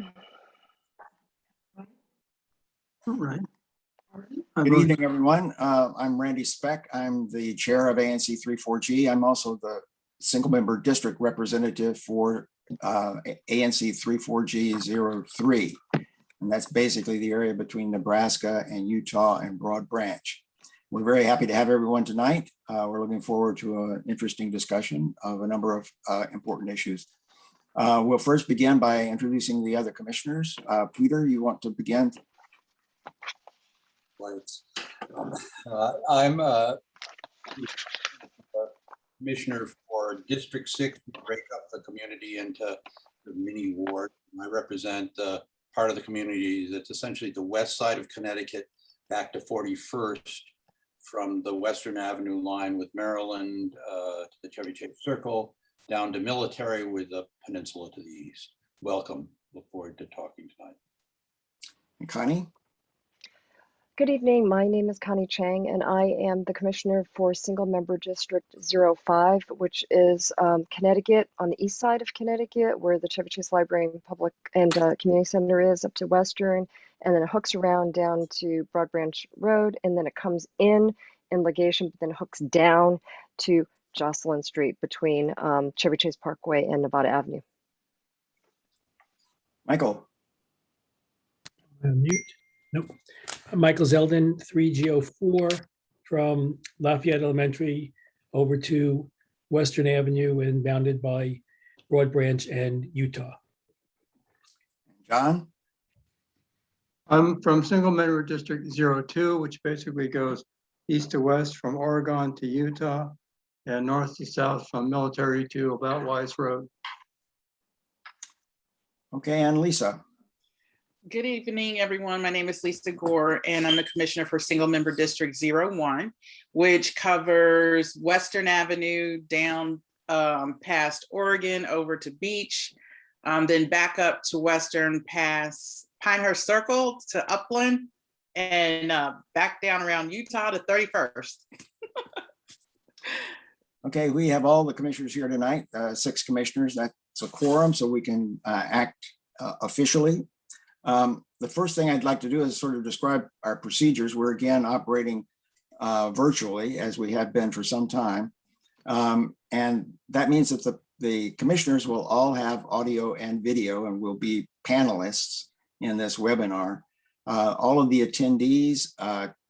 All right. Good evening, everyone. I'm Randy Speck. I'm the chair of ANC 34G. I'm also the single member district representative for ANC 34G03. And that's basically the area between Nebraska and Utah and Broad Branch. We're very happy to have everyone tonight. We're looking forward to an interesting discussion of a number of important issues. We'll first begin by introducing the other commissioners. Peter, you want to begin? I'm commissioner for District 6. We break up the community into the mini ward. I represent part of the community that's essentially the west side of Connecticut back to 41st from the Western Avenue line with Maryland to the Chevy Chase Circle down to Military with the peninsula to the east. Welcome. Look forward to talking tonight. And Connie? Good evening. My name is Connie Chang, and I am the commissioner for Single Member District 05, which is Connecticut, on the east side of Connecticut, where the Chevy Chase Library and Public and Community Center is, up to Western, and then it hooks around down to Broad Branch Road, and then it comes in Legation, but then hooks down to Jocelyn Street between Chevy Chase Parkway and Nevada Avenue. Michael? Mute. Nope. Michael Zeldin, 3G04, from Lafayette Elementary over to Western Avenue and bounded by Broad Branch and Utah. John? I'm from Single Member District 02, which basically goes east to west from Oregon to Utah and north to south from Military to about Wise Road. Okay, and Lisa? Good evening, everyone. My name is Lisa Gore, and I'm the commissioner for Single Member District 01, which covers Western Avenue down past Oregon over to Beach, then back up to Western past Pinehurst Circle to Upland, and back down around Utah to 31st. Okay, we have all the commissioners here tonight, 6 commissioners. That's a quorum, so we can act officially. The first thing I'd like to do is sort of describe our procedures. We're again operating virtually, as we have been for some time. And that means that the commissioners will all have audio and video and will be panelists in this webinar. All of the attendees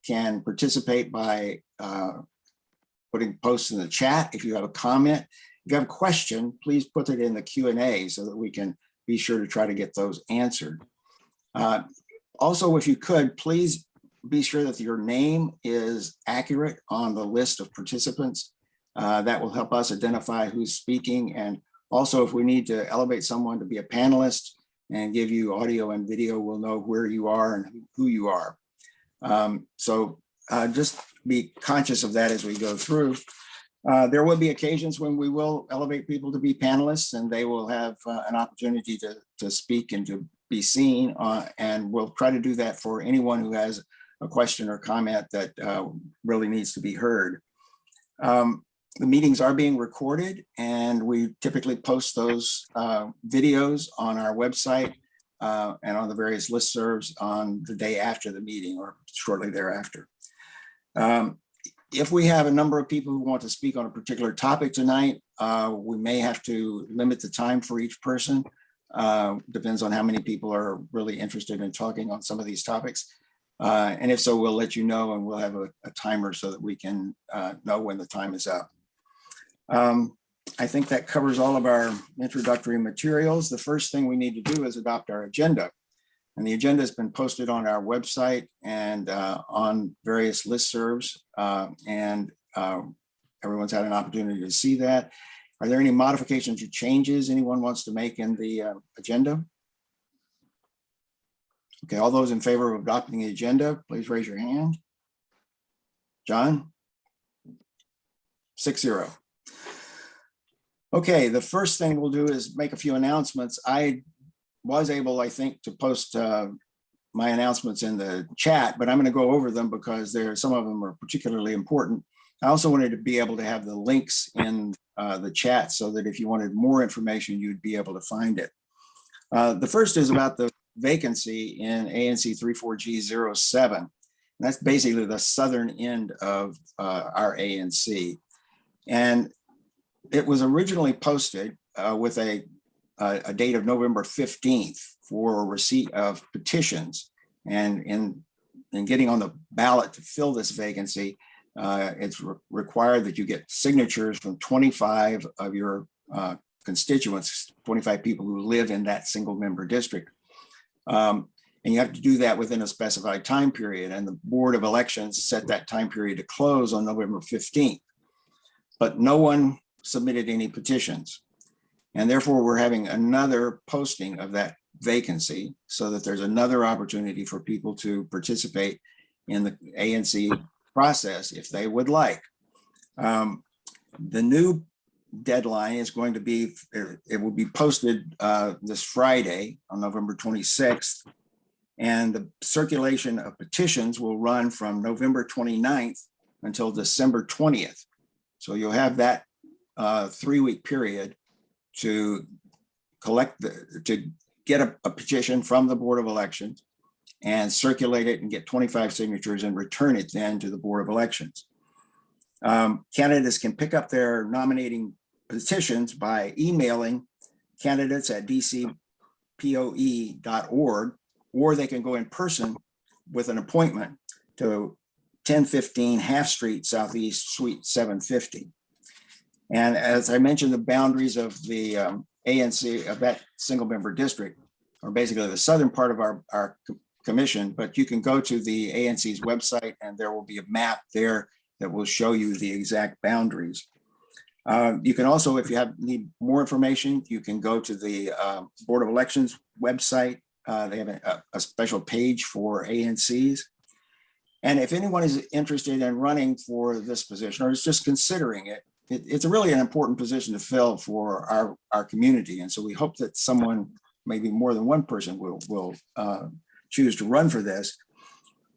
can participate by putting posts in the chat. If you have a comment, if you have a question, please put it in the Q&A so that we can be sure to try to get those answered. Also, if you could, please be sure that your name is accurate on the list of participants. That will help us identify who's speaking. And also, if we need to elevate someone to be a panelist and give you audio and video, we'll know where you are and who you are. Just be conscious of that as we go through. There will be occasions when we will elevate people to be panelists, and they will have an opportunity to speak and to be seen, and we'll try to do that for anyone who has a question or comment that really needs to be heard. The meetings are being recorded, and we typically post those videos on our website and on the various listservs on the day after the meeting or shortly thereafter. If we have a number of people who want to speak on a particular topic tonight, we may have to limit the time for each person. Depends on how many people are really interested in talking on some of these topics. And if so, we'll let you know, and we'll have a timer so that we can know when the time is up. I think that covers all of our introductory materials. The first thing we need to do is adopt our agenda. And the agenda has been posted on our website and on various listservs, and everyone's had an opportunity to see that. Are there any modifications or changes anyone wants to make in the agenda? Okay, all those in favor of adopting the agenda, please raise your hand. John? 6-0. Okay, the first thing we'll do is make a few announcements. I was able, I think, to post my announcements in the chat, but I'm going to go over them because some of them are particularly important. I also wanted to be able to have the links in the chat so that if you wanted more information, you'd be able to find it. The first is about the vacancy in ANC 34G07. And that's basically the southern end of our ANC. And it was originally posted with a date of November 15th for receipt of petitions. And in getting on the ballot to fill this vacancy, it's required that you get signatures from 25 of your constituents, 25 people who live in that single member district. And you have to do that within a specified time period. And the Board of Elections set that time period to close on November 15th. But no one submitted any petitions. And therefore, we're having another posting of that vacancy so that there's another opportunity for people to participate in the ANC process if they would like. The new deadline is going to be, it will be posted this Friday on November 26th. And the circulation of petitions will run from November 29th until December 20th. So you'll have that 3-week period to to get a petition from the Board of Elections and circulate it and get 25 signatures and return it then to the Board of Elections. Candidates can pick up their nominating petitions by emailing candidates@dcpoe.org, or they can go in person with an appointment to 1015 Half Street Southeast, Suite 750. And as I mentioned, the boundaries of the ANC of that single member district are basically the southern part of our commission, but you can go to the ANC's website and there will be a map there that will show you the exact boundaries. You can also, if you need more information, you can go to the Board of Elections website. They have a special page for ANCs. And if anyone is interested in running for this position or is just considering it, it's really an important position to fill for our community. And so we hope that someone, maybe more than one person, will choose to run for this.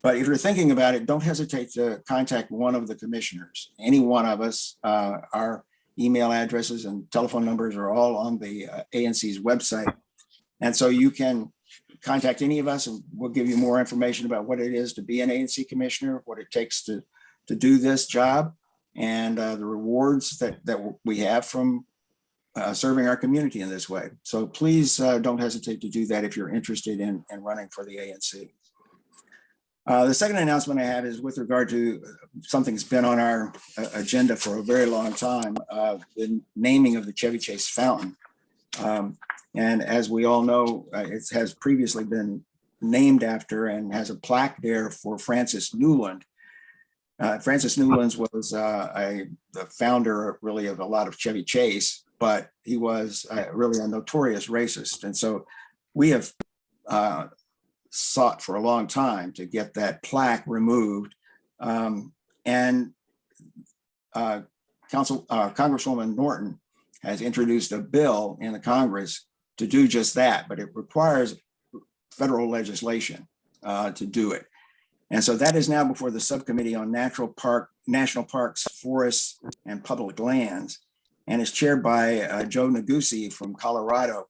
But if you're thinking about it, don't hesitate to contact one of the commissioners. Any one of us. Our email addresses and telephone numbers are all on the ANC's website. And so you can contact any of us and we'll give you more information about what it is to be an ANC commissioner, what it takes to do this job, and the rewards that we have from serving our community in this way. So please don't hesitate to do that if you're interested in running for the ANC. The second announcement I have is with regard to something that's been on our agenda for a very long time, the naming of the Chevy Chase fountain. And as we all know, it has previously been named after and has a plaque there for Francis Newland. Francis Newland was the founder really of a lot of Chevy Chase, but he was really a notorious racist. And so we have sought for a long time to get that plaque removed. And Congresswoman Norton has introduced a bill in the Congress to do just that, but it requires federal legislation to do it. And so that is now before the Subcommittee on National Parks, Forests, and Public Lands, and is chaired by Joe Negussi from Colorado.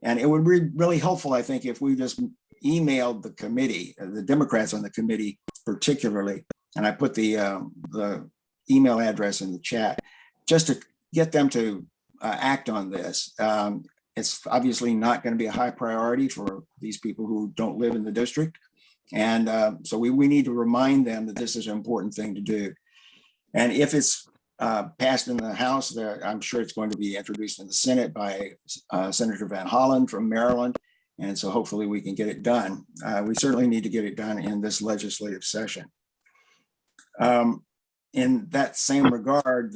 And it would be really helpful, I think, if we just emailed the committee, the Democrats on the committee particularly, and I put the email address in the chat, just to get them to act on this. It's obviously not going to be a high priority for these people who don't live in the district. And so we need to remind them that this is an important thing to do. And if it's passed in the House, I'm sure it's going to be introduced in the Senate by Senator Van Hollen from Maryland. And so hopefully we can get it done. We certainly need to get it done in this legislative session. In that same regard,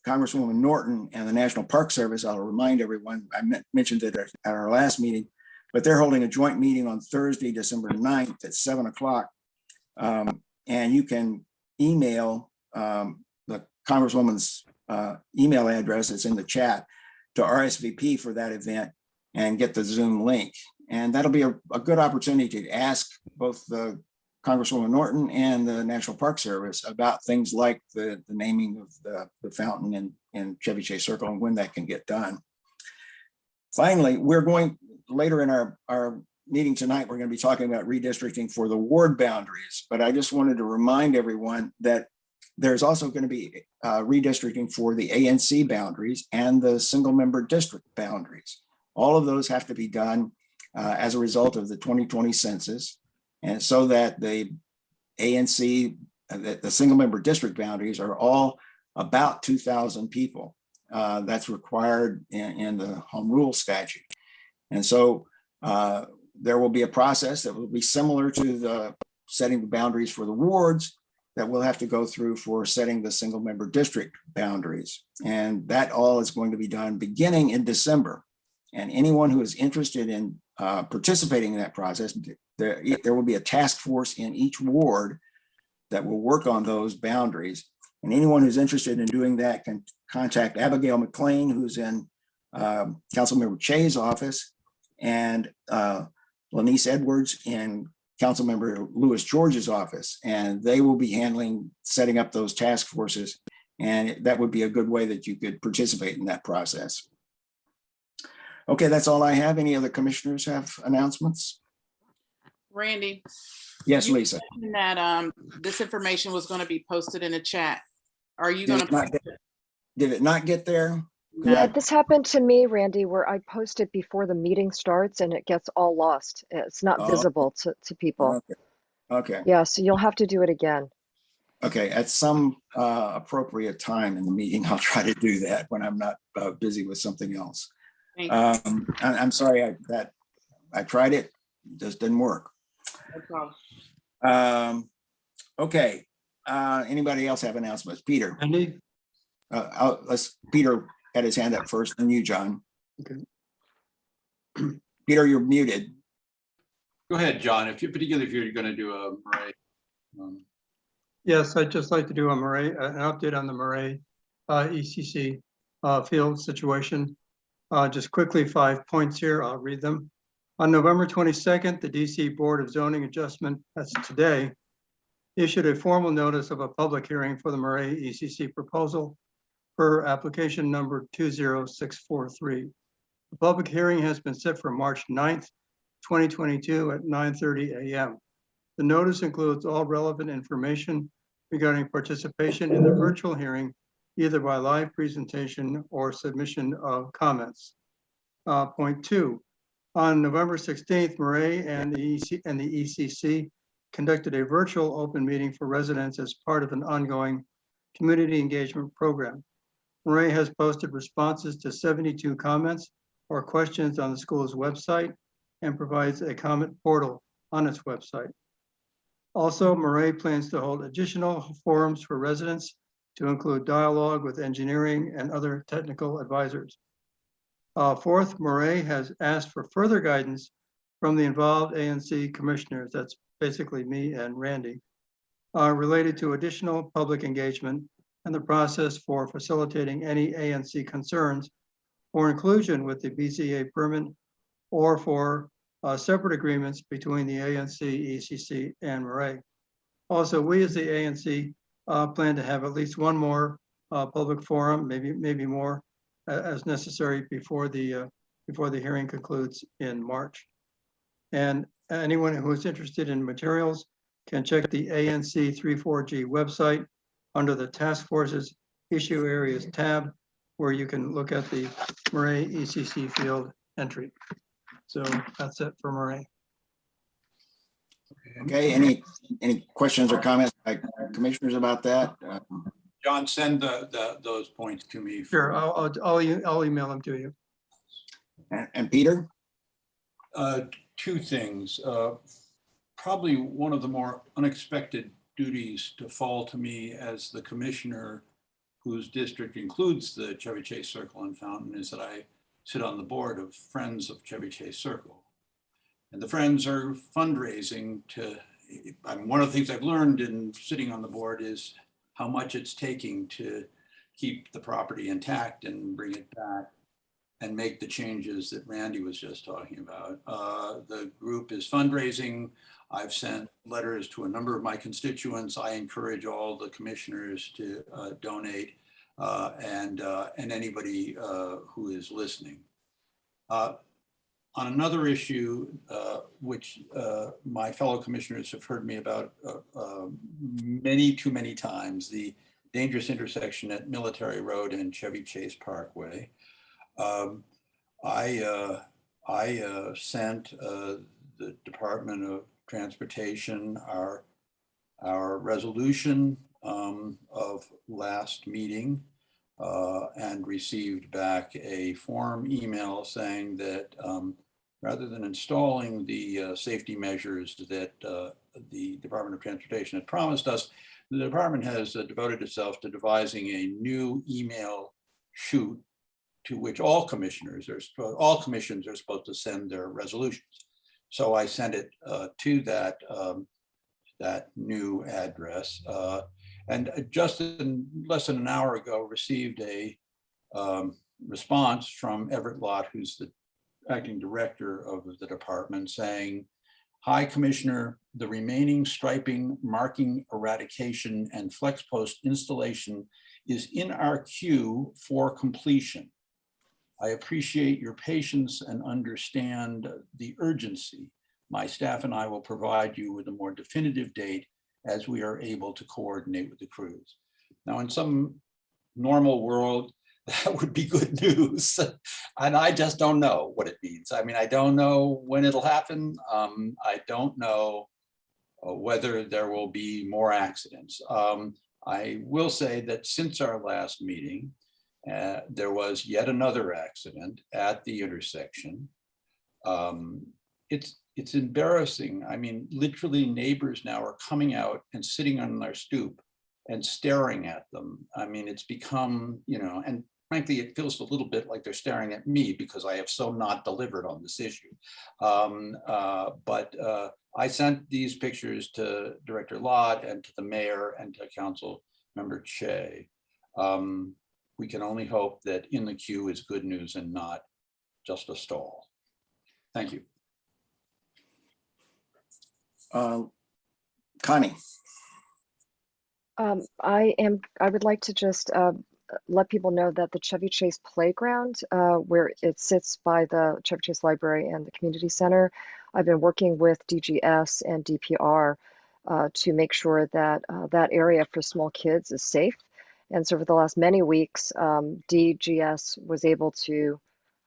Congresswoman Norton and the National Park Service, I'll remind everyone, I mentioned it at our last meeting, but they're holding a joint meeting on Thursday, December 9th at 7 o'clock. And you can email the Congresswoman's email address, it's in the chat, to RSVP for that event and get the Zoom link. And that'll be a good opportunity to ask both the Congresswoman Norton and the National Park Service about things like the naming of the fountain in Chevy Chase Circle and when that can get done. Finally, we're going later in our meeting tonight, we're going to be talking about redistricting for the ward boundaries, but I just wanted to remind everyone that there's also going to be redistricting for the ANC boundaries and the single member district boundaries. All of those have to be done as a result of the 2020 census. And so that the ANC, the single member district boundaries are all about 2,000 people. That's required in the home rule statute. And so there will be a process that will be similar to the setting the boundaries for the wards that we'll have to go through for setting the single member district boundaries. And that all is going to be done beginning in December. And anyone who is interested in participating in that process, there will be a task force in each ward that will work on those boundaries. And anyone who's interested in doing that can contact Abigail McLean, who's in Councilmember Che's office, and Lanice Edwards in Councilmember Louis George's office. And they will be handling setting up those task forces. And that would be a good way that you could participate in that process. Okay, that's all I have. Any other commissioners have announcements? Randy. Yes, you Lisa. mentioned that this information was going to be posted in the chat. Are you going Did it not get there? Yeah, this happened to me, Randy, where I post it before the meeting starts and it gets all lost. It's not visible to people. Okay. Yeah, so you'll have to do it again. Okay, at some appropriate time in the meeting, I'll try to do that when I'm not busy with something else. I'm sorry that I tried it, just didn't work. No problem. Okay, anybody else have announcements? Peter. Andy? Peter had his hand up first, then you, John. Okay. Peter, you're muted. Go ahead, John, particularly if you're going to do a Murray. Yes, I'd just like to do an update on the Murray ECC field situation. Just quickly, 5 points here. I'll read them. On November 22nd, the DC Board of Zoning Adjustment, that's today, issued a formal notice of a public hearing for the Murray ECC proposal per application number 20643. The public hearing has been set for March 9th, 2022 at 9:30 a.m. The notice includes all relevant information regarding participation in the virtual hearing, either by live presentation or submission of comments. Point 2, on November 16th, Murray and the ECC conducted a virtual open meeting for residents as part of an ongoing community engagement program. Murray has posted responses to 72 comments or questions on the school's website and provides a comment portal on its website. Also, Murray plans to hold additional forums for residents to include dialogue with engineering and other technical advisors. Fourth, Murray has asked for further guidance from the involved ANC commissioners, that's basically me and Randy, related to additional public engagement and the process for facilitating any ANC concerns for inclusion with the BZA permit or for separate agreements between the ANC, ECC, and Murray. Also, we as the ANC plan to have at least one more public forum, maybe more, as necessary before the hearing concludes in March. And anyone who is interested in materials can check the ANC 34G website under the Task Forces Issue Areas tab, where you can look at the Murray ECC field entry. So that's it for Murray. Okay, any questions or comments by commissioners about that? John, send those points to me. Sure, I'll email them to you. And Peter? Two things. Probably one of the more unexpected duties to fall to me as the commissioner whose district includes the Chevy Chase Circle and Fountain is that I sit on the board of Friends of Chevy Chase Circle. And the Friends are fundraising one of the things I've learned in sitting on the board is how much it's taking to keep the property intact and bring it back and make the changes that Randy was just talking about. The group is fundraising. I've sent letters to a number of my constituents. I encourage all the commissioners to donate and anybody who is listening. On another issue, which my fellow commissioners have heard me about too many times, the dangerous intersection at Military Road and Chevy Chase Parkway. I sent the Department of Transportation our resolution of last meeting and received back a form email saying that rather than installing the safety measures that the Department of Transportation had promised us, the department has devoted itself to devising a new email chute to which all commissions are supposed to send their resolutions. So I sent it to that new address, and just less than an hour ago received a response from Everett Lott, who's the acting director of the department, saying, "Hi, Commissioner, the remaining striping, marking, eradication, and flex post installation is in our queue for completion. I appreciate your patience and understand the urgency. My staff and I will provide you with a more definitive date as we are able to coordinate with the crews." Now, in some normal world, that would be good news. And I just don't know what it means. I mean, I don't know when it'll happen. I don't know whether there will be more accidents. I will say that since our last meeting, there was yet another accident at the intersection. It's embarrassing. I mean, literally neighbors now are coming out and sitting on their stoop and staring at them. I mean, it's become, and frankly, it feels a little bit like they're staring at me because I have so not delivered on this issue. But I sent these pictures to Director Lott and to the mayor and to Council Member Che. We can only hope that in the queue is good news and not just a stall. Thank you. Connie. I would like to just let people know that the Chevy Chase playground, where it sits by the Chevy Chase Library and the community center, I've been working with DGS and DPR to make sure that that area for small kids is safe. And so for the last many weeks, DGS was able to,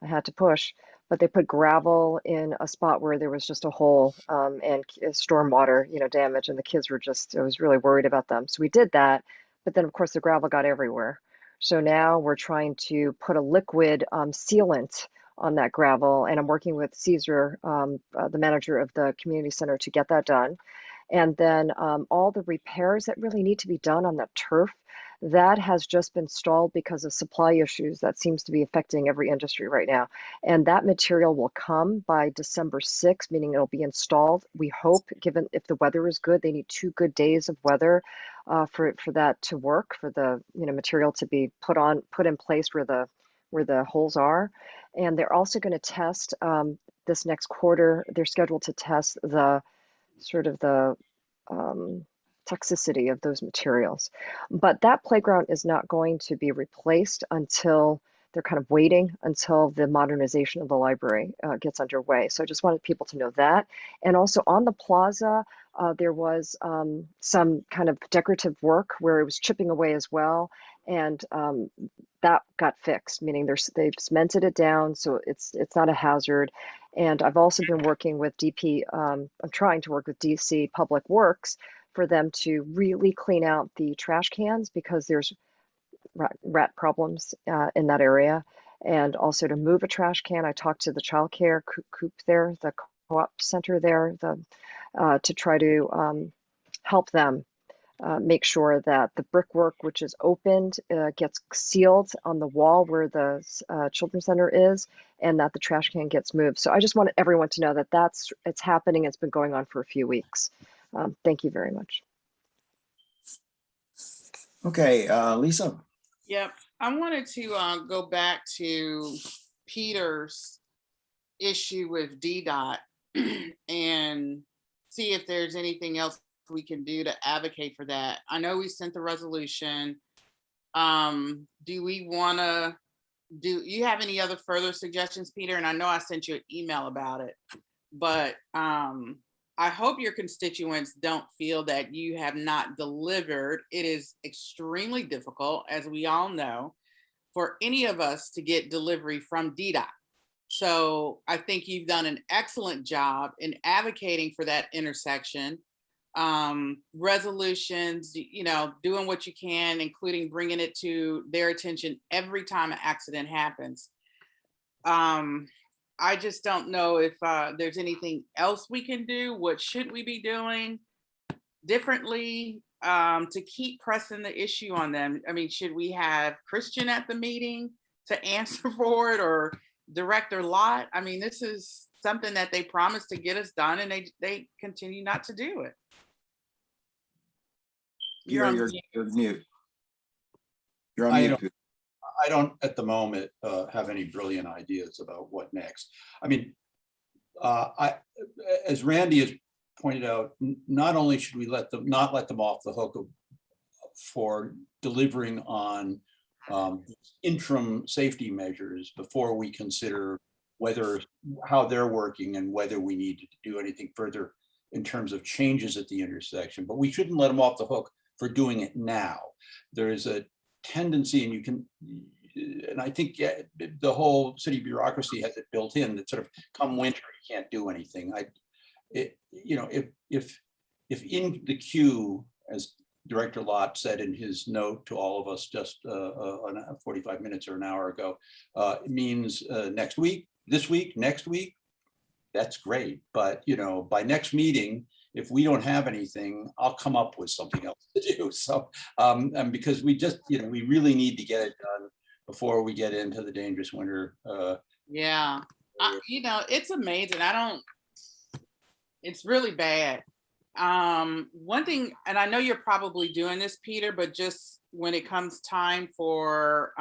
I had to push, but they put gravel in a spot where there was just a hole and stormwater, damage, and the kids were I was really worried about them. So we did that, but then of course the gravel got everywhere. So now we're trying to put a liquid sealant on that gravel, and I'm working with Caesar, the manager of the community center, to get that done. And then all the repairs that really need to be done on that turf, that has just been stalled because of supply issues that seems to be affecting every industry right now. And that material will come by December 6th, meaning it'll be installed. We hope, given if the weather is good, they need 2 good days of weather for that to work, for the material to be put in place where the holes are. And they're also going to test this next quarter. They're scheduled to test the toxicity of those materials. But that playground is not going to be replaced until they're kind of waiting until the modernization of the library gets underway. So I just wanted people to know that. And also on the plaza, there was some kind of decorative work where it was chipping away as well. And that got fixed, meaning they've cemented it down, so it's not a hazard. And I've also been working with I'm trying to work with DC Public Works for them to really clean out the trash cans because there's rat problems in that area. And also to move a trash can, I talked to the childcare coop there, the co-op center there, to try to help them make sure that the brickwork, which is opened, gets sealed on the wall where the children's center is, and that the trash can gets moved. So I just wanted everyone to know that it's happening. It's been going on for a few weeks. Thank you very much. Okay, Lisa. Yep, I wanted to go back to Peter's issue with DDOT and see if there's anything else we can do to advocate for that. I know we sent the resolution. Do we want to do you have any other further suggestions, Peter? And I know I sent you an email about it, but I hope your constituents don't feel that you have not delivered. It is extremely difficult, as we all know, for any of us to get delivery from DDOT. So I think you've done an excellent job in advocating for that intersection. Resolutions, you know, doing what you can, including bringing it to their attention every time an accident happens. I just don't know if there's anything else we can do. What should we be doing differently to keep pressing the issue on them? I mean, should we have Christian at the meeting to answer for it, or Director Lott? I mean, this is something that they promised to get us done, and they continue not to do it. You're on mute. You're on I mute. I don't at the moment have any brilliant ideas about what next. I mean, as Randy has pointed out, not only should we not let them off the hook for delivering on interim safety measures before we consider how they're working and whether we need to do anything further in terms of changes at the intersection, but we shouldn't let them off the hook for doing it now. There is a tendency, and I think the whole city bureaucracy has it built in that sort of come winter, you can't do anything. If in the queue, as Director Lott said in his note to all of us just 45 minutes or an hour ago, it means next week, this week, next week, that's great. But, by next meeting, if we don't have anything, I'll come up with something else to do. So, and because we just, we really need to get it done before we get into the dangerous winter. Yeah, it's amazing. It's really bad. One thing, and I know you're probably doing this, Peter, but just when it comes time for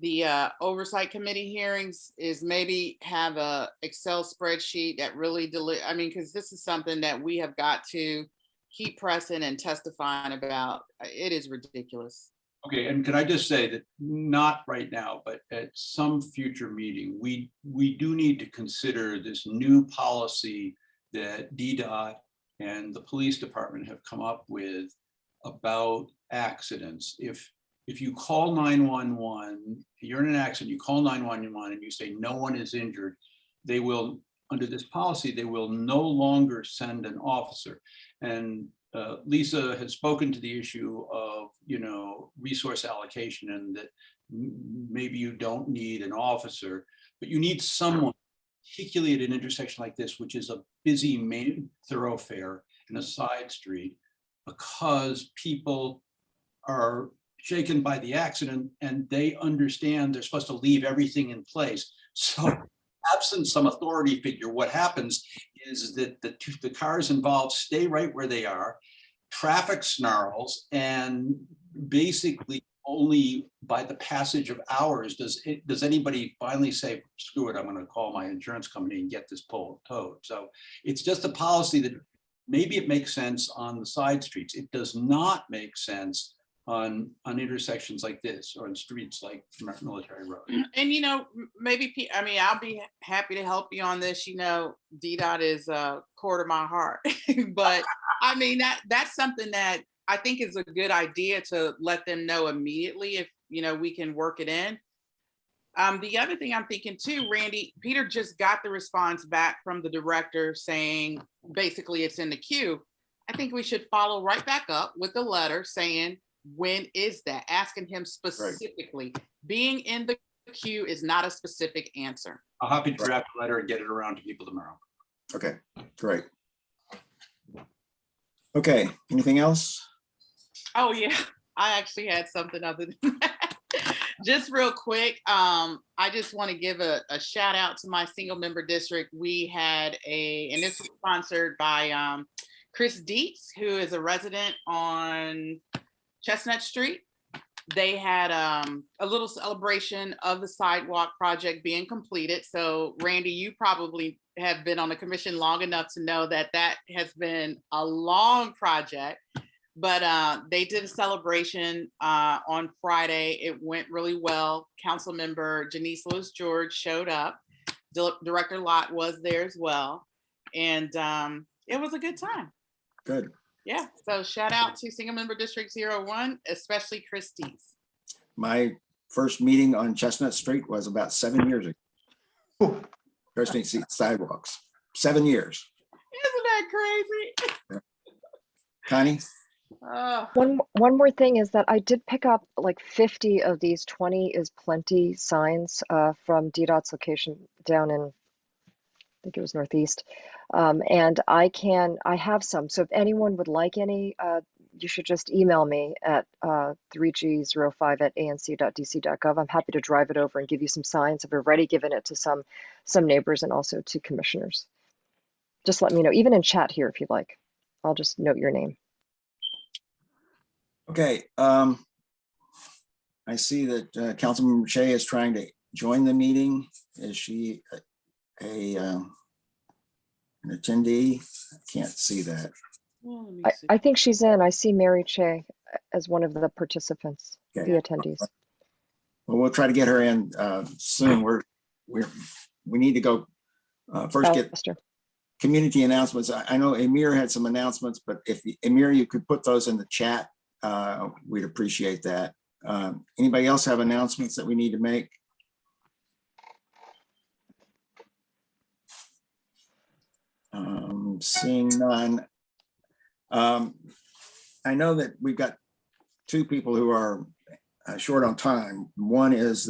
the oversight committee hearings, is maybe have a Excel spreadsheet that really because this is something that we have got to keep pressing and testifying about. It is ridiculous. Okay, and can I just say that not right now, but at some future meeting, we do need to consider this new policy that DDOT and the police department have come up with about accidents. If you call 911, if you're in an accident, you call 911 and you say no one is injured, they will, under this policy, they will no longer send an officer. And Lisa has spoken to the issue of, resource allocation, and that maybe you don't need an officer, but you need someone, particularly at an intersection like this, which is a busy main thoroughfare and a side street, because people are shaken by the accident and they understand they're supposed to leave everything in place. So absent some authority figure, what happens is that the cars involved stay right where they are, traffic snarls, and basically only by the passage of hours does anybody finally say, screw it, I'm going to call my insurance company and get this towed. So it's just a policy that maybe it makes sense on the side streets. It does not make sense on intersections like this or on streets like Military Road. And maybe I'll be happy to help you on this. DDOT is core to my heart, but that's something that I think is a good idea to let them know immediately if we can work it in. The other thing I'm thinking too, Randy, Peter just got the response back from the director saying basically it's in the queue. I think we should follow right back up with the letter saying, when is that? Asking him specifically. Right. Being in the queue is not a specific answer. I'll happy to draft a letter and get it around to people tomorrow. Okay, great. Okay, anything else? Oh yeah, I actually had something other than that. Just real quick, I just want to give a shout out to my single member district. We had and this was sponsored by Chris Dietz, who is a resident on Chestnut Street. They had a little celebration of the sidewalk project being completed. So Randy, you probably have been on the commission long enough to know that has been a long project, But they did a celebration on Friday. It went really well. Councilmember Janice Lewis George showed up. Director Lott was there as well. And it was a good time. Good. Yeah. So shout out to Single Member District 01, especially Christie's. My first meeting on Chestnut Street was about 7 years ago. First sidewalks, 7 years. Isn't that crazy? Connie? One more thing is that I did pick up like 50 of these 20 is plenty signs from DDOT's location down in, I think it was Northeast. And I have some. So if anyone would like any, you should just email me at 3g05@anc.dc.gov. I'm happy to drive it over and give you some signs. I've already given it to some neighbors and also to commissioners. Just let me know, even in chat here if you'd like. I'll just note your name. Okay. I see that Councilmember Shea is trying to join the meeting. Is she an attendee? I can't see that. Well, let me see. I think she's in. I see Mary Che as one of the participants, Okay. the attendees. Well, we'll try to get her in soon. We need to go first get Faster. community announcements. I know Amir had some announcements, but if Amir, you could put those in the chat, we'd appreciate that. Anybody else have announcements that we need to make? Seeing none. I know that we've got two people who are short on time. One is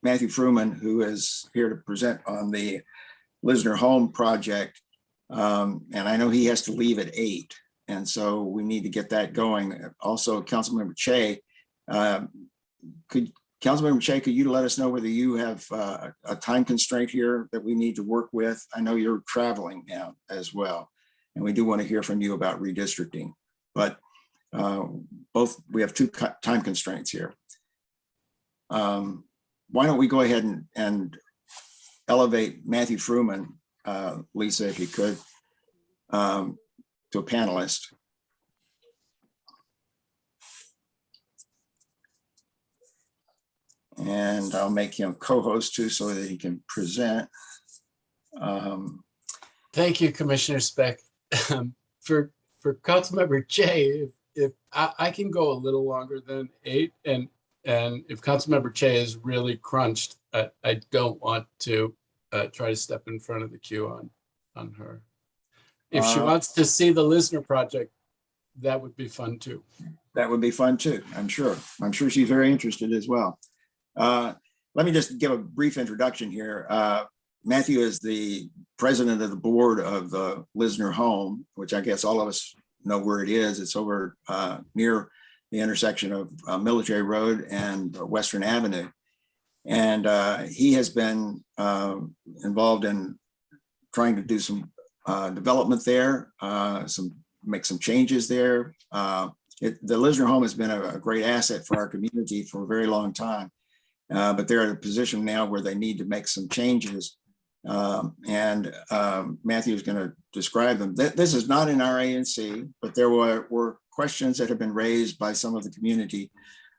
Mathew Frumin, who is here to present on the Lisner Home project. And I know he has to leave at 8. And so we need to get that going. Also, Councilmember Che, Councilmember Che, could you let us know whether you have a time constraint here that we need to work with? I know you're traveling now as well, and we do want to hear from you about redistricting. But we have two time constraints here. Why don't we go ahead and elevate Mathew Frumin, Lisa, if you could, to a panelist. And I'll make him co-host too so that he can present. Thank you, Commissioner Speck. For Councilmember Che, if I can go a little longer than 8, and if Councilmember Che is really crunched, I don't want to try to step in front of the queue on her. If she wants to see the Lisner project, that would be fun too. That would be fun too, I'm sure. I'm sure she's very interested as well. Let me just give a brief introduction here. Mathew is the president of the board of the Lisner Home, which I guess all of us know where it is. It's over near the intersection of Military Road and Western Avenue. And he has been involved in trying to do some development there, make some changes there. The Lisner Home has been a great asset for our community for a very long time. But they're in a position now where they need to make some changes. And Mathew is going to describe them. This is not in our ANC, but there were questions that have been raised by some of the community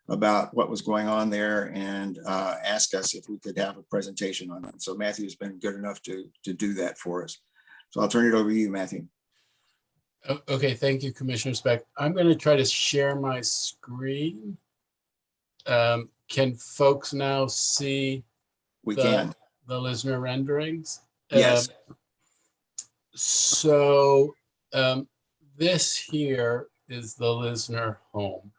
about what was going on there and ask us if we could have a presentation on it. So Mathew has been good enough to do that for us. So I'll turn it over to you, Mathew. Okay, thank you, Commissioner Speck. I'm going to try to share my screen. Can folks now see We can. the Lisner renderings? Yes. So this here is the Lisner Home,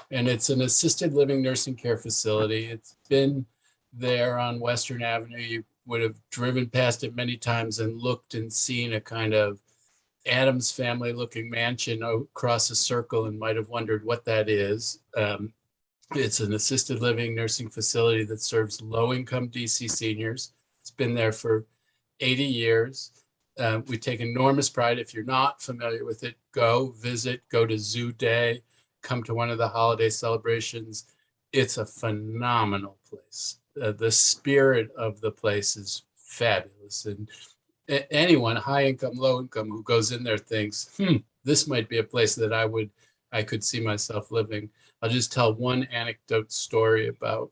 and it's an assisted living nursing care facility. It's been there on Western Avenue. You would have driven past it many times and looked and seen a kind of Addams Family looking mansion across a circle and might have wondered what that is. It's an assisted living nursing facility that serves low-income DC seniors. It's been there for 80 years. We take enormous pride. If you're not familiar with it, go visit, go to Zoo Day, come to one of the holiday celebrations. It's a phenomenal place. The spirit of the place is fabulous. And anyone, high income, low income, who goes in there thinks, this might be a place that I would I could see myself living. I'll just tell one anecdote story about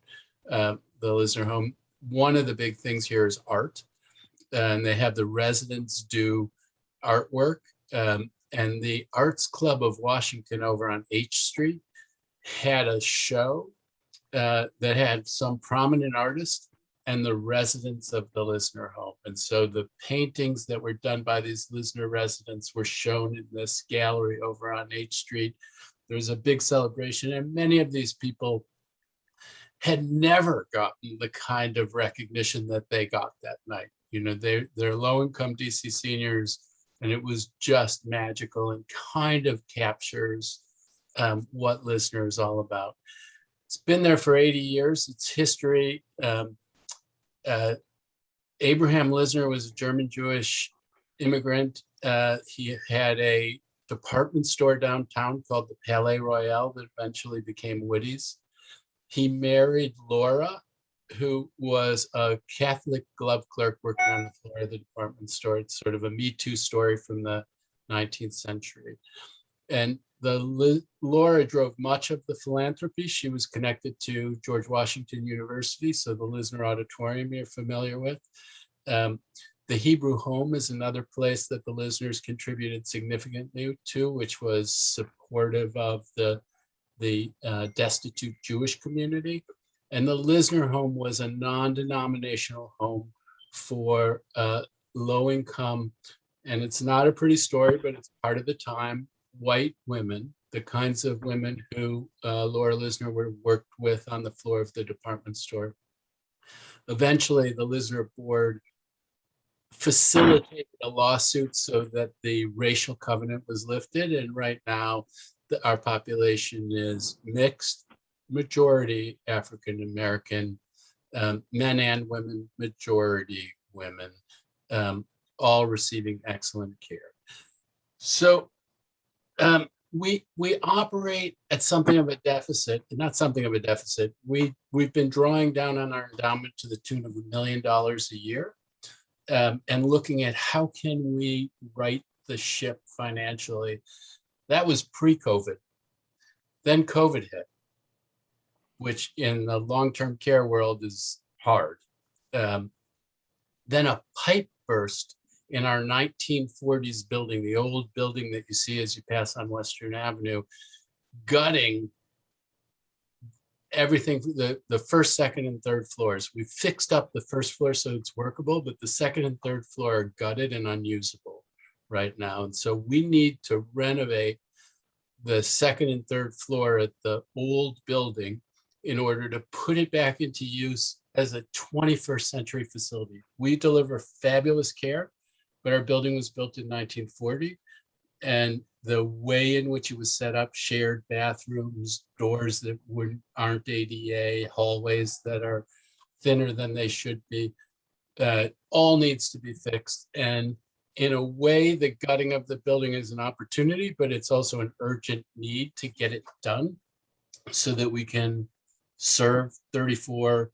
the Lisner home. One of the big things here is art, and they have the residents do artwork. And the Arts Club of Washington over on H Street had a show that had some prominent artists and the residents of the Lisner home. And so the paintings that were done by these Lisner residents were shown in this gallery over on H Street. There was a big celebration, and many of these people had never gotten the kind of recognition that they got that night. You know, they're low-income DC seniors, and it was just magical and kind of captures what Lisner is all about. It's been there for 80 years. Its history. Abraham Lisner was a German-Jewish immigrant. He had a department store downtown called the Palais Royal that eventually became Woody's. He married Laura, who was a Catholic glove clerk working on the floor of the department store. It's sort of a Me Too story from the 19th century. And Laura drove much of the philanthropy. She was connected to George Washington University, so the Lisner Auditorium you're familiar with. The Hebrew Home is another place that the Lisners contributed significantly to, which was supportive of the destitute Jewish community. And the Lisner Home was a non-denominational home for low income, and it's not a pretty story, but it's part of the time, white women, the kinds of women who Laura Lisner worked with on the floor of the department store. Eventually, the Lisner board facilitated a lawsuit so that the racial covenant was lifted. And right now, our population is mixed, majority African-American, men and women, majority women, all receiving excellent care. So we operate at something of a deficit, not something of a deficit. We've been drawing down on our endowment to the tune of $1 million a year, and looking at how can we right the ship financially. That was pre-COVID. Then COVID hit, which in the long-term care world is hard. Then a pipe burst in our 1940s building, the old building that you see as you pass on Western Avenue, gutting everything, the first, second, and third floors. We fixed up the first floor so it's workable, but the second and third floor are gutted and unusable right now. And so we need to renovate the second and third floor at the old building in order to put it back into use as a 21st century facility. We deliver fabulous care, but our building was built in 1940. And the way in which it was set up, shared bathrooms, doors that aren't ADA, hallways that are thinner than they should be, all needs to be fixed. And in a way, the gutting of the building is an opportunity, but it's also an urgent need to get it done so that we can serve 34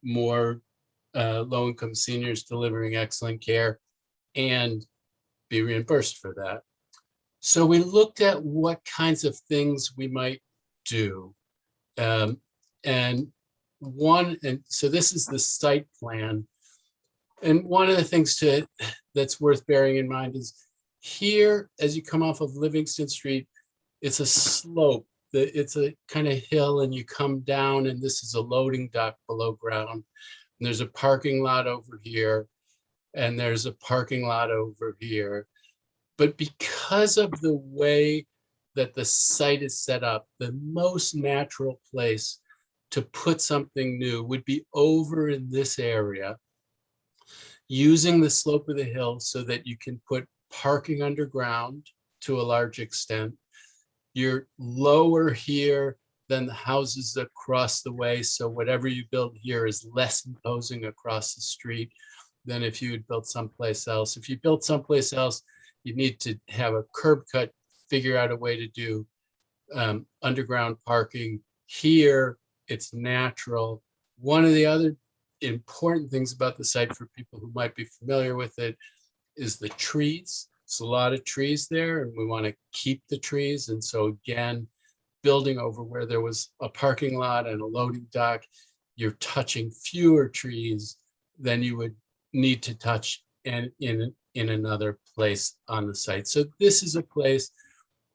more low-income seniors delivering excellent care and be reimbursed for that. So we looked at what kinds of things we might do. And so this is the site plan. And one of the things that's worth bearing in mind is here, as you come off of Livingston Street, it's a slope. It's a kind of hill, and you come down, and this is a loading dock below ground. And there's a parking lot over here, and there's a parking lot over here. But because of the way that the site is set up, the most natural place to put something new would be over in this area, using the slope of the hill so that you can put parking underground to a large extent. You're lower here than the houses across the way, so whatever you build here is less imposing across the street than if you had built someplace else. If you built someplace else, you need to have a curb cut, figure out a way to do underground parking. Here, it's natural. One of the other important things about the site for people who might be familiar with it is the trees. There's a lot of trees there and we want to keep the trees. And so again, building over where there was a parking lot and a loading dock, you're touching fewer trees than you would need to touch in another place on the site. So this is a place,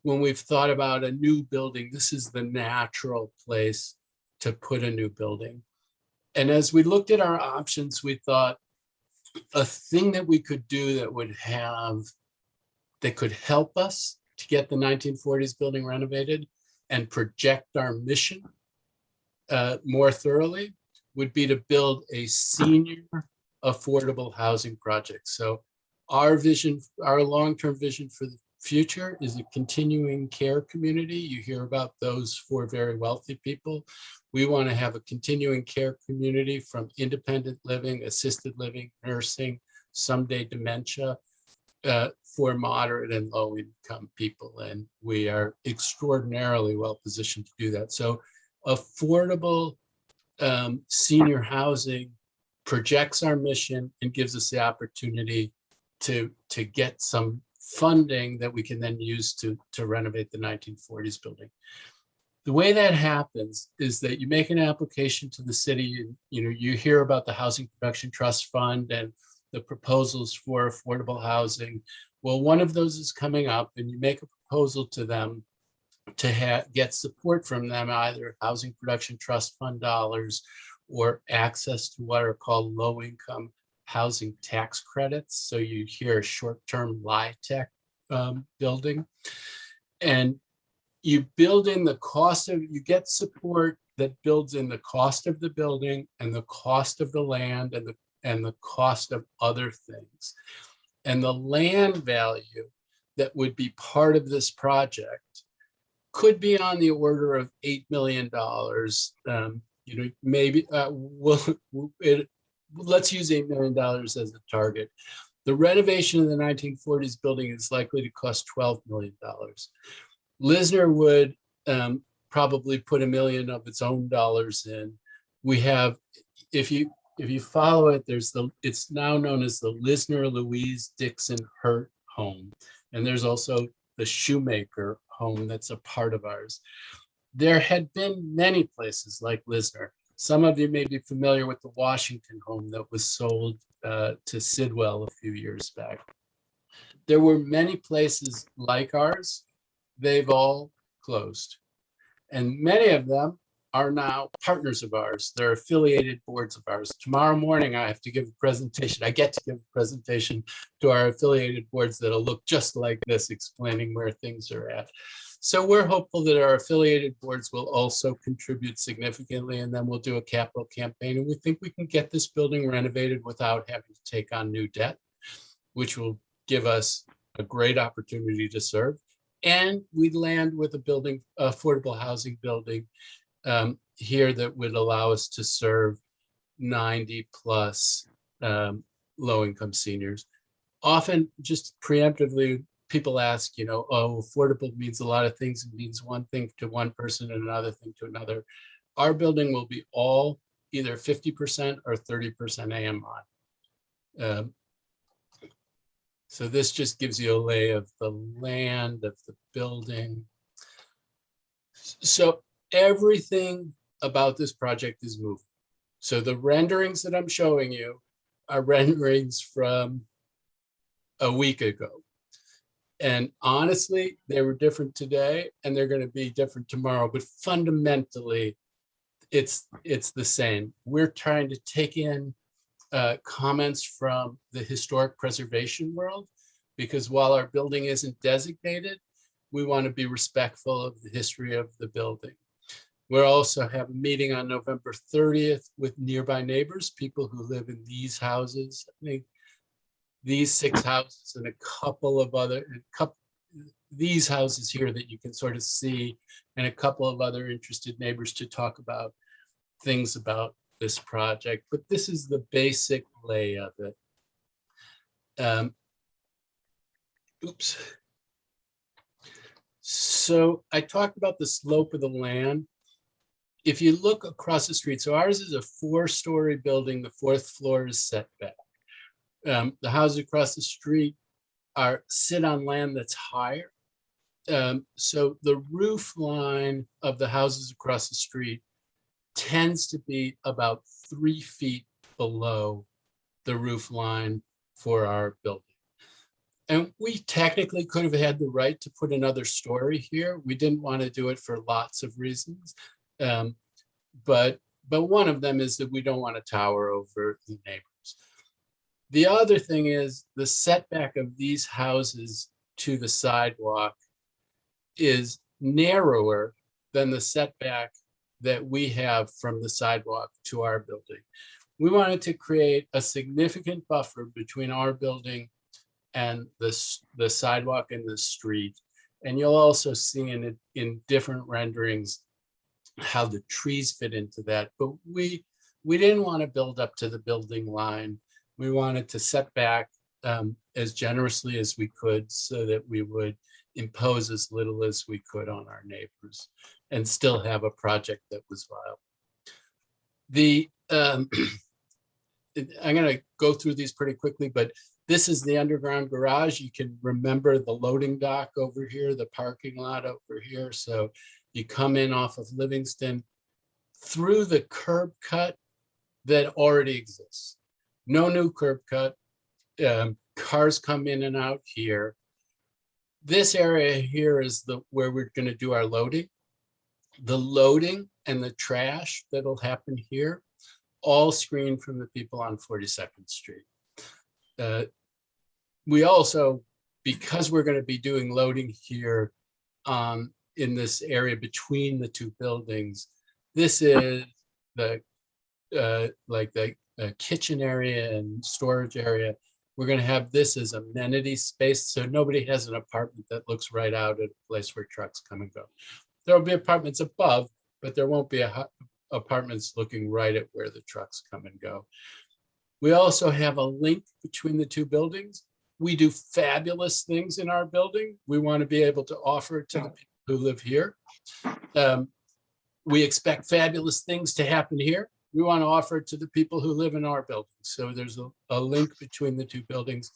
when we've thought about a new building, this is the natural place to put a new building. And as we looked at our options, we thought a thing that we could do that could help us to get the 1940s building renovated and project our mission more thoroughly would be to build a senior affordable housing project. So our vision, our long-term vision for the future is a continuing care community. You hear about those for very wealthy people. We want to have a continuing care community from independent living, assisted living, nursing, someday dementia, for moderate and low income people. And we are extraordinarily well positioned to do that. So affordable senior housing projects our mission and gives us the opportunity to get some funding that we can then use to renovate the 1940s building. The way that happens is that you make an application to the city, and you hear about the Housing Production Trust Fund and the proposals for affordable housing. Well, one of those is coming up, and you make a proposal to them to get support from them, either Housing Production Trust Fund dollars or access to what are called low-income housing tax credits. So you hear a short-term LIHTC building, and you build in the cost of, you get support that builds in the cost of the building and the cost of the land and the cost of other things. And the land value that would be part of this project could be on the order of $8 million. Maybe let's use $8 million as a target. The renovation of the 1940s building is likely to cost $12 million. Lisner would probably put $1 million of its own dollars in. We have, if you follow it, it's now known as the Lisner-Louise-Dickson-Hurt Home. And there's also the Shoemaker Home that's a part of ours. There had been many places like Lisner. Some of you may be familiar with the Washington Home that was sold to Sidwell a few years back. There were many places like ours. They've all closed. And many of them are now partners of ours. They're affiliated boards of ours. Tomorrow morning, I have to give a presentation. I get to give a presentation to our affiliated boards that'll look just like this, explaining where things are at. So we're hopeful that our affiliated boards will also contribute significantly, and then we'll do a capital campaign. And we think we can get this building renovated without having to take on new debt, which will give us a great opportunity to serve. And we'd land with a building, affordable housing building here that would allow us to serve 90 plus low-income seniors. Often, just preemptively, people ask, oh, affordable means a lot of things. It means one thing to one person and another thing to another. Our building will be all either 50% or 30% AMI. So this just gives you a lay of the land, of the building. So everything about this project is moving. So the renderings that I'm showing you are renderings from a week ago. And honestly, they were different today and they're going to be different tomorrow, but fundamentally, it's the same. We're trying to take in comments from the historic preservation world, because while our building isn't designated, we want to be respectful of the history of the building. We'll also have a meeting on November 30th with nearby neighbors, people who live in these houses. I think these 6 houses and a couple of other, these houses here that you can sort of see, and a couple of other interested neighbors to talk about things about this project. But this is the basic lay of it. So I talked about the slope of the land. If you look across the street, so ours is a 4-story building. The 4th floor is set back. The houses across the street sit on land that's higher. So the roof line of the houses across the street tends to be about 3 feet below the roof line for our building. And we technically could have had the right to put another story here. We didn't want to do it for lots of reasons. But one of them is that we don't want to tower over the neighbors. The other thing is the setback of these houses to the sidewalk is narrower than the setback that we have from the sidewalk to our building. We wanted to create a significant buffer between our building and the sidewalk and the street. And you'll also see in different renderings how the trees fit into that. But we didn't want to build up to the building line. We wanted to set back as generously as we could so that we would impose as little as we could on our neighbors and still have a project that was viable. I'm going to go through these pretty quickly, but this is the underground garage. You can remember the loading dock over here, the parking lot over here. So you come in off of Livingston through the curb cut that already exists. No new curb cut. Cars come in and out here. This area here is where we're going to do our loading. The loading and the trash that'll happen here, all screened from the people on 42nd Street. We also, because we're going to be doing loading here in this area between the two buildings, this is the kitchen area and storage area. We're going to have this as amenity space, so nobody has an apartment that looks right out at a place where trucks come and go. There will be apartments above, but there won't be apartments looking right at where the trucks come and go. We also have a link between the two buildings. We do fabulous things in our building. We want to be able to offer it to the people who live here. We expect fabulous things to happen here. We want to offer it to the people who live in our building. So there's a link between the two buildings.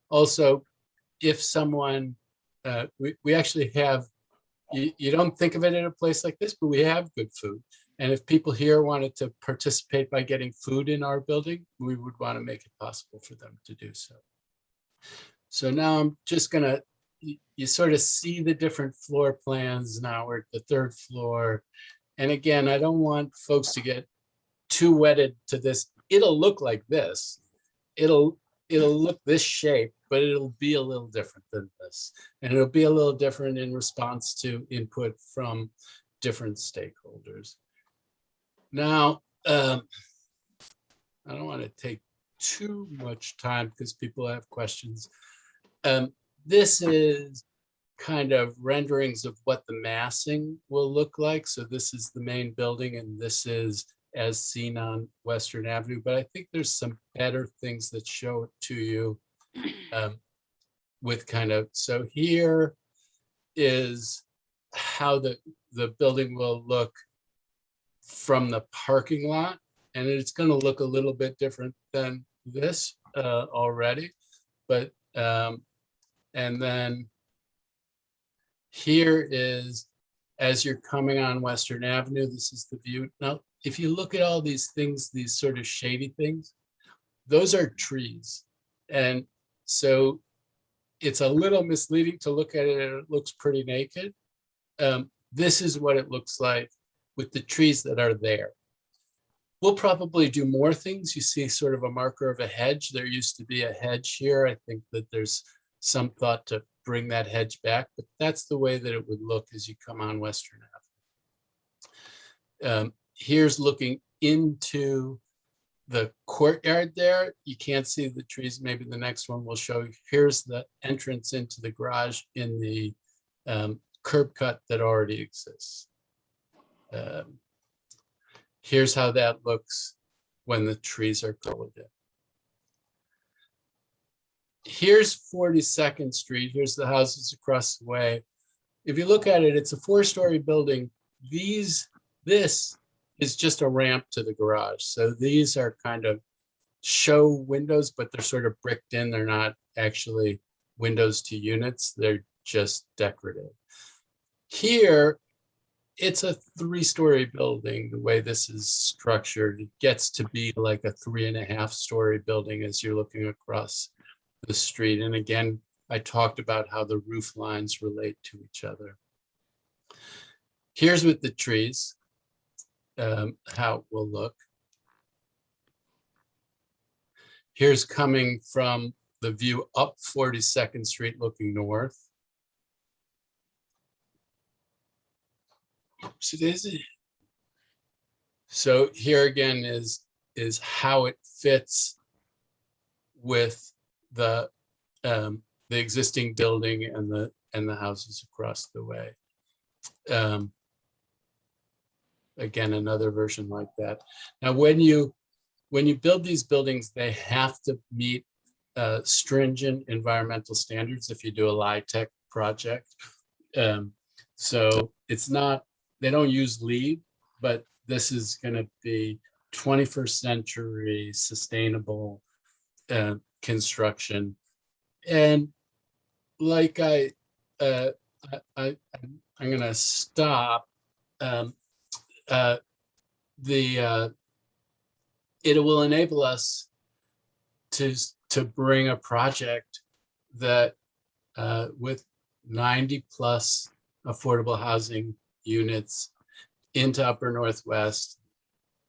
Also, if someone, we actually have, you don't think of it in a place like this, but we have good food. And if people here wanted to participate by getting food in our building, we would want to make it possible for them to do so. So now I'm just gonna, you sort of see the different floor plans. Now we're at the 3rd floor. And again, I don't want folks to get too wedded to this. It'll look like this. It'll look this shape, but it'll be a little different than this. And it'll be a little different in response to input from different stakeholders. Now, I don't want to take too much time because people have questions. This is kind of renderings of what the massing will look like. So this is the main building and this is as seen on Western Avenue, but I think there's some better things that show it to you with kind of, so here is how the building will look from the parking lot. And it's going to look a little bit different than this already, but and then here is, as you're coming on Western Avenue, this is the view. Now, if you look at all these things, these sort of shady things, those are trees. And so it's a little misleading to look at it and it looks pretty naked. This is what it looks like with the trees that are there. We'll probably do more things. You see sort of a marker of a hedge. There used to be a hedge here. I think that there's some thought to bring that hedge back, but that's the way that it would look as you come on Western Avenue. Here's looking into the courtyard there. You can't see the trees. Maybe the next one will show you. Here's the entrance into the garage in the curb cut that already exists. Here's how that looks when the trees are colored in. Here's 42nd Street. Here's the houses across the way. If you look at it, it's a 4-story building. This is just a ramp to the garage. So these are kind of show windows, but they're sort of bricked in. They're not actually windows to units. They're just decorative. Here, it's a 3-story building. The way this is structured, it gets to be like a 3.5-story building as you're looking across the street. And again, I talked about how the roof lines relate to each other. Here's with the trees, how it will look. Here's coming from the view up 42nd Street looking north. So here again is how it fits with the existing building and the houses across the way. Again, another version like that. Now, when you build these buildings, they have to meet stringent environmental standards if you do a LIHTC project. So it's not, they don't use LEED, but this is going to be 21st century sustainable construction. And like I'm going to stop. It will enable us to bring a project that with 90+ affordable housing units into Upper Northwest.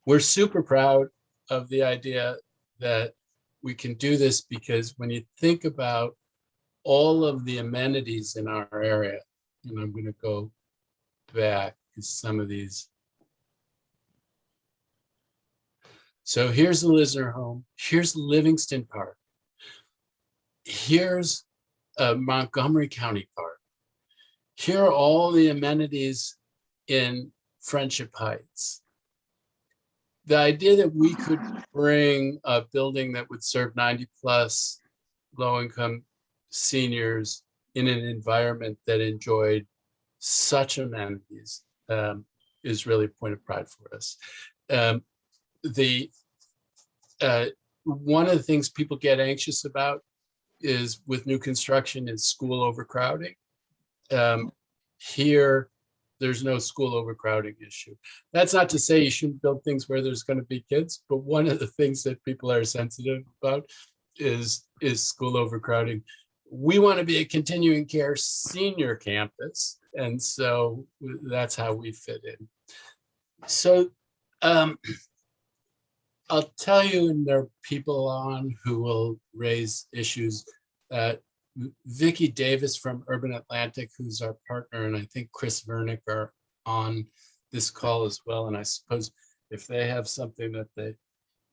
We're super proud of the idea that we can do this, because when you think about all of the amenities in our area, and I'm going to go back to some of these. So here's the Lisner home. Here's Livingston Park. Here's Montgomery County Park. Here are all the amenities in Friendship Heights. The idea that we could bring a building that would serve 90+ low-income seniors in an environment that enjoyed such amenities is really a point of pride for us. One of the things people get anxious about is with new construction is school overcrowding. Here, there's no school overcrowding issue. That's not to say you shouldn't build things where there's going to be kids, but one of the things that people are sensitive about is school overcrowding. We want to be a continuing care senior campus, and so that's how we fit in. So I'll tell you, and there are people on who will raise issues. Vicki Davis from Urban Atlantic, who's our partner, and I think Chris Vernick are on this call as well. And I suppose if they have something that they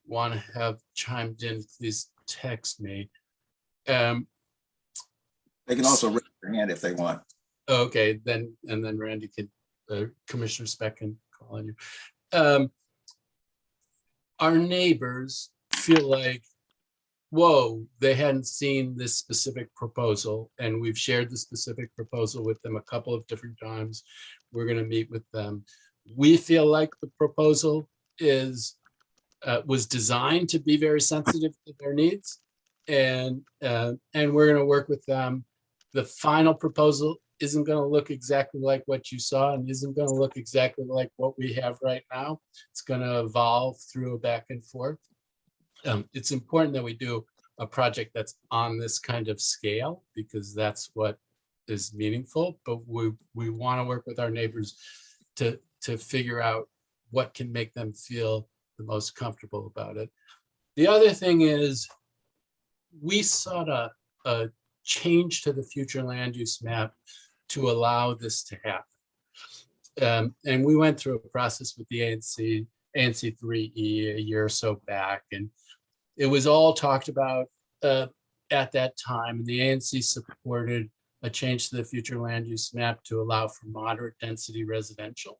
want to have chimed in, please text me. They can also raise their hand if they want. Okay, then Randy can, Commissioner Speck can call on you. Our neighbors feel like, whoa, they hadn't seen this specific proposal, and we've shared the specific proposal with them a couple of different times. We're going to meet with them. We feel like the proposal was designed to be very sensitive to their needs, and we're going to work with them. The final proposal isn't going to look exactly like what you saw, and isn't going to look exactly like what we have right now. It's going to evolve through a back and forth. It's important that we do a project that's on this kind of scale, because that's what is meaningful, but we want to work with our neighbors to figure out what can make them feel the most comfortable about it. The other thing is, we sought a change to the future land use map to allow this to happen. And we went through a process with the ANC 3E a year or so back, and it was all talked about at that time. And the ANC supported a change to the future land use map to allow for moderate density residential.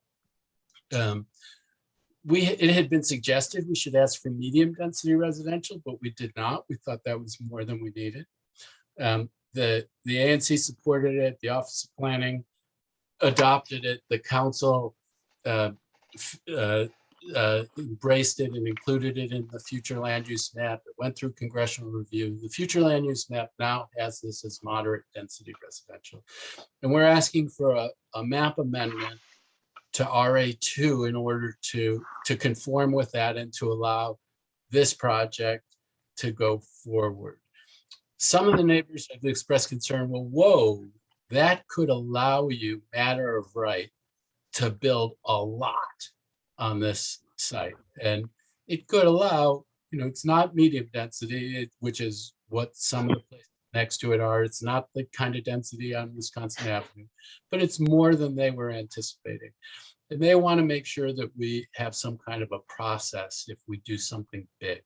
It had been suggested we should ask for medium density residential, but we did not. We thought that was more than we needed. The ANC supported it, the Office of Planning adopted it, the council embraced it and included it in the future land use map. It went through congressional review. The future land use map now has this as moderate density residential. And we're asking for a map amendment to RA2 in order to conform with that and to allow this project to go forward. Some of the neighbors have expressed concern, well, whoa, that could allow you, matter of right, to build a lot on this site. And it could allow, it's not medium density, which is what some of the places next to it are. It's not the kind of density on Wisconsin Avenue, but it's more than they were anticipating. And they want to make sure that we have some kind of a process if we do something big.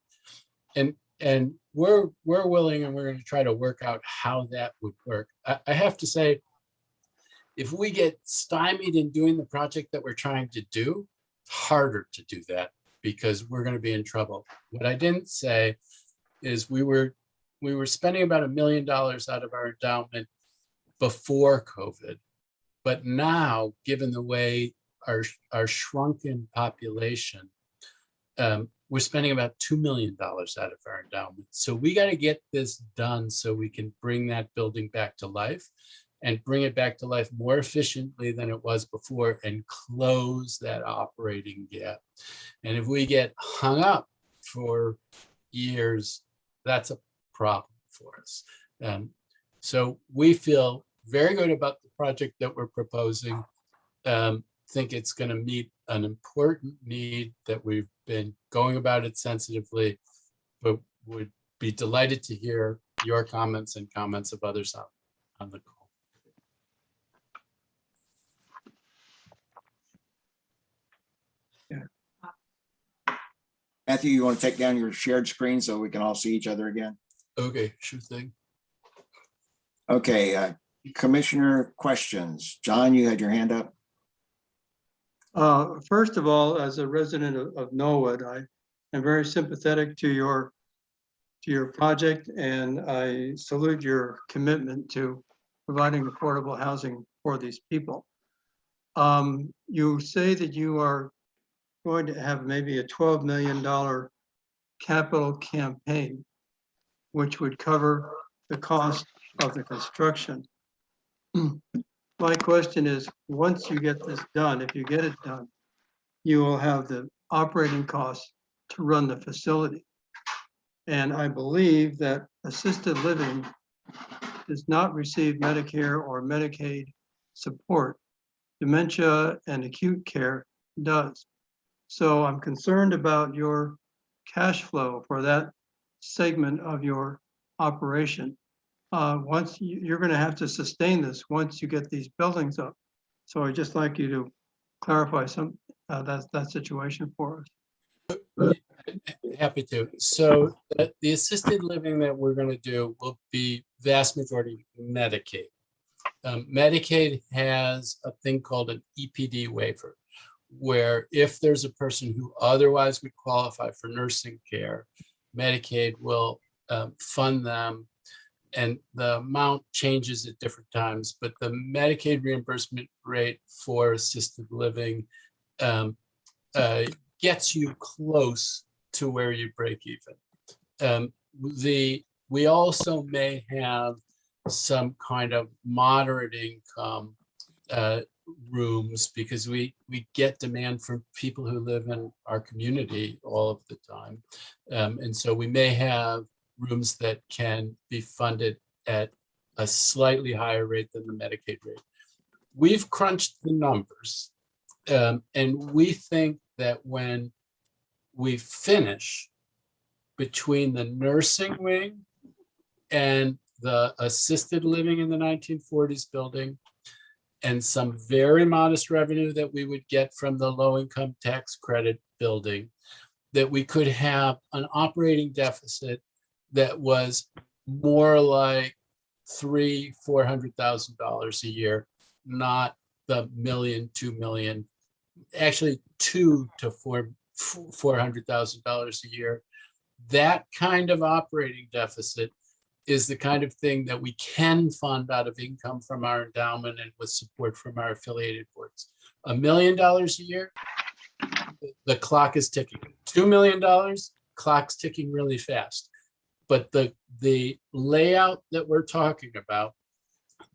And we're willing, and we're going to try to work out how that would work. I have to say, if we get stymied in doing the project that we're trying to do, it's harder to do that because we're going to be in trouble. What I didn't say is we were spending about $1 million out of our endowment before COVID. But now, given the way our shrunken population, we're spending about $2 million out of our endowment. So we got to get this done so we can bring that building back to life and bring it back to life more efficiently than it was before and close that operating gap. And if we get hung up for years, that's a problem for us. So we feel very good about the project that we're proposing. Think it's going to meet an important need that we've been going about it sensitively, but would be delighted to hear your comments and comments of others on the call. Matthew, you want to take down your shared screen so we can all see each other again? Okay, sure thing. Okay, Commissioner questions. John, you had your hand up. First of all, as a resident of Norwood, I am very sympathetic to your project, and I salute your commitment to providing affordable housing for these people. You say that you are going to have maybe a $12 million capital campaign, which would cover the cost of the construction. My question is, once you get this done, if you get it done, you will have the operating costs to run the facility. And I believe that assisted living does not receive Medicare or Medicaid support. Dementia and acute care does. So I'm concerned about your cash flow for that segment of your operation. Once you're going to have to sustain this once you get these buildings up. So I'd just like you to clarify that situation for us. Happy to. So the assisted living that we're going to do will be vast majority Medicaid. Medicaid has a thing called an EPD waiver, where if there's a person who otherwise would qualify for nursing care, Medicaid will fund them. And the amount changes at different times, but the Medicaid reimbursement rate for assisted living gets you close to where you break even. We also may have some kind of moderate income rooms because we get demand from people who live in our community all of the time. And so we may have rooms that can be funded at a slightly higher rate than the Medicaid rate. We've crunched the numbers, and we think that when we finish between the nursing wing and the assisted living in the 1940s building and some very modest revenue that we would get from the low-income tax credit building, that we could have an operating deficit that was more like $300,000-$400,000 a year, not the $1 million, $2 million, actually $200,000 to $400,000 a year. That kind of operating deficit is the kind of thing that we can fund out of income from our endowment and with support from our affiliated boards. $1 million a year, the clock is ticking. $2 million, clock's ticking really fast. But the layout that we're talking about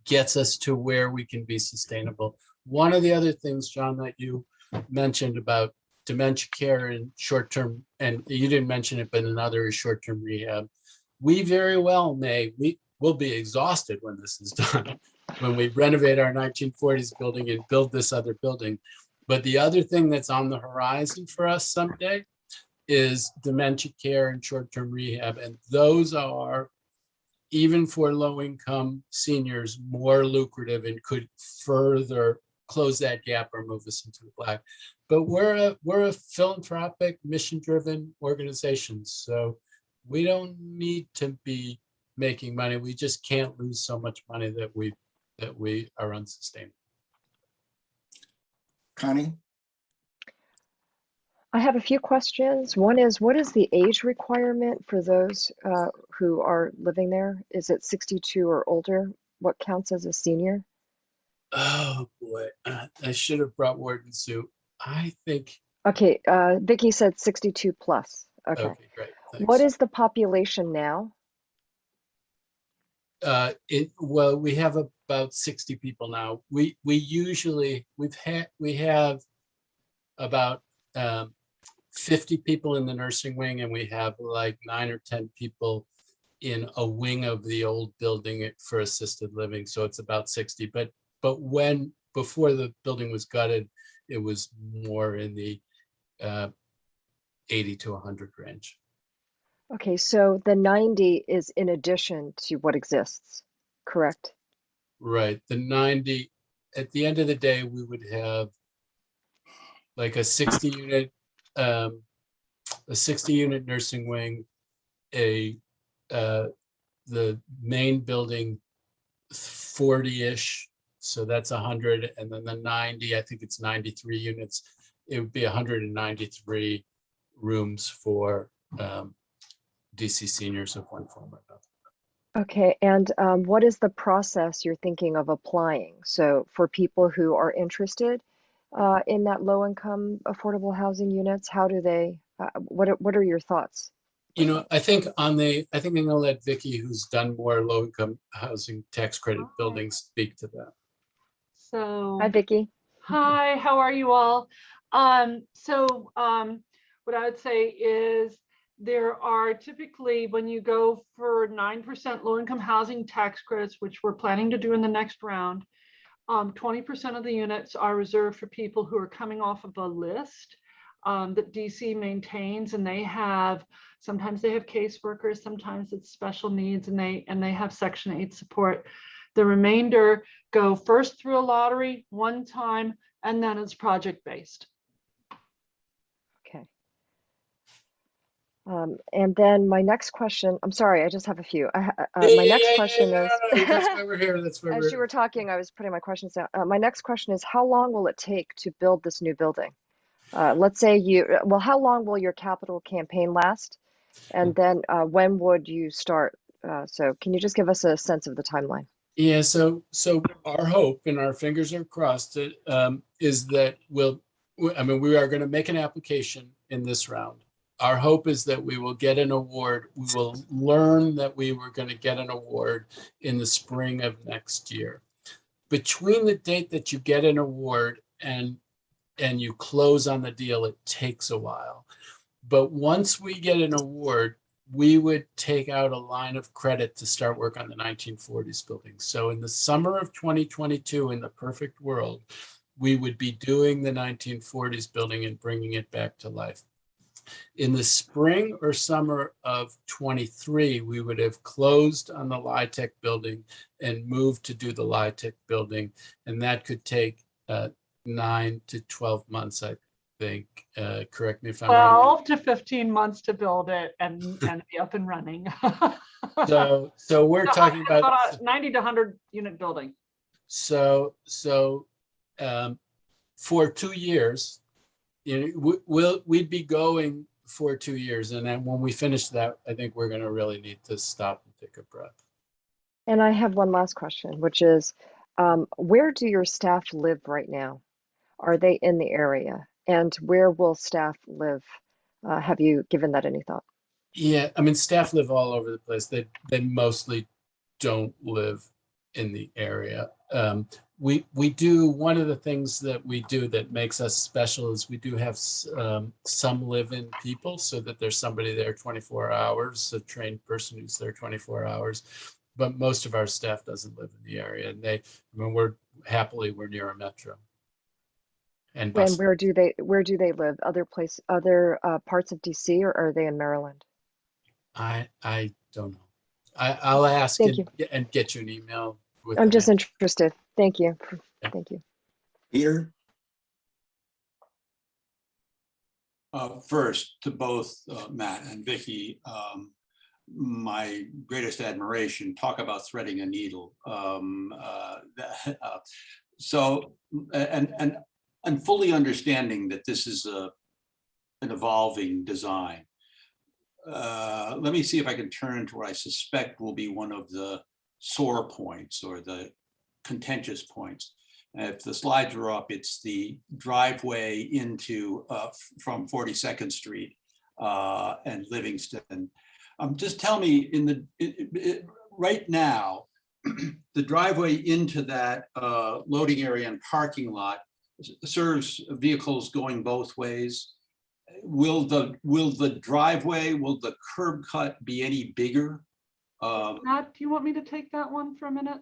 gets us to where we can be sustainable. One of the other things, John, that you mentioned about dementia care and short-term, and you didn't mention it, but another is short-term rehab. We very well we will be exhausted when this is done, when we renovate our 1940s building and build this other building. But the other thing that's on the horizon for us someday is dementia care and short-term rehab. And those are, even for low-income seniors, more lucrative and could further close that gap or move us into the black. But we're a philanthropic, mission-driven organization. So we don't need to be making money. We just can't lose so much money that we are unsustainable. Connie? I have a few questions. One is, what is the age requirement for those who are living there? Is it 62 or older? What counts as a senior? Oh boy, I should have brought Warden Sue. I think. Okay, Vicky said 62 plus. Okay. Okay, great. Thanks. What is the population now? Well, we have about 60 people now. We have about 50 people in the nursing wing, and we have like 9 or 10 people in a wing of the old building for assisted living. So it's about 60. But before the building was gutted, it was more in the 80 to 100 range. Okay, so the 90 is in addition to what exists, correct? Right. The 90, at the end of the day, we would have like a 60 unit nursing wing, the main building 40-ish, so that's 100, and then the 90, I think it's 93 units. It would be 193 rooms for DC seniors of one form or another. Okay, and what is the process you're thinking of applying? So for people who are interested in that low-income affordable housing units, how do they, what are your thoughts? You know, I think I'm gonna let Vicky, who's done more low-income housing tax credit buildings, speak to that. So, Hi, Vicky. hi, how are you all? What I would say is there are typically, when you go for 9% low-income housing tax credits, which we're planning to do in the next round, 20% of the units are reserved for people who are coming off of a list that DC maintains, and sometimes they have caseworkers, sometimes it's special needs, and they have Section 8 support. The remainder go first through a lottery one time, and then it's project-based. Okay. And then my next question, I'm sorry, I just have a few. My next question is, That's why we're here. That's why as you were talking, I was putting my questions down. My next question is, how long will it take to build this new building? Let's say how long will your capital campaign last? And then when would you start? So can you just give us a sense of the timeline? Yeah, so our hope, and our fingers are crossed, is that we are going to make an application in this round. Our hope is that we will get an award. We will learn that we were going to get an award in the spring of next year. Between the date that you get an award and you close on the deal, it takes a while. But once we get an award, we would take out a line of credit to start work on the 1940s building. So in the summer of 2022, in the perfect world, we would be doing the 1940s building and bringing it back to life. In the spring or summer of 23, we would have closed on the LIHTC building and moved to do the LIHTC building. And that could take 9 to 12 months, I think. Correct me if I'm wrong. 12 to 15 months to build it and be up and running. So we're talking about 90 to 100 unit building. So for 2 years, we'd be going for 2 years, and then when we finish that, I think we're going to really need to stop and take a breath. And I have one last question, which is, where do your staff live right now? Are they in the area? And where will staff live? Have you given that any thought? Yeah, I mean, staff live all over the place. They mostly don't live in the area. We do, one of the things that we do that makes us special is we do have some live-in people, so that there's somebody there 24 hours, a trained person who's there 24 hours. But most of our staff doesn't live in the area, and I mean, we're near a metro. And bus. And where do they live? Other parts of DC, or are they in Maryland? I don't know. I'll ask Thank you. and get you an email with I'm an just answer. interested. Thank you. Yeah. Thank you. Peter? First, to both Matt and Vicky, my greatest admiration. Talk about threading a needle. So, and fully understanding that this is an evolving design. Let me see if I can turn to what I suspect will be one of the sore points or the contentious points. If the slides are up, it's the driveway into from 42nd Street and Livingston. Just tell me, right now, the driveway into that loading area and parking lot serves vehicles going both ways. Will the driveway, will the curb cut be any bigger? Matt, do you want me to take that one for a minute?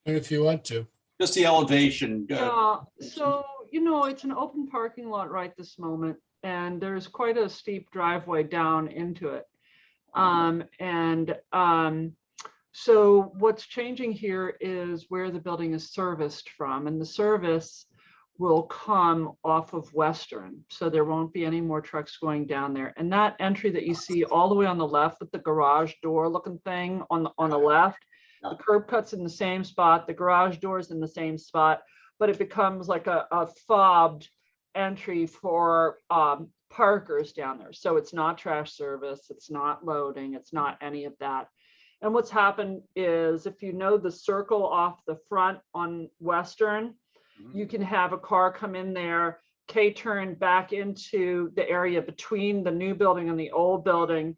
If you want to. Just the elevation. Yeah, so, it's an open parking lot right this moment, and there's quite a steep driveway down into it. So what's changing here is where the building is serviced from, and the service will come off of Western. So there won't be any more trucks going down there. And that entry that you see all the way on the left with the garage door looking thing on the left, the curb cut's in the same spot, the garage door's in the same spot, but it becomes like a fobbed entry for parkers down there. So it's not trash service, it's not loading, it's not any of that. And what's happened is, if you know the circle off the front on Western, you can have a car come in there, K-turn back into the area between the new building and the old building,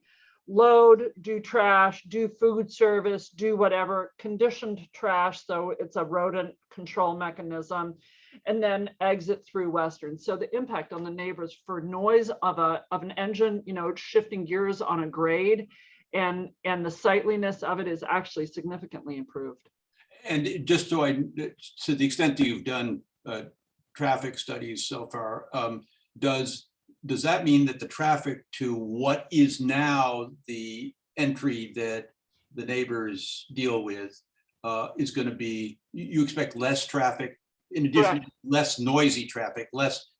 load, do trash, do food service, do whatever, conditioned trash, so it's a rodent control mechanism, and then exit through Western. So the impact on the neighbors for noise of an engine, shifting gears on a grade, and the sightliness of it is actually significantly improved. And just so to the extent that you've done traffic studies so far, does that mean that the traffic to what is now the entry that the neighbors deal with is going to be, you expect less traffic, in addition to less noisy traffic,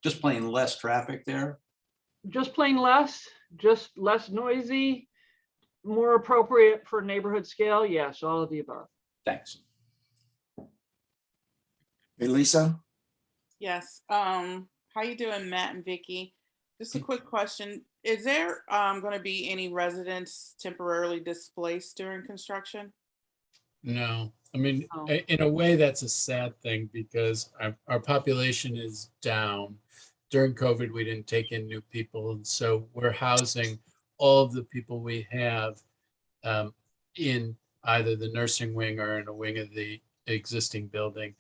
just plain less traffic there? Just plain less, just less noisy, more appropriate for neighborhood scale? Yes, all of the above. Thanks. Hey, Lisa? Yes. How you doing, Matt and Vicky? Just a quick question. Is there going to be any residents temporarily displaced during construction? No, I mean, Oh. in a way, that's a sad thing, because our population is down. During COVID, we didn't take in new people, and so we're housing all of the people we have in either the nursing wing or in a wing of the existing building.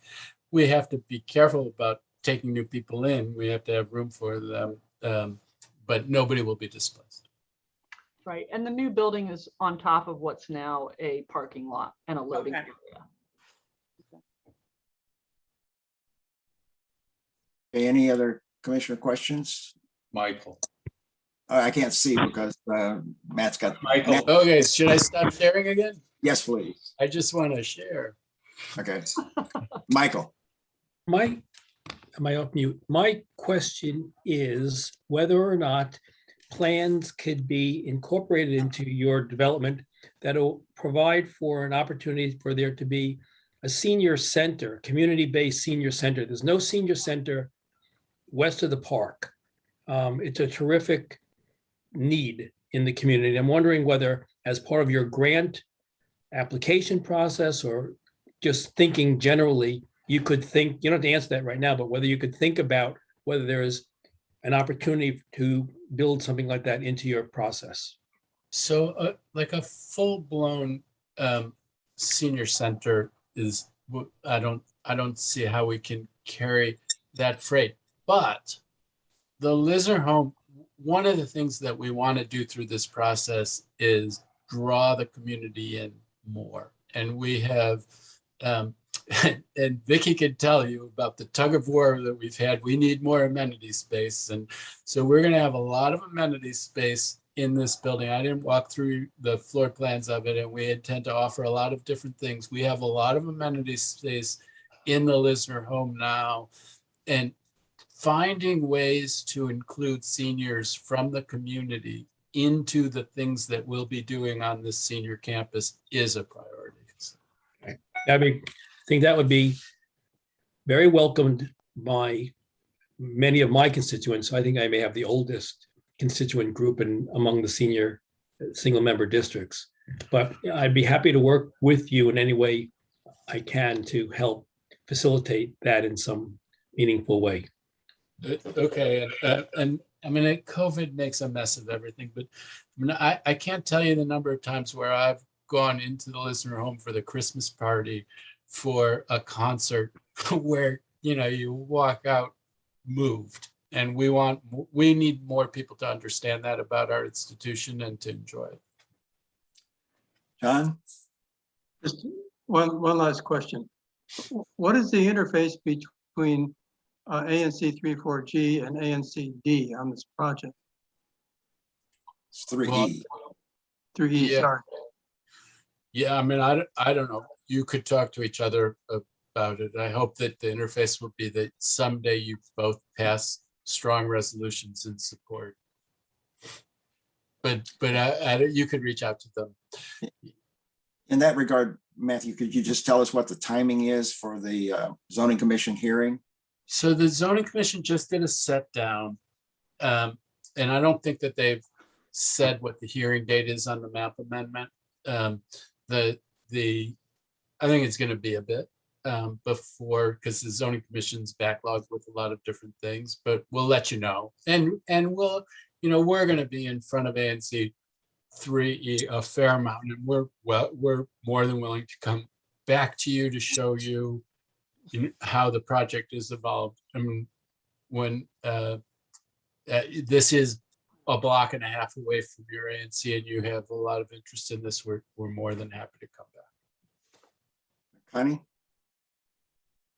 We have to be careful about taking new people in. We have to have room for them, but nobody will be displaced. Right, and the new building is on top of what's now a parking lot and a loading Okay. area. Okay, any other commissioner questions? Michael. I can't see because Matt's got. Michael. Matt- Okay, should I stop sharing again? Yes, please. I just want to share. Okay. Michael? Am I off mute? My question is whether or not plans could be incorporated into your development that'll provide for an opportunity for there to be a senior center, community-based senior center. There's no senior center west of the park. It's a terrific need in the community. I'm wondering whether, as part of your grant application process, or just thinking generally, you could think, you don't have to answer that right now, but whether you could think about whether there is an opportunity to build something like that into your process? So like a full-blown senior center is, I don't see how we can carry that freight. But the Lisner home, one of the things that we want to do through this process is draw the community in more. And we have, and Vicky can tell you about the tug of war that we've had. We need more amenity space. And so we're going to have a lot of amenity space in this building. I didn't walk through the floor plans of it, and we intend to offer a lot of different things. We have a lot of amenity space in the Lisner home now, and finding ways to include seniors from the community into the things that we'll be doing on this senior campus is a priority. I mean, I think that would be very welcomed by many of my constituents. I think I may have the oldest constituent group among the senior single member districts. But I'd be happy to work with you in any way I can to help facilitate that in some meaningful way. Okay, and I mean, COVID makes a mess of everything, but I mean, I can't tell you the number of times where I've gone into the Lisner home for the Christmas party for a concert where, you know, you walk out moved. And we need more people to understand that about our institution and to enjoy it. John? Just one last question. What is the interface between ANC 34G and ANC D on this project? It's 3E. 3E, Yeah. sorry. Yeah, I mean, I don't know. You could talk to each other about it. I hope that the interface will be that someday you both pass strong resolutions in support. But you could reach out to them. In that regard, Matthew, could you just tell us what the timing is for the zoning commission hearing? So the zoning commission just did a set down. And I don't think that they've said what the hearing date is on the map amendment. I think it's going to be a bit before, because the zoning commission's backlogged with a lot of different things, but we'll let you know. And we'll, you know, we're going to be in front of ANC 3E a fair amount, and we're more than willing to come back to you to show you, how the project is evolved. I mean, when this is a block and a half away from your ANC and you have a lot of interest in this, we're more than happy to come back. Connie?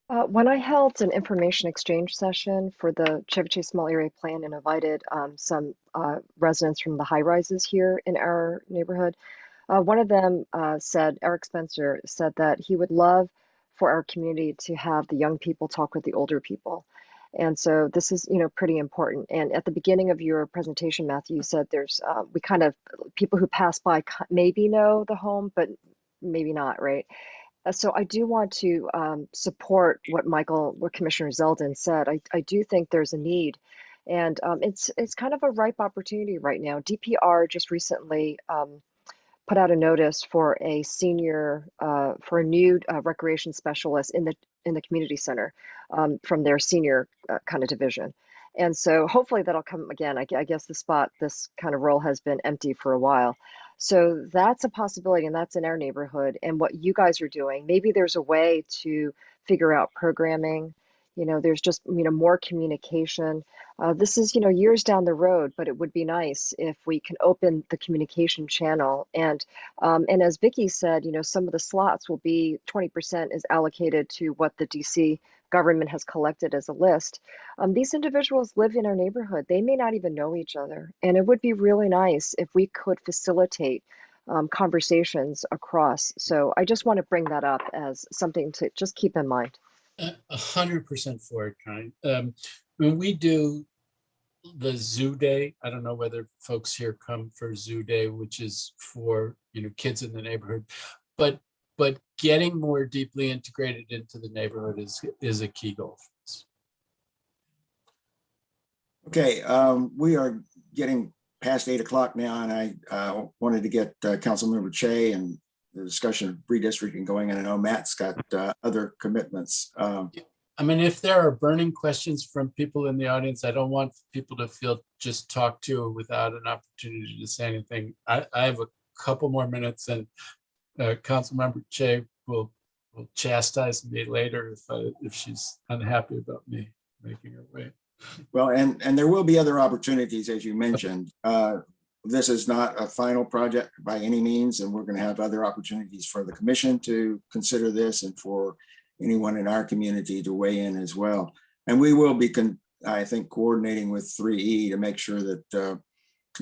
When I held an information exchange session for the Chevy Chase Small Area Plan and invited some residents from the high rises here in our neighborhood, one of them said, Eric Spencer said that he would love for our community to have the young people talk with the older people. And so this is, pretty important. And at the beginning of your presentation, Matthew, you said there's, people who pass by maybe know the home, but maybe not, right? So I do want to support what Commissioner Zeldin said. I do think there's a need, and it's kind of a ripe opportunity right now. DPR just recently put out a notice for a new recreation specialist in the community center from their senior kind of division. And so hopefully that'll come again. I guess this kind of role has been empty for a while. So that's a possibility, and that's in our neighborhood. And what you guys are doing, maybe there's a way to figure out programming. There's just, more communication. This is, years down the road, but it would be nice if we can open the communication channel. And as Vicky said, some of the slots will be 20% is allocated to what the DC government has collected as a list. These individuals live in our neighborhood. They may not even know each other. And it would be really nice if we could facilitate conversations across. So I just want to bring that up as something to just keep in mind. 100% for it, Connie. When we do the Zoo Day, I don't know whether folks here come for Zoo Day, which is for kids in the neighborhood, but getting more deeply integrated into the neighborhood is a key goal for us. Okay, we are getting past 8 o'clock now, and I wanted to get Councilmember Che and the discussion of redistricting going, and I know Matt's got other commitments. I mean, if there are burning questions from people in the audience, I don't want people to feel just talked to without an opportunity to say anything. I have a couple more minutes, and Councilmember Che will chastise me later if she's unhappy about me making her wait. Well, and there will be other opportunities, as you mentioned. This is not a final project by any means, and we're going to have other opportunities for the commission to consider this and for anyone in our community to weigh in as well. And we will be, I think, coordinating with 3E to make sure that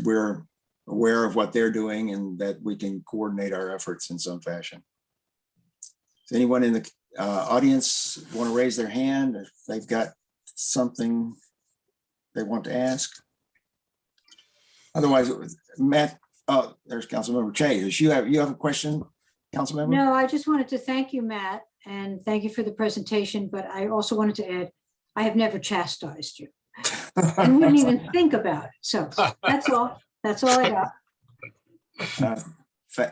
we're aware of what they're doing and that we can coordinate our efforts in some fashion. Does anyone in the audience want to raise their hand if they've got something they want to ask? Otherwise, Matt, oh, there's Councilmember Che. Does you have a question, Councilmember? No, I just wanted to thank you, Matt, and thank you for the presentation. But I also wanted to add, I have never chastised you. And wouldn't even think about it. So that's all. That's all I got.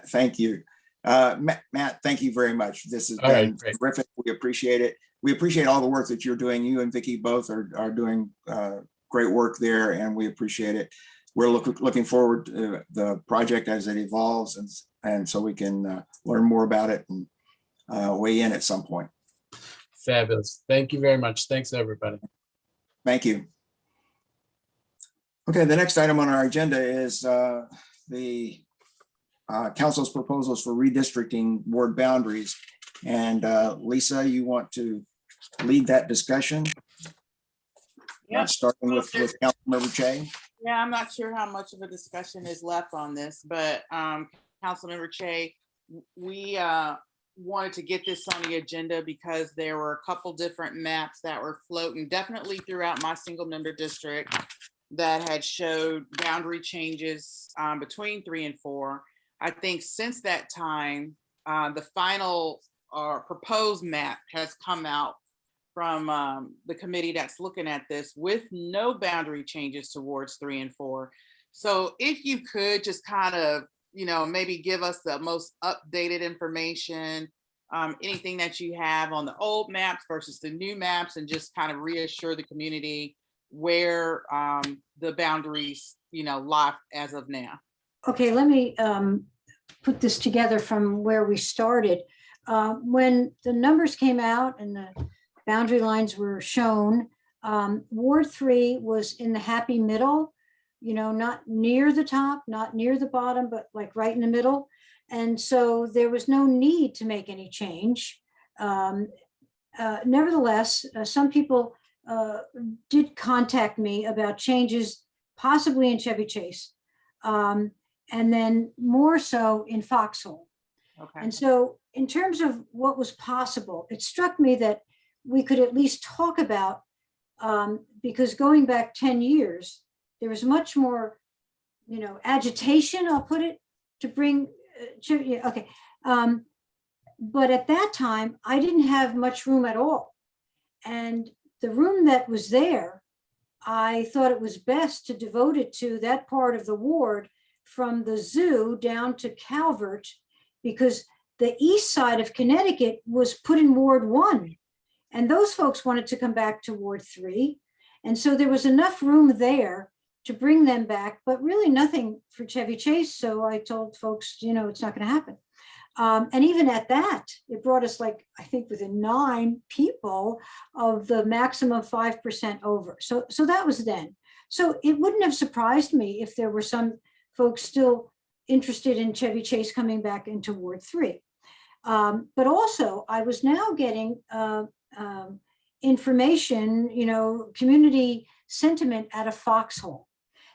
Thank you. Matt, thank you very much. This has been terrific. We appreciate it. We appreciate all the work that you're doing. You and Vicki both are doing great work there, and we appreciate it. We're looking forward to the project as it evolves, and so we can learn more about it and weigh in at some point. Fabulous. Thank you very much. Thanks, everybody. Thank you. Okay, the next item on our agenda is the council's proposals for redistricting ward boundaries. And Lisa, you want to lead that discussion? Yeah. Starting with Councilmember Che. Yeah, I'm not sure how much of a discussion is left on this, but Councilmember Che, we wanted to get this on the agenda because there were a couple different maps that were floating definitely throughout my single member district that had showed boundary changes between 3 and 4. I think since that time, the final proposed map has come out from the committee that's looking at this with no boundary changes towards 3 and 4. So if you could just kind of, maybe give us the most updated information, anything that you have on the old maps versus the new maps, and just kind of reassure the community where the boundaries, lie as of now. Okay, let me put this together from where we started. When the numbers came out and the boundary lines were shown, Ward 3 was in the happy middle, not near the top, not near the bottom, but like right in the middle. And so there was no need to make any change. Nevertheless, some people did contact me about changes possibly in Chevy Chase, and then more so in Foxhole. Okay. And so in terms of what was possible, it struck me that we could at least talk about, because going back 10 years, there was much more, agitation, I'll put it, to bring, okay. But at that time, I didn't have much room at all. And the room that was there, I thought it was best to devote it to that part of the ward from the zoo down to Calvert, because the east side of Connecticut was put in Ward 1. And those folks wanted to come back to Ward 3. And so there was enough room there to bring them back, but really nothing for Chevy Chase. So I told folks, it's not going to happen. And even at that, it brought us I think within 9 people of the maximum 5% over. So that was then. So it wouldn't have surprised me if there were some folks still interested in Chevy Chase coming back into Ward 3. But also I was now getting information, community sentiment out of Foxhole.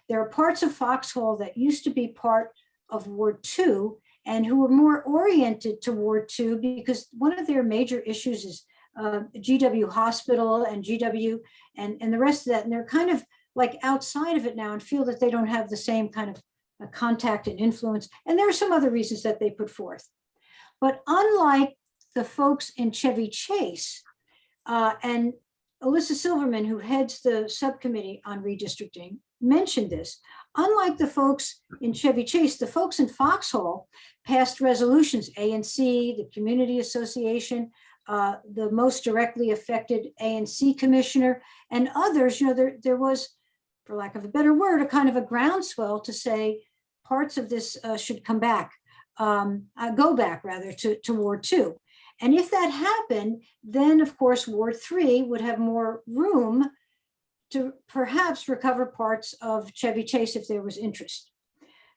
There are parts of Foxhole that used to be part of Ward 2 and who were more oriented to Ward 2 because one of their major issues is GW Hospital and GW and the rest of that. And they're kind of outside of it now and feel that they don't have the same kind of contact and influence. And there are some other reasons that they put forth. But unlike the folks in Chevy Chase, and Alyssa Silverman, who heads the subcommittee on redistricting, mentioned this. Unlike the folks in Chevy Chase, the folks in Foxhole passed resolutions, ANC, the Community Association, the most directly affected ANC commissioner and others, there was, for lack of a better word, a kind of a groundswell to say parts of this should come back, go back rather to Ward 2. And if that happened, then of course Ward 3 would have more room to perhaps recover parts of Chevy Chase if there was interest.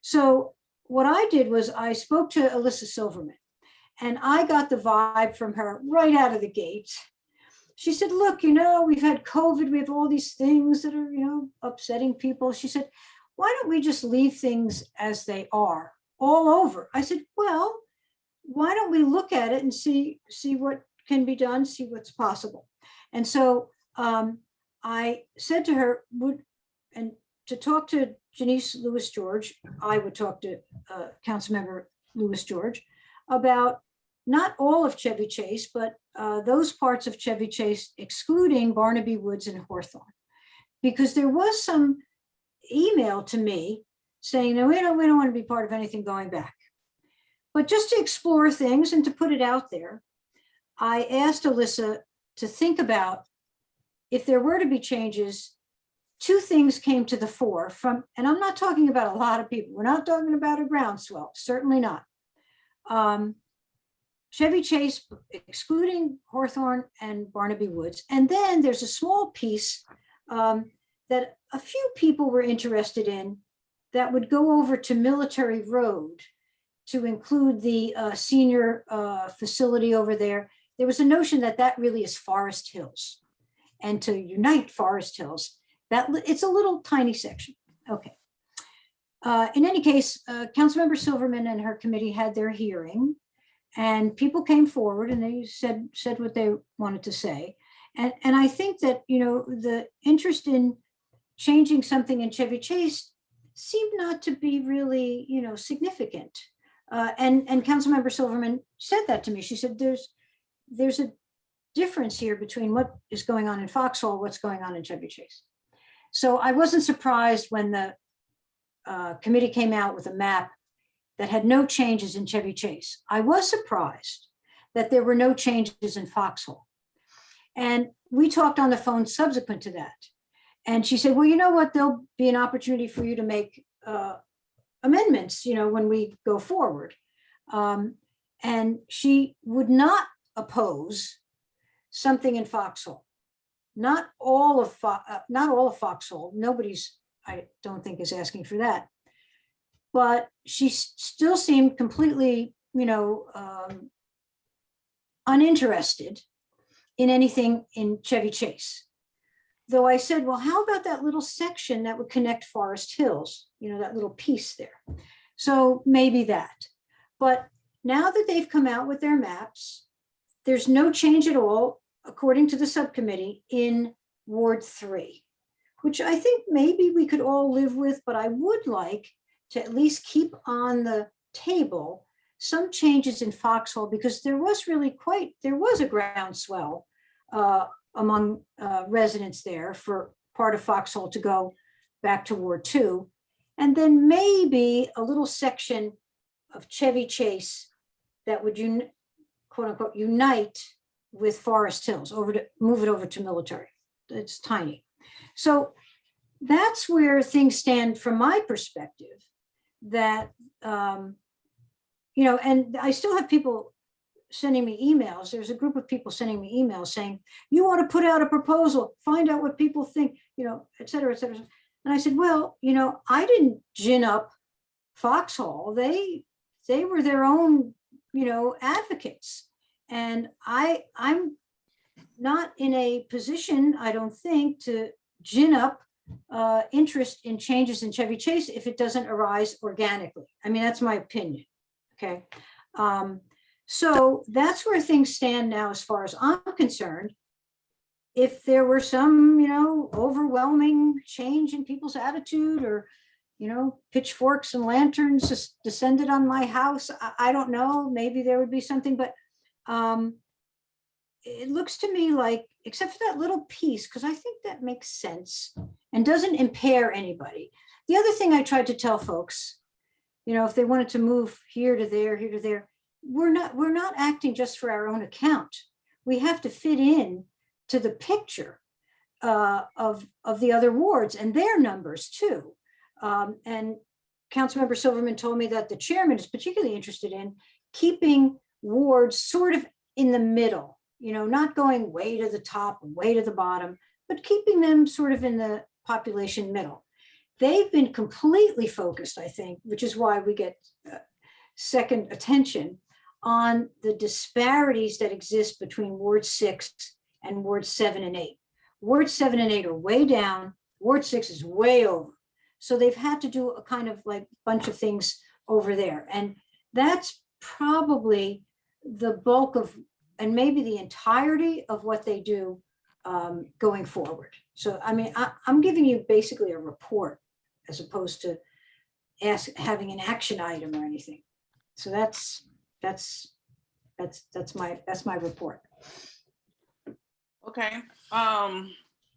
So what I did was I spoke to Alyssa Silverman, and I got the vibe from her right out of the gate. She said, look, we've had COVID, we have all these things that are, upsetting people. She said, why don't we just leave things as they are all over? I said, well, why don't we look at it and see what can be done, see what's possible. And so I said to her, and to talk to Janice Lewis-George, I would talk to Councilmember Lewis-George about not all of Chevy Chase, but those parts of Chevy Chase excluding Barnaby Woods and Hawthorne. Because there was some email to me saying, no, we don't want to be part of anything going back. But just to explore things and to put it out there, I asked Alyssa to think about if there were to be changes. Two things came to the fore from, and I'm not talking about a lot of people. We're not talking about a groundswell, certainly not. Chevy Chase, excluding Hawthorne and Barnaby Woods. And then there's a small piece that a few people were interested in that would go over to Military Road to include the senior facility over there. There was a notion that that really is Forest Hills, and to unite Forest Hills, that it's a little tiny section. Okay. In any case, Councilmember Silverman and her committee had their hearing, and people came forward and they said what they wanted to say. And I think that, the interest in changing something in Chevy Chase seemed not to be really, significant. And Councilmember Silverman said that to me. She said, there's a difference here between what is going on in Foxhall, what's going on in Chevy Chase. So I wasn't surprised when the committee came out with a map that had no changes in Chevy Chase. I was surprised that there were no changes in Foxhall. And we talked on the phone subsequent to that. And she said, well, you know what, there'll be an opportunity for you to make amendments, when we go forward. And she would not oppose something in Foxhall. Not all of Foxhall. Nobody's, I don't think, is asking for that. But she still seemed completely, uninterested in anything in Chevy Chase. Though I said, well, how about that little section that would connect Forest Hills, that little piece there. So maybe that. But now that they've come out with their maps, there's no change at all, according to the subcommittee, in Ward 3, which I think maybe we could all live with, but I would like to at least keep on the table some changes in Foxhall, because there was a groundswell among residents there for part of Foxhall to go back to Ward 2. And then maybe a little section of Chevy Chase that would, quote unquote, unite with Forest Hills, move it over to Military. It's tiny. So that's where things stand from my perspective, that, and I still have people sending me emails. There's a group of people sending me emails saying, you want to put out a proposal, find out what people think, et cetera, et cetera. And I said, well, I didn't gin up Foxhall. They were their own, advocates. And I'm not in a position, I don't think, to gin up interest in changes in Chevy Chase if it doesn't arise organically. I mean, that's my opinion. Okay. So that's where things stand now, as far as I'm concerned. If there were some, overwhelming change in people's attitude, or, pitchforks and lanterns just descended on my house, I don't know, maybe there would be something, but it looks to me like, except for that little piece, because I think that makes sense and doesn't impair anybody. The other thing I tried to tell folks, if they wanted to move here to there, we're not acting just for our own account. we have to fit in to the picture of the other wards and their numbers too. And Councilmember Silverman told me that the chairman is particularly interested in keeping wards sort of in the middle, you know, not going way to the top, way to the bottom, but keeping them sort of in the population middle. They've been completely focused, I think, which is why we get second attention on the disparities that exist between Ward 6 and Ward 7 and 8. Ward 7 and 8 are way down, Ward 6 is way over. So they've had to do a kind of like bunch of things over there. And that's probably the bulk of, and maybe the entirety of what they do going forward. So, I mean, I'm giving you basically a report as opposed to having an action item or anything. So that's my report. Okay.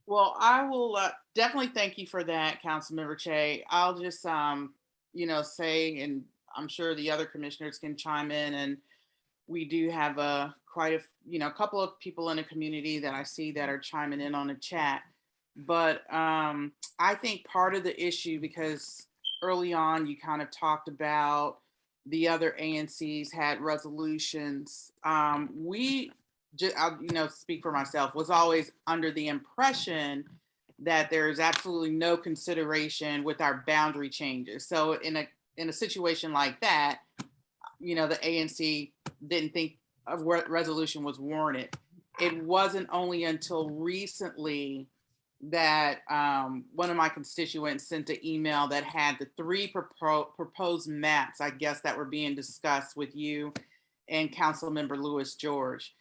Well, I will definitely thank you for that, Councilmember Che. I'll just, say, and I'm sure the other commissioners can chime in, and we do have quite a couple of people in the community that I see that are chiming in on the chat. But I think part of the issue, because early on you kind of talked about the other ANCs had resolutions. I'll speak for myself, was always under the impression that there's absolutely no consideration with our boundary changes. So in a situation like that, the ANC didn't think a resolution was warranted. It wasn't only until recently that one of my constituents sent an email that had the 3 proposed maps, I guess, that were being discussed with you and Councilmember Louis George.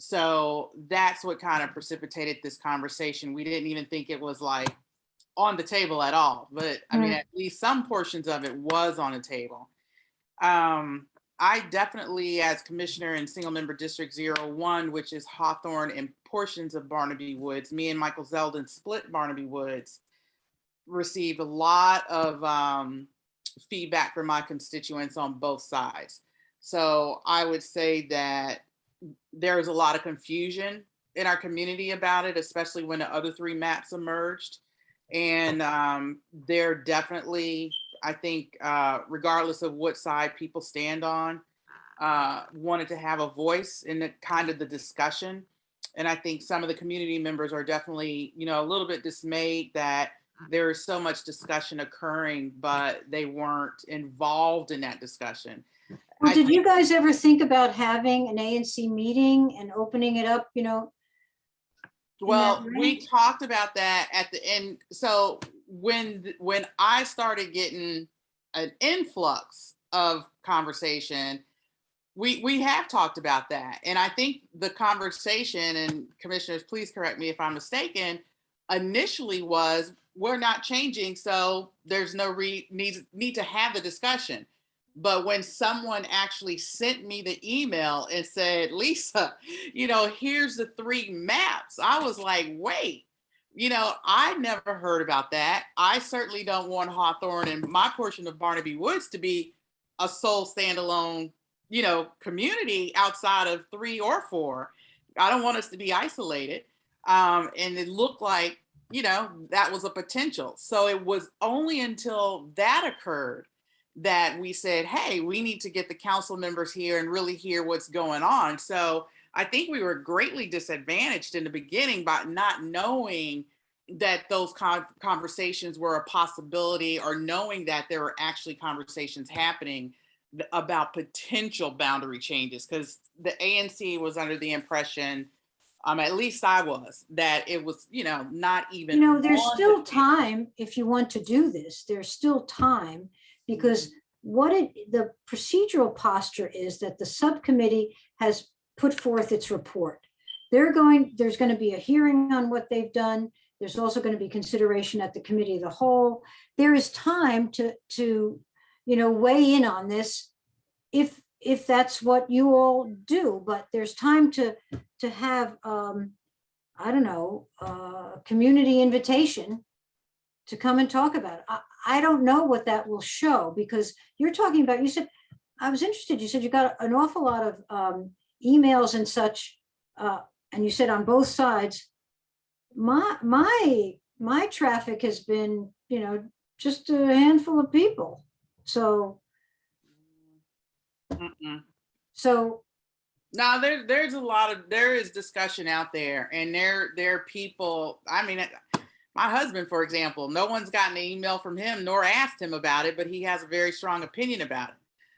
So that's what kind of precipitated this conversation. We didn't even think it was like on the table at all, but I mean, at least some portions of it was on the table. I definitely, as commissioner in single member district 01, which is Hawthorne and portions of Barnaby Woods, me and Michael Zeldin split Barnaby Woods, received a lot of feedback from my constituents on both sides. So I would say that there's a lot of confusion in our community about it, especially when the other 3 maps emerged. And they're definitely, I think, regardless of what side people stand on, wanted to have a voice in the kind of the discussion. And I think some of the community members are definitely, a little bit dismayed that there is so much discussion occurring, but they weren't involved in that discussion. Well, did you guys ever think about having an ANC meeting and opening it up, Well, we talked about that at the end. So when I started getting an influx of conversation, we have talked about that. And I think the conversation, and commissioners, please correct me if I'm mistaken, initially was, we're not changing, so there's no need to have the discussion. But when someone actually sent me the email and said, Lisa, here's the 3 maps, I was like, wait, I never heard about that. I certainly don't want Hawthorne and my portion of Barnaby Woods to be a sole standalone, community outside of 3 or 4. I don't want us to be isolated. And it looked like, that was a potential. So it was only until that occurred that we said, hey, we need to get the council members here and really hear what's going on. So I think we were greatly disadvantaged in the beginning by not knowing that those conversations were a possibility, or knowing that there were actually conversations happening about potential boundary changes, because the ANC was under the impression, at least I was, that it was, not even. There's still time if you want to do this. There's still time, because the procedural posture is that the subcommittee has put forth its report. There's going to be a hearing on what they've done. There's also going to be consideration at the committee of the whole. There is time to weigh in on this if that's what you all do, but there's time to have, a community invitation to come and talk about it. I don't know what that will show, because you're talking about, you said, I was interested, you said you got an awful lot of emails and such and you said on both sides, my traffic has been, just a handful of people. So, so No, there is discussion out there, and there are people. I mean, my husband, for example, no one's gotten an email from him nor asked him about it, but he has a very strong opinion about it.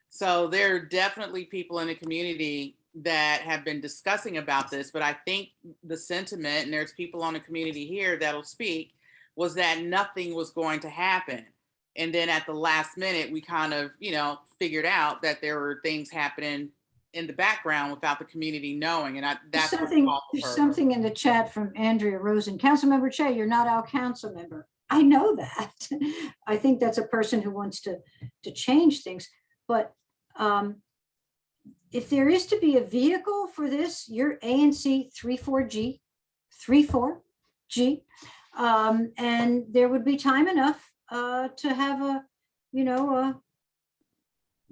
So there are definitely people in the community that have been discussing about this, but I think the sentiment, and there's people on the community here that'll speak, was that nothing was going to happen. And then at the last minute, we kind of, figured out that there were things happening in the background without the community knowing. And that's there's something in the chat from Andrea Rosen. Councilmember Che, you're not our council member. I know that. I think that's a person who wants to change things. But if there is to be a vehicle for this, your ANC 34G, and there would be time enough to have a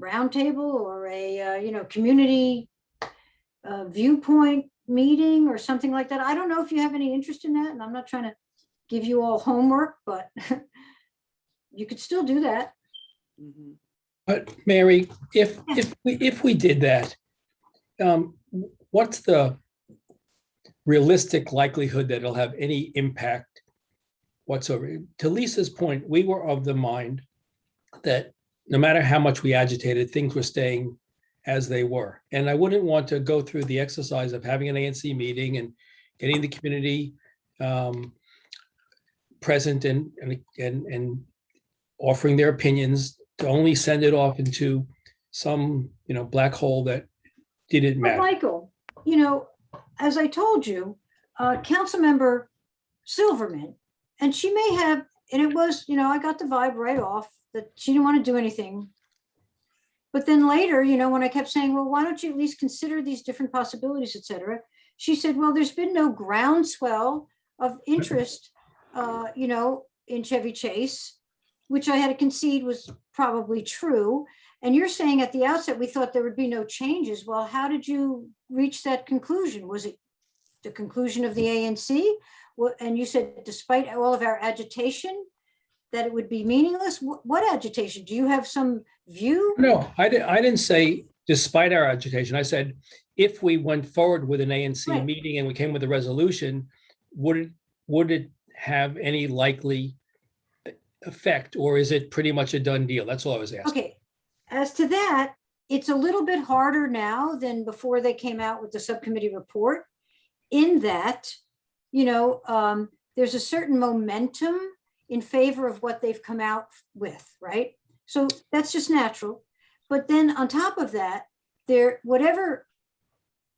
roundtable or a community viewpoint meeting or something like that. I don't know if you have any interest in that, and I'm not trying to give you all homework, but you could still do that. But Mary, if we did that, what's the realistic likelihood that it'll have any impact whatsoever? To Lisa's point, we were of the mind that no matter how much we agitated, things were staying as they were. And I wouldn't want to go through the exercise of having an ANC meeting and getting the community present and offering their opinions to only send it off into some, black hole that didn't But matter. Michael, as I told you, Councilmember Silverman, and she may have, and it was, I got the vibe right off that she didn't want to do anything. But then later, when I kept saying, well, why don't you at least consider these different possibilities, et cetera, she said, well, there's been no groundswell of interest, in Chevy Chase, which I had to concede was probably true. And you're saying at the outset, we thought there would be no changes. Well, how did you reach that conclusion? Was it the conclusion of the ANC? And you said, despite all of our agitation, that it would be meaningless? What agitation? Do you have some view? No, I didn't say despite our agitation. I said, if we went forward with an ANC Right. meeting and we came with a resolution, would it have any likely effect, or is it pretty much a done deal? That's all I was asking. Okay, as to that, it's a little bit harder now than before they came out with the subcommittee report, in that, there's a certain momentum in favor of what they've come out with, right? So that's just natural. But then on top of that, whatever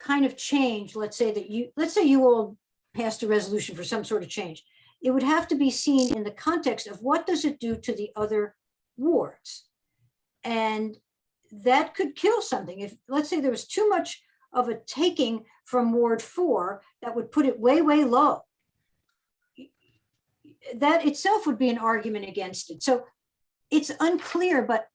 kind of change, let's say you all passed a resolution for some sort of change, it would have to be seen in the context of what does it do to the other wards? And that could kill something. If, let's say, there was too much of a taking from Ward 4, that would put it way, way low. That itself would be an argument against it. So it's unclear, but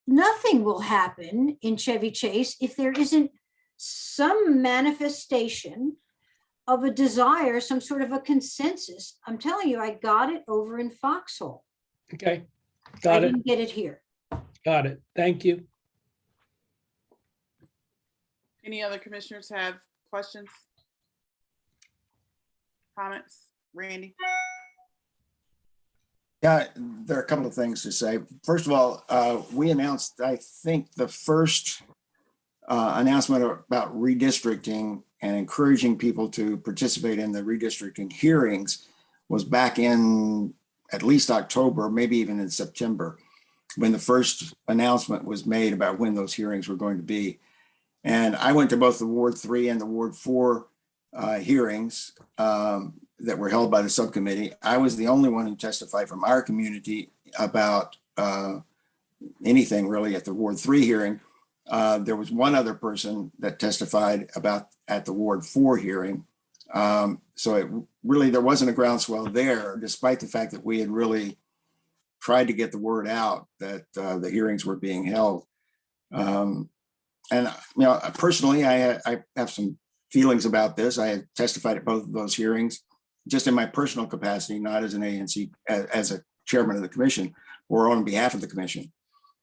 nothing will happen in Chevy Chase if there isn't some manifestation of a desire, some sort of a consensus. I'm telling you, I got it over in Foxhole. Okay, I got it, didn't get it here. got it. Thank you. Any other commissioners have questions? Comments? Randy? Yeah, there are a couple of things to say. First of all, we announced, I think, the first announcement about redistricting and encouraging people to participate in the redistricting hearings was back in at least October, maybe even in September, when the first announcement was made about when those hearings were going to be. And I went to both the Ward 3 and the Ward 4 hearings that were held by the subcommittee. I was the only one who testified from our community about anything really at the Ward 3 hearing. There was one other person that testified about at the Ward 4 hearing. So there wasn't a groundswell there, despite the fact that we had really tried to get the word out that the hearings were being held. And personally, I have some feelings about this. I had testified at both of those hearings, just in my personal capacity, not as an ANC, as a chairman of the commission or on behalf of the commission.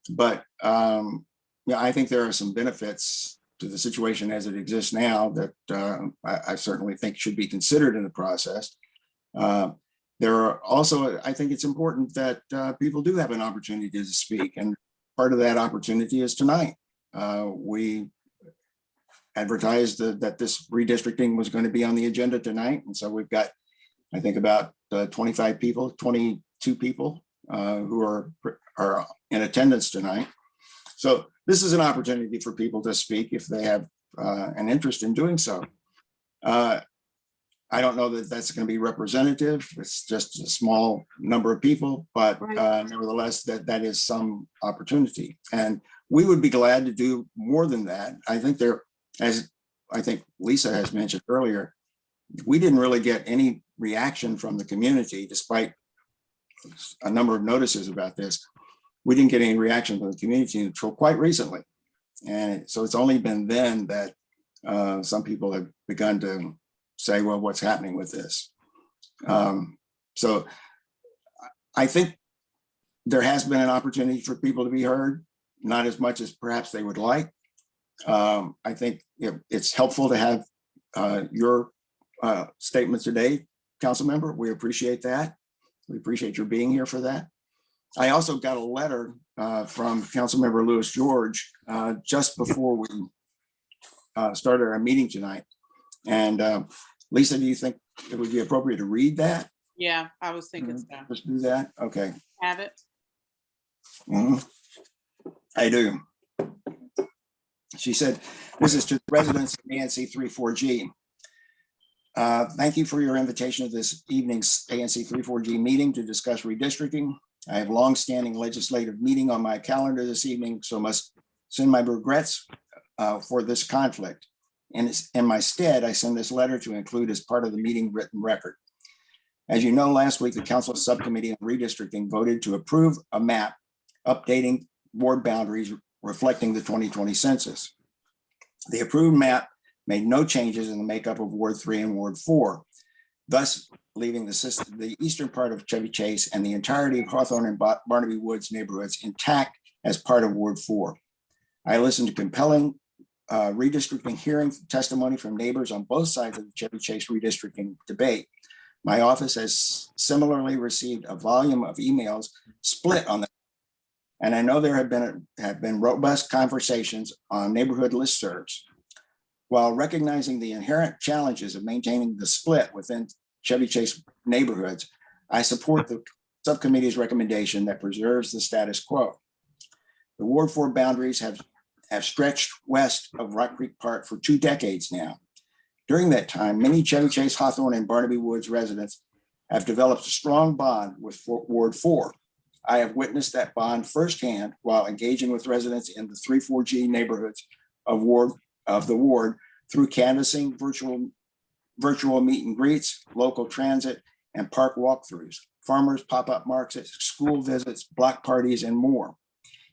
But yeah, I think there are some benefits to the situation as it exists now that I certainly think should be considered in the process. There are also, I think it's important that people do have an opportunity to speak, and part of that opportunity is tonight. We advertised that this redistricting was going to be on the agenda tonight, and so we've got, I think, about 25 people, 22 people who are in attendance tonight. So this is an opportunity for people to speak if they have an interest in doing so. I don't know that that's going to be representative. It's just a small number of people, but nevertheless, that is some opportunity. And we would be glad to do more than that. I think as I think Lisa has mentioned earlier, we didn't really get any reaction from the community, despite a number of notices about this. We didn't get any reaction from the community until quite recently. And so it's only been then that some people have begun to say, well, what's happening with this? So I think there has been an opportunity for people to be heard, not as much as perhaps they would like. I think it's helpful to have your statement today, council member. We appreciate that. We appreciate your being here for that. I also got a letter from Councilmember Louis George just before we started our meeting tonight. And Lisa, do you think it would be appropriate to read that? Yeah, I was thinking so. Let's do that. Okay. Have it? I do. She said, this is to the residents of ANC 34G. Thank you for your invitation to this evening's ANC 34G meeting to discuss redistricting. I have long-standing legislative meeting on my calendar this evening, so must send my regrets for this conflict. And in my stead, I send this letter to include as part of the meeting written record. As you know, last week, the Council Subcommittee on Redistricting voted to approve a map updating ward boundaries reflecting the 2020 census. The approved map made no changes in the makeup of Ward 3 and Ward 4, thus leaving the eastern part of Chevy Chase and the entirety of Hawthorne and Barnaby Woods neighborhoods intact as part of Ward 4. I listened to compelling redistricting hearing testimony from neighbors on both sides of the Chevy Chase redistricting debate. My office has similarly received a volume of emails split on that. And I know there have been robust conversations on neighborhood listservs. While recognizing the inherent challenges of maintaining the split within Chevy Chase neighborhoods, I support the subcommittee's recommendation that preserves the status quo. The Ward 4 boundaries have stretched west of Rock Creek Park for 2 decades now. During that time, many Chevy Chase, Hawthorne, and Barnaby Woods residents have developed a strong bond with Ward 4. I have witnessed that bond firsthand while engaging with residents in the 34G neighborhoods of the ward through canvassing, virtual meet and greets, local transit, and park walkthroughs, farmers, pop-up markets, school visits, block parties, and more.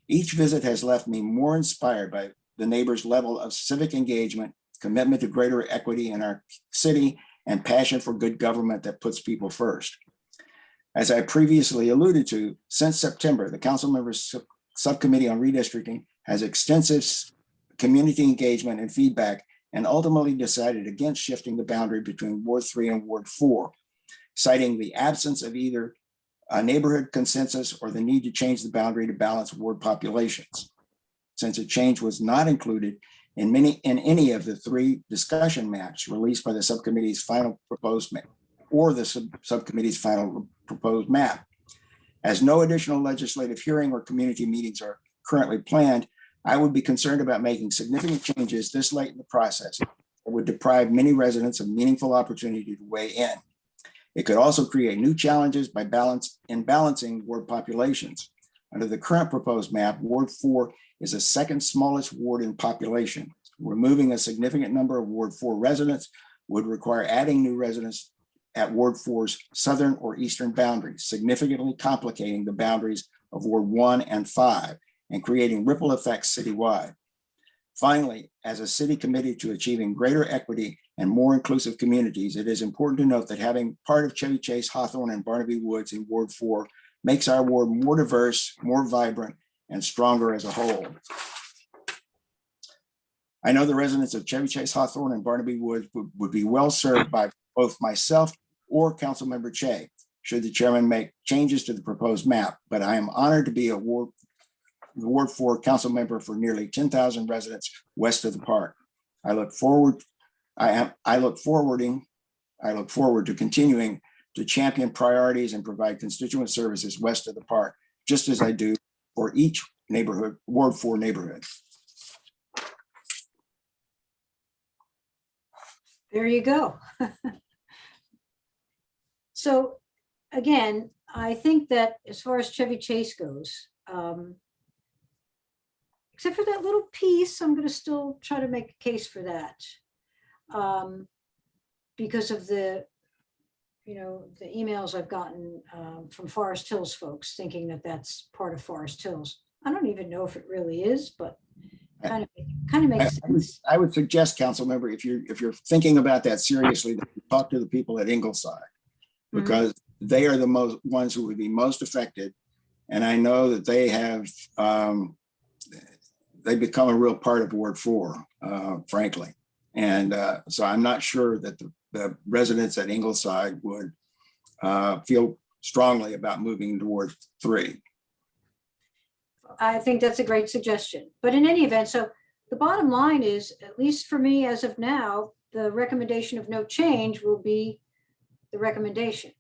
Each visit has left me more inspired by the neighbors' level of civic engagement, commitment to greater equity in our city, and passion for good government that puts people first. As I previously alluded to, since September, the Council Members Subcommittee on Redistricting has extensive community engagement and feedback, and ultimately decided against shifting the boundary between Ward 3 and Ward 4, citing the absence of either a neighborhood consensus or the need to change the boundary to balance ward populations. Since a change was not included in any of the 3 discussion maps released by the subcommittee's final proposed map or the subcommittee's final proposed map. As no additional legislative hearing or community meetings are currently planned, I would be concerned about making significant changes this late in the process that would deprive many residents of meaningful opportunity to weigh in. It could also create new challenges by balancing ward populations. Under the current proposed map, Ward 4 is the second smallest ward in population. Removing a significant number of Ward 4 residents would require adding new residents at Ward 4's southern or eastern boundaries, significantly complicating the boundaries of Ward 1 and 5 and creating ripple effects citywide. Finally, as a city committed to achieving greater equity and more inclusive communities, it is important to note that having part of Chevy Chase, Hawthorne, and Barnaby Woods in Ward 4 makes our ward more diverse, more vibrant, and stronger as a whole. I know the residents of Chevy Chase, Hawthorne, and Barnaby Woods would be well served by both myself or Councilmember Che, should the chairman make changes to the proposed map, but I am honored to be a Ward 4 council member for nearly 10,000 residents west of the park. I look forward to continuing to champion priorities and provide constituent services west of the park, just as I do for each neighborhood, Ward 4 neighborhood. There you go. So again, I think that as far as Chevy Chase goes, except for that little piece, I'm going to still try to make a case for that. Because of the, the emails I've gotten from Forest Hills folks thinking that that's part of Forest Hills. I don't even know if it really is, but kind of makes sense. I would suggest, council member, if you're thinking about that seriously, that you talk to the people at Ingleside, because they are the ones who would be most affected. And I know that they have, they become a real part of Ward 4, frankly. And so I'm not sure that the residents at Ingleside would feel strongly about moving toward 3. I think that's a great suggestion. But in any event, so the bottom line is, at least for me as of now, the recommendation of no change will be the recommendation.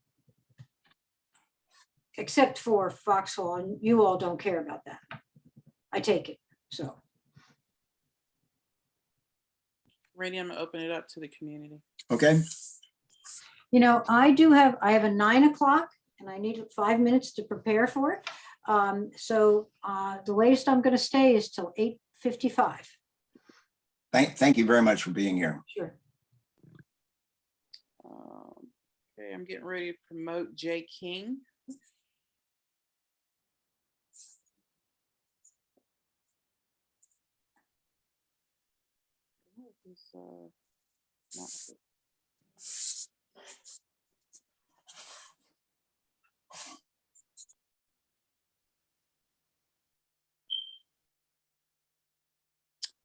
Except for Foxhall, and you all don't care about that. I take it, so. Randy, I'm gonna open it up to the community. Okay. I have a 9 o'clock and I need 5 minutes to prepare for it. So the latest I'm going to stay is till 8:55. Thank you very much for being here. Sure. Okay, I'm getting ready to promote Jay King.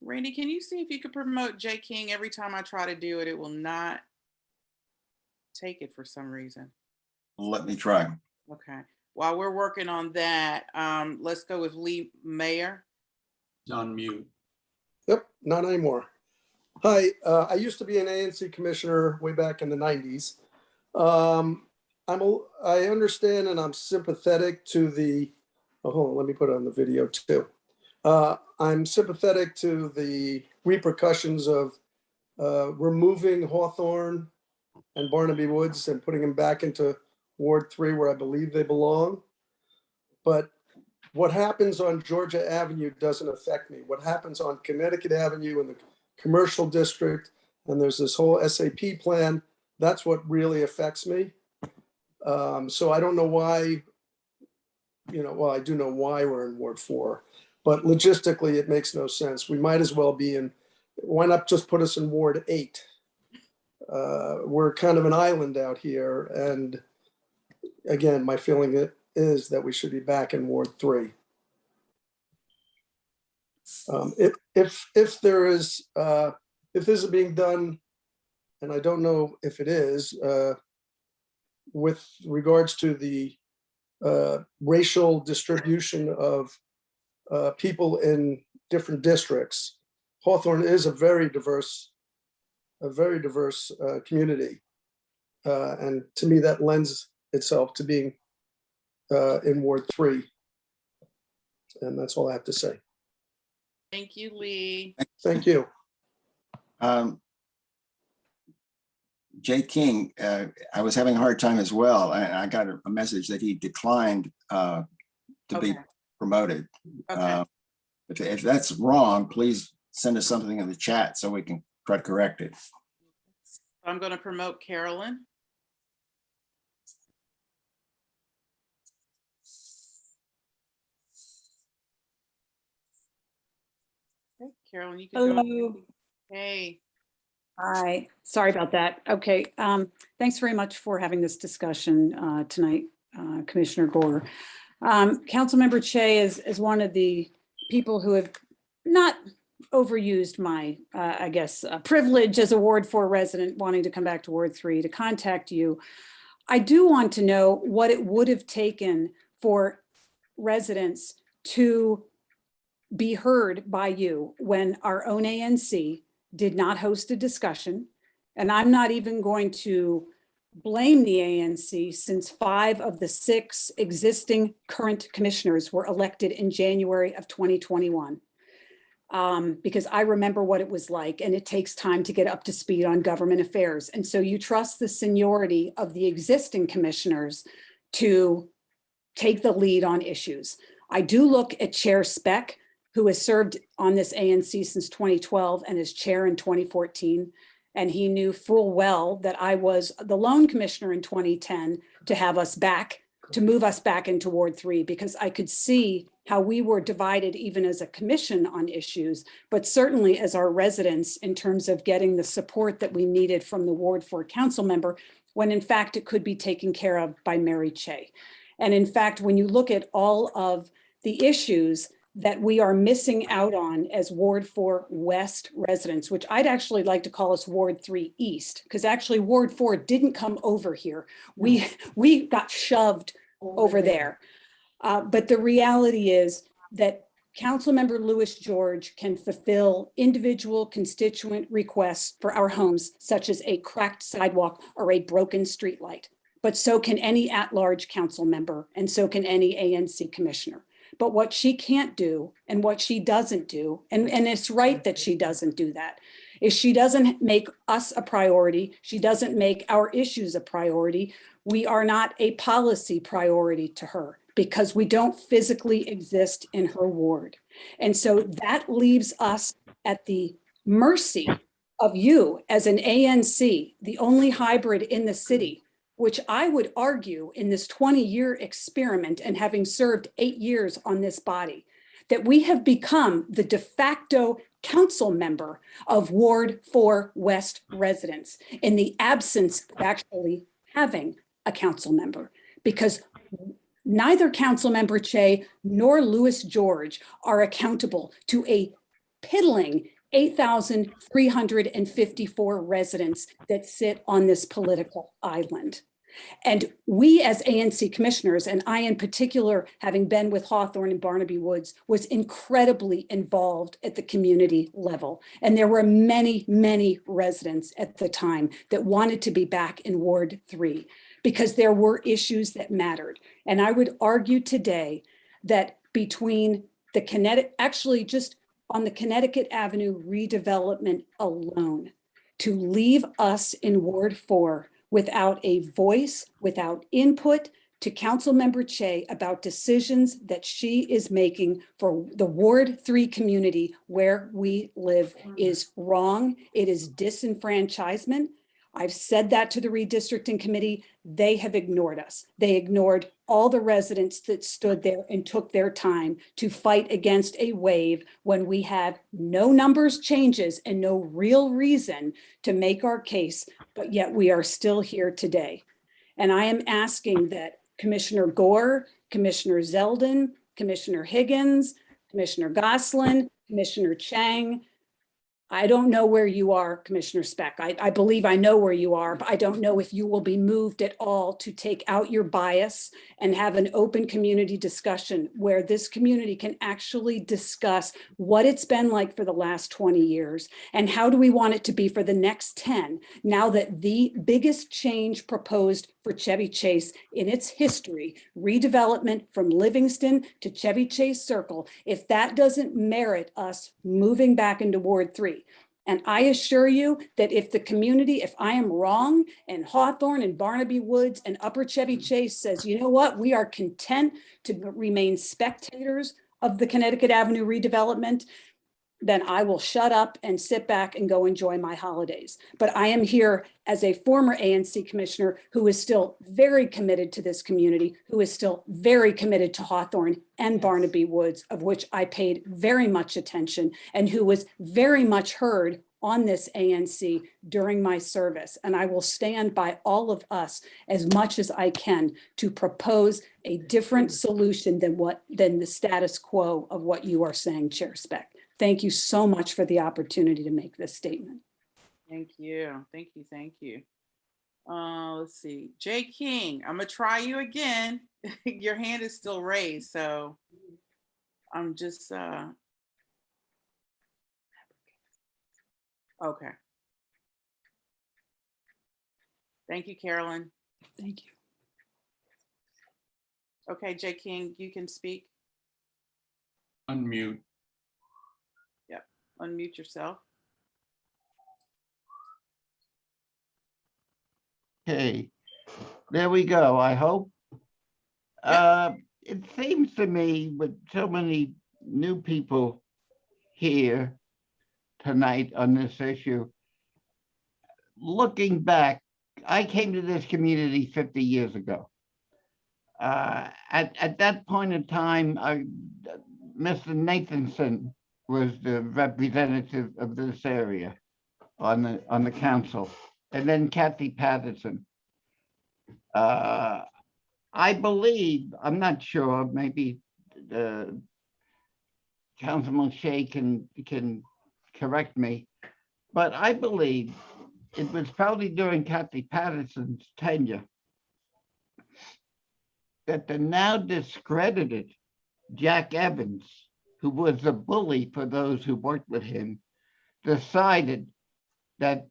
Randy, can you see if you could promote Jay King? Every time I try to do it, it will not take it for some reason. Let me try. Okay. While we're working on that, let's go with Lee Mayer. He's on mute. Yep, not anymore. Hi, I used to be an ANC commissioner way back in the 90s. I understand and I'm sympathetic to the, hold on, let me put it on the video too. I'm sympathetic to the repercussions of removing Hawthorne and Barnaby Woods and putting them back into Ward 3 where I believe they belong. But what happens on Georgia Avenue doesn't affect me. What happens on Connecticut Avenue in the commercial district, and there's this whole SAP plan, that's what really affects me. So I don't know why, well, I do know why we're in Ward 4, but logistically it makes no sense. We might as well be in, why not just put us in Ward 8? We're kind of an island out here. And again, my feeling is that we should be back in Ward 3. If there is, if this is being done, and I don't know if it is, with regards to the racial distribution of people in different districts, Hawthorne is a very diverse community. And to me, that lends itself to being in Ward 3. And that's all I have to say. Thank you, Lee. Thank you. Jay King, I was having a hard time as well. I got a message that he declined to be promoted. Okay. If that's wrong, please send us something in the chat so we can try to correct it. I'm going to promote Carolyn. Okay, Carolyn, you can go. Hello. Hey. Hi. Sorry about that. Okay. Thanks very much for having this discussion tonight, Commissioner Gore. Councilmember Che is one of the people who have not overused my, I guess, privilege as a Ward 4 resident wanting to come back to Ward 3 to contact you. I do want to know what it would have taken for residents to be heard by you when our own ANC did not host a discussion. And I'm not even going to blame the ANC since 5 of the 6 existing current commissioners were elected in January of 2021. Because I remember what it was like, and it takes time to get up to speed on government affairs. And so you trust the seniority of the existing commissioners to take the lead on issues. I do look at Chair Speck, who has served on this ANC since 2012 and as chair in 2014. And he knew full well that I was the lone commissioner in 2010 to have us back, to move us back into Ward 3, because I could see how we were divided even as a commission on issues, but certainly as our residents in terms of getting the support that we needed from the Ward 4 council member, when in fact it could be taken care of by Mary Che. And in fact, when you look at all of the issues that we are missing out on as Ward 4 West residents, which I'd actually like to call us Ward 3 East, because actually Ward 4 didn't come over here. We got shoved over there. But the reality is that Councilmember Louis George can fulfill individual constituent requests for our homes, such as a cracked sidewalk or a broken streetlight. But so can any at-large council member, and so can any ANC commissioner. But what she can't do and what she doesn't do, and it's right that she doesn't do that, is she doesn't make us a priority. She doesn't make our issues a priority. We are not a policy priority to her because we don't physically exist in her ward. And so that leaves us at the mercy of you as an ANC, the only hybrid in the city, which I would argue in this 20-year experiment and having served 8 years on this body, that we have become the de facto council member of Ward 4 West residents in the absence of actually having a council member, because neither Councilmember Che nor Louis George are accountable to a piddling 8,354 residents that sit on this political island. And we as ANC commissioners, and I in particular, having been with Hawthorne and Barnaby Woods, was incredibly involved at the community level. And there were many, many residents at the time that wanted to be back in Ward 3 because there were issues that mattered. And I would argue today that between the Connecticut, actually just on the Connecticut Avenue redevelopment alone, to leave us in Ward 4 without a voice, without input to Councilmember Che about decisions that she is making for the Ward 3 community where we live is wrong. It is disenfranchisement. I've said that to the redistricting committee. They have ignored us. They ignored all the residents that stood there and took their time to fight against a wave when we have no numbers changes and no real reason to make our case, but yet we are still here today. And I am asking that Commissioner Gore, Commissioner Zeldin, Commissioner Higgins, Commissioner Goslin, Commissioner Chang, I don't know where you are, Commissioner Speck. I believe I know where you are, but I don't know if you will be moved at all to take out your bias and have an open community discussion where this community can actually discuss what it's been like for the last 20 years and how do we want it to be for the next 10, now that the biggest change proposed for Chevy Chase in its history, redevelopment from Livingston to Chevy Chase Circle, if that doesn't merit us moving back into Ward 3. And I assure you that if the community, if I am wrong and Hawthorne and Barnaby Woods and Upper Chevy Chase says, you know what, we are content to remain spectators of the Connecticut Avenue redevelopment, then I will shut up and sit back and go enjoy my holidays. But I am here as a former ANC commissioner who is still very committed to this community, who is still very committed to Hawthorne and Yes. Barnaby Woods, of which I paid very much attention, and who was very much heard on this ANC during my service. And I will stand by all of us as much as I can to propose a different solution than the status quo of what you are saying, Chair Speck. Thank you so much for the opportunity to make this statement. Thank you. Thank you. Thank you. Let's see. Jay King, I'm gonna try you again. Your hand is still raised, so I'm just okay. Thank you, Carolyn. Thank you. Okay, Jay King, you can speak. Unmute. Yep. Unmute yourself. Okay, there we go, I hope. It seems to me with so many new people here tonight on this issue, looking back, I came to this community 50 years ago. At that point in time, Mr. Nathanson was the representative of this area on the council, and then Kathy Patterson. I believe, I'm not sure, maybe Councilman Shea can correct me, but I believe it was probably during Kathy Patterson's tenure that the now discredited Jack Evans, who was a bully for those who worked with him, decided that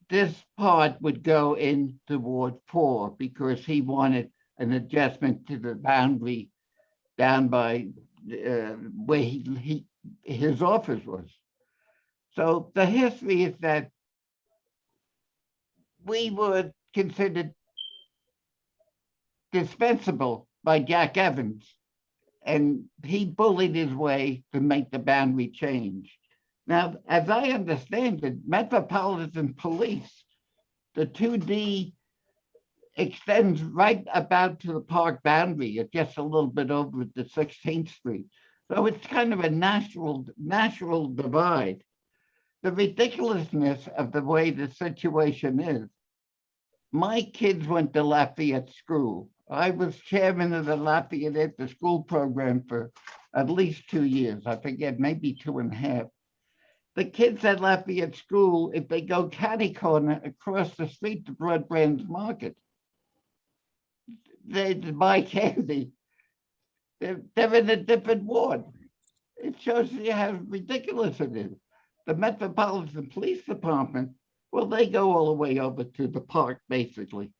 this part would go into Ward 4 because he wanted an adjustment to the boundary down by where his office was. So the history is that we were considered dispensable by Jack Evans, and he bullied his way to make the boundary change. Now, as I understand it, Metropolitan Police, the 2D extends right about to the park boundary, just a little bit over at the 16th Street. So it's kind of a natural divide. The ridiculousness of the way the situation is. My kids went to Lafayette School. I was chairman of the Lafayette After School program for at least 2 years. I forget, maybe 2.5. The kids at Lafayette School, if they go catty corner across the street to Broad Branch Market, they buy candy. They're in a different ward. It shows you how ridiculous it is. The Metropolitan Police Department, well, they go all the way over to the park, basically.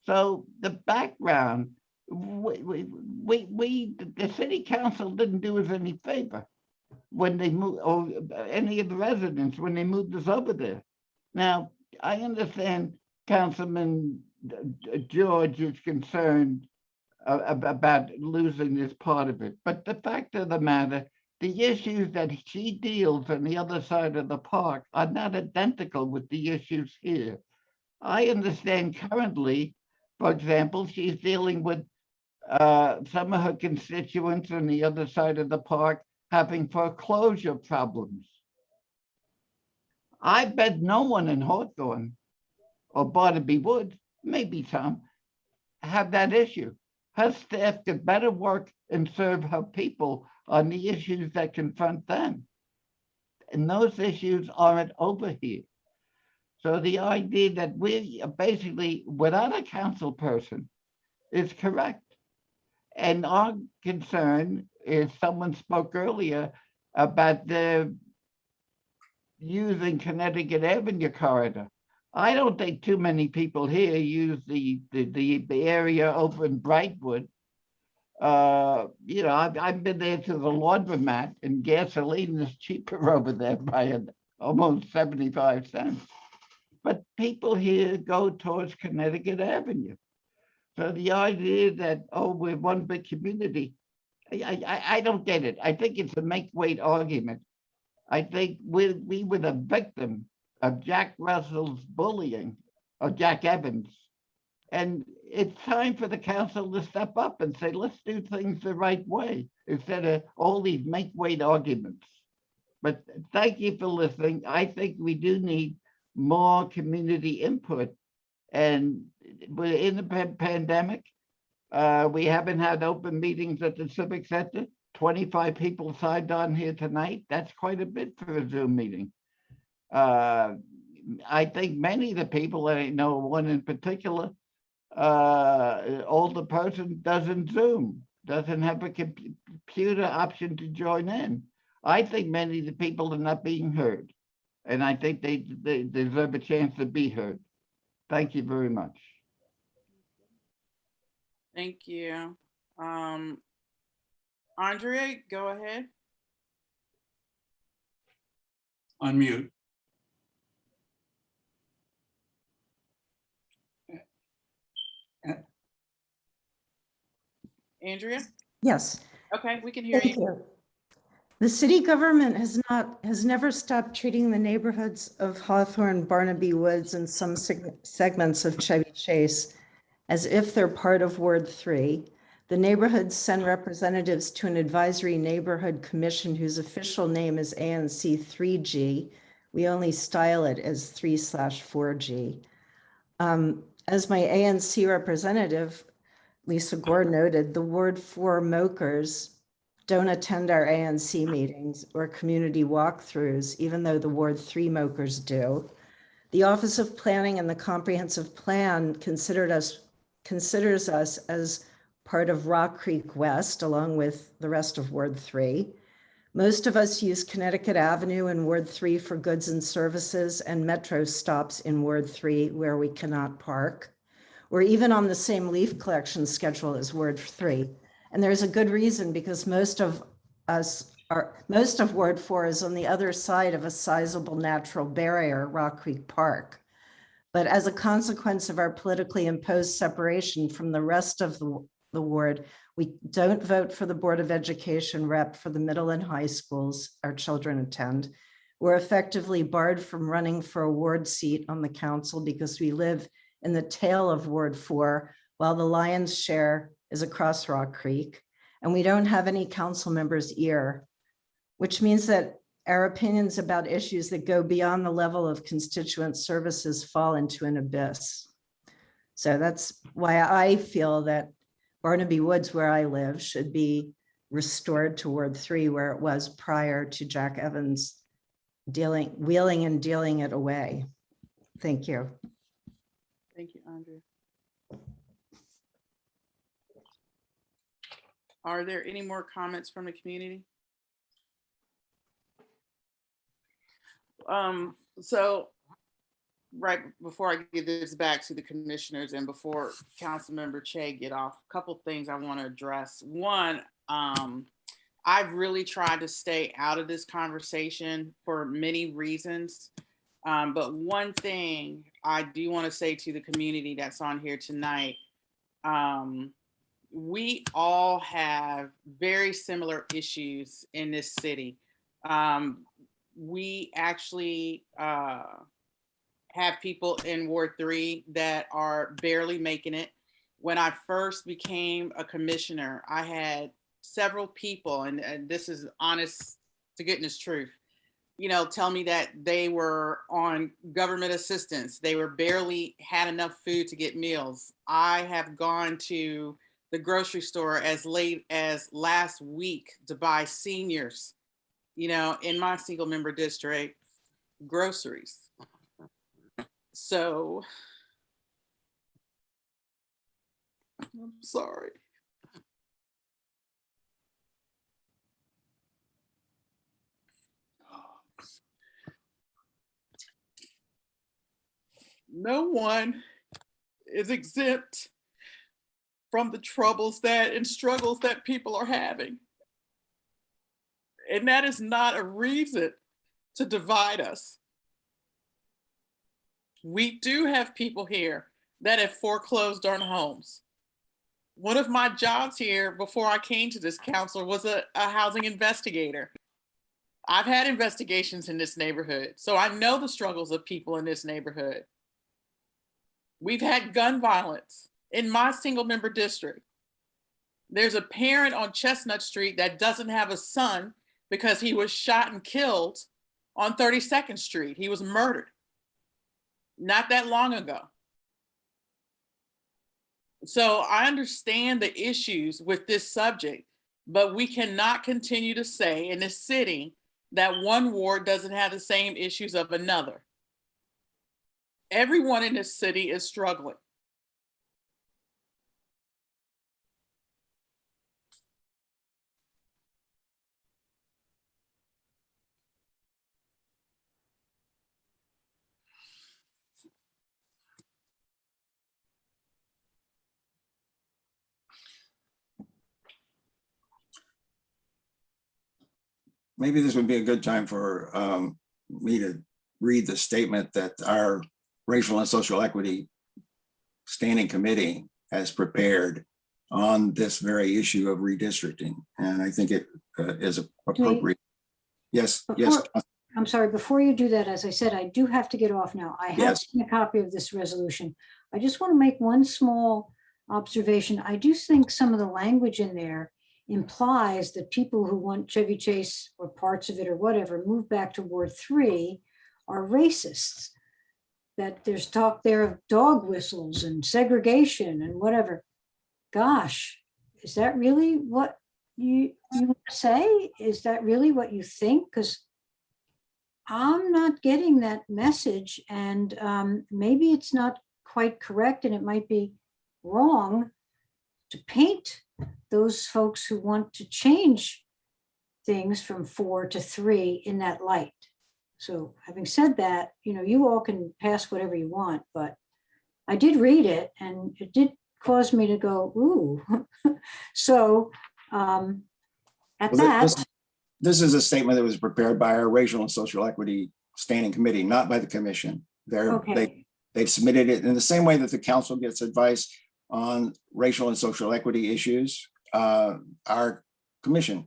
So the background, the city council didn't do us any favor when they moved, or any of the residents when they moved us over there. Now, I understand Councilman George is concerned about losing this part of it, but the fact of the matter, the issues that she deals on the other side of the park are not identical with the issues here. I understand currently, for example, she's dealing with some of her constituents on the other side of the park having foreclosure problems. I bet no one in Hawthorne or Barnaby Woods, maybe some, have that issue. Her staff could better work and serve her people on the issues that confront them. And those issues aren't over here. So the idea that we are basically without a council person is correct. And our concern is, someone spoke earlier about the using Connecticut Avenue corridor. I don't think too many people here use the area over in Brightwood. I've been there to the laundromat, and gasoline is cheaper over there by almost 75 cents. But people here go towards Connecticut Avenue. So the idea that, oh, we're one big community, I don't get it. I think it's a make-weight argument. I think we were the victim of Jack Russell's bullying, or Jack Evans. And it's time for the council to step up and say, let's do things the right way instead of all these make-weight arguments. But thank you for listening. I think we do need more community input. And we're in the pandemic. We haven't had open meetings at the Civic Center. 25 people signed on here tonight. That's quite a bit for a Zoom meeting. I think many of the people, I know one in particular, older person doesn't Zoom, doesn't have a computer option to join in. I think many of the people are not being heard. And I think they deserve a chance to be heard. Thank you very much. Thank you. Andrea, go ahead. Unmute. Andrea? Yes, Okay, we can hear thank you. you. The city government has never stopped treating the neighborhoods of Hawthorne, Barnaby Woods, and some segments of Chevy Chase as if they're part of Ward 3. The neighborhoods send representatives to an advisory neighborhood commission whose official name is ANC 3G. We only style it as 3/4G. As my ANC representative, Lisa Gore, noted, the Ward 4 Mokers don't attend our ANC meetings or community walkthroughs, even though the Ward 3 Mokers do. The Office of Planning and the Comprehensive Plan considers us as part of Rock Creek West, along with the rest of Ward 3. Most of us use Connecticut Avenue in Ward 3 for goods and services and metro stops in Ward 3 where we cannot park. We're even on the same leaf collection schedule as Ward 3. And there's a good reason, because most of Ward 4 is on the other side of a sizable natural barrier, Rock Creek Park. But as a consequence of our politically imposed separation from the rest of the ward, we don't vote for the Board of Education rep for the middle and high schools our children attend. We're effectively barred from running for a ward seat on the council because we live in the tail of Ward 4, while the lion's share is across Rock Creek, and we don't have any council members' ear, which means that our opinions about issues that go beyond the level of constituent services fall into an abyss. So that's why I feel that Barnaby Woods, where I live, should be restored to Ward 3, where it was prior to Jack Evans wheeling and dealing it away. Thank you. Thank you, Andrea. Are there any more comments from the community? So right before I give this back to the commissioners and before Councilmember Che get off, a couple things I want to address. One, I've really tried to stay out of this conversation for many reasons. But one thing I do want to say to the community that's on here tonight, we all have very similar issues in this city. We actually have people in Ward 3 that are barely making it. When I first became a commissioner, I had several people, and this is honest to goodness truth, tell me that they were on government assistance. They were barely had enough food to get meals. I have gone to the grocery store as late as last week to buy seniors, in my single member district, groceries. So, I'm sorry. No one is exempt from the troubles and struggles that people are having. And that is not a reason to divide us. We do have people here that have foreclosed on homes. One of my jobs here before I came to this council was a housing investigator. I've had investigations in this neighborhood, so I know the struggles of people in this neighborhood. We've had gun violence in my single member district. There's a parent on Chestnut Street that doesn't have a son because he was shot and killed on 32nd Street. He was murdered not that long ago. So I understand the issues with this subject, but we cannot continue to say in this city that one ward doesn't have the same issues of another. Everyone in this city is struggling. Maybe this would be a good time for me to read the statement that our Racial and Social Equity Standing Committee has prepared on this very issue of redistricting. And I think it is appropriate. Yes, yes. I'm sorry, before you do that, as I said, I do have to get off now. I have Yes. seen a copy of this resolution. I just want to make one small observation. I do think some of the language in there implies that people who want Chevy Chase or parts of it or whatever move back to Ward 3 are racists. That there's talk there of dog whistles and segregation and whatever. Gosh, is that really what you say? Is that really what you think? Because I'm not getting that message, and maybe it's not quite correct, and it might be wrong to paint those folks who want to change things from 4 to 3 in that light. So having said that, you all can pass whatever you want, but I did read it and it did cause me to go, ooh. So This is a statement that was prepared by our Racial and Social Equity Standing Committee, not by the commission. They've submitted it in the same way that the council gets advice on racial and social equity issues. Our commission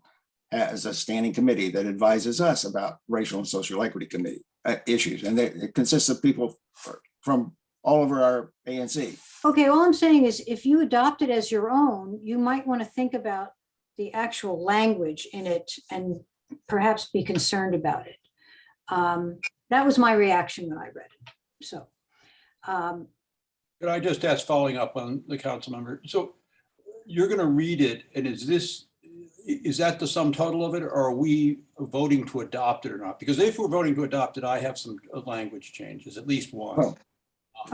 has a standing committee that advises us about racial and social equity committee issues. And it consists of people from all over our ANC. Okay, all I'm saying is if you adopt it as your own, you might want to think about the actual language in it and perhaps be concerned about it. That was my reaction when I read it. So. Could I just ask, following up on the council member? So you're going to read it, and is that the sum total of it, or are we voting to adopt it or not? Because if we're voting to adopt it, I have some language changes, at least one. Oh.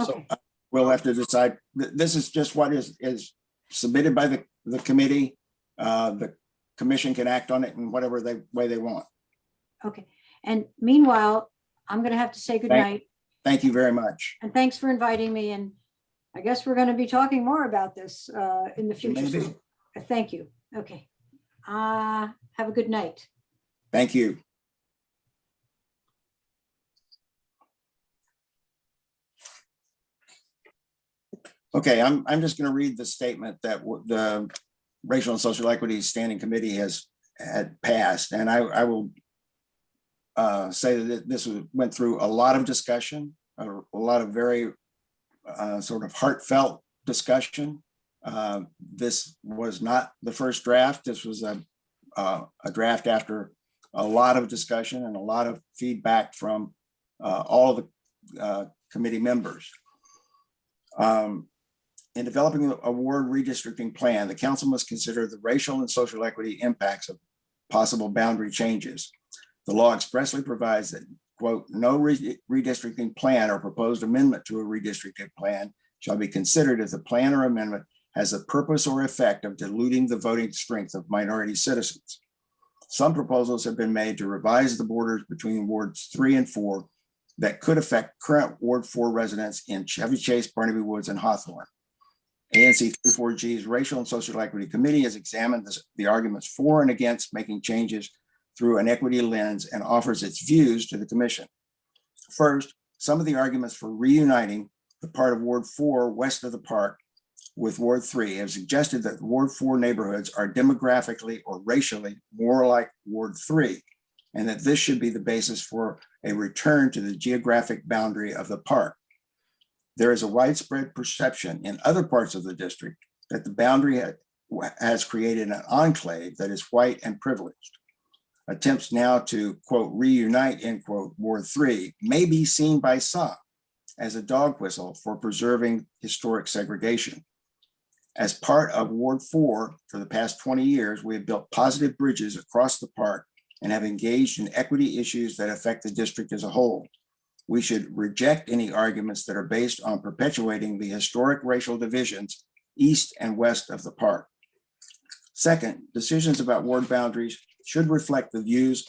So we'll have to decide. This is just what is submitted by the committee. The commission can act on it in whatever way they want. Okay. And meanwhile, I'm going to have to say goodnight. Thank you very much. And thanks for inviting me. And I guess we're going to be talking more about this in the future. Maybe. So, thank you. Okay. Have a good night. Thank you. Okay, I'm just going to read the statement that the Racial and Social Equity Standing Committee had passed, and I will say that this went through a lot of discussion, a lot of very sort of heartfelt discussion. This was not the first draft. This was a draft after a lot of discussion and a lot of feedback from all the committee members. In developing a ward redistricting plan, the council must consider the racial and social equity impacts of possible boundary changes. The law expressly provides that, quote, no redistricting plan or proposed amendment to a redistricting plan shall be considered if the plan or amendment has the purpose or effect of diluting the voting strength of minority citizens. Some proposals have been made to revise the borders between wards 3 and 4 that could affect current Ward 4 residents in Chevy Chase, Barnaby Woods, and Hawthorne. ANC 34G's Racial and Social Equity Committee has examined the arguments for and against making changes through an equity lens and offers its views to the commission. First, some of the arguments for reuniting the part of Ward 4 west of the park with Ward 3 have suggested that Ward 4 neighborhoods are demographically or racially more like Ward 3. and that this should be the basis for a return to the geographic boundary of the park. There is a widespread perception in other parts of the district that the boundary has created an enclave that is white and privileged. Attempts now to, quote, reunite, end quote, Ward 3 may be seen by some as a dog whistle for preserving historic segregation. As part of Ward 4, for the past 20 years, we have built positive bridges across the park and have engaged in equity issues that affect the district as a whole. We should reject any arguments that are based on perpetuating the historic racial divisions east and west of the park. Second, decisions about ward boundaries should reflect the views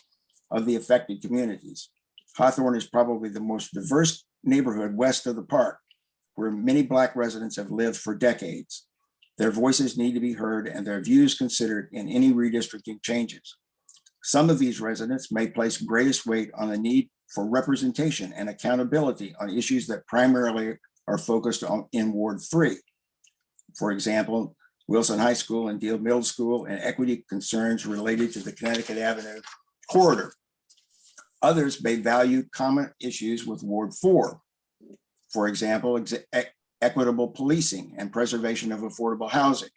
of the affected communities. Hawthorne is probably the most diverse neighborhood west of the park, where many Black residents have lived for decades. Their voices need to be heard and their views considered in any redistricting changes. Some of these residents may place greatest weight on the need for representation and accountability on issues that primarily are focused on in Ward 3. For example, Wilson High School and Deal Middle School and equity concerns related to the Connecticut Avenue corridor. Others may value common issues with Ward 4. For example, equitable policing and preservation of affordable housing.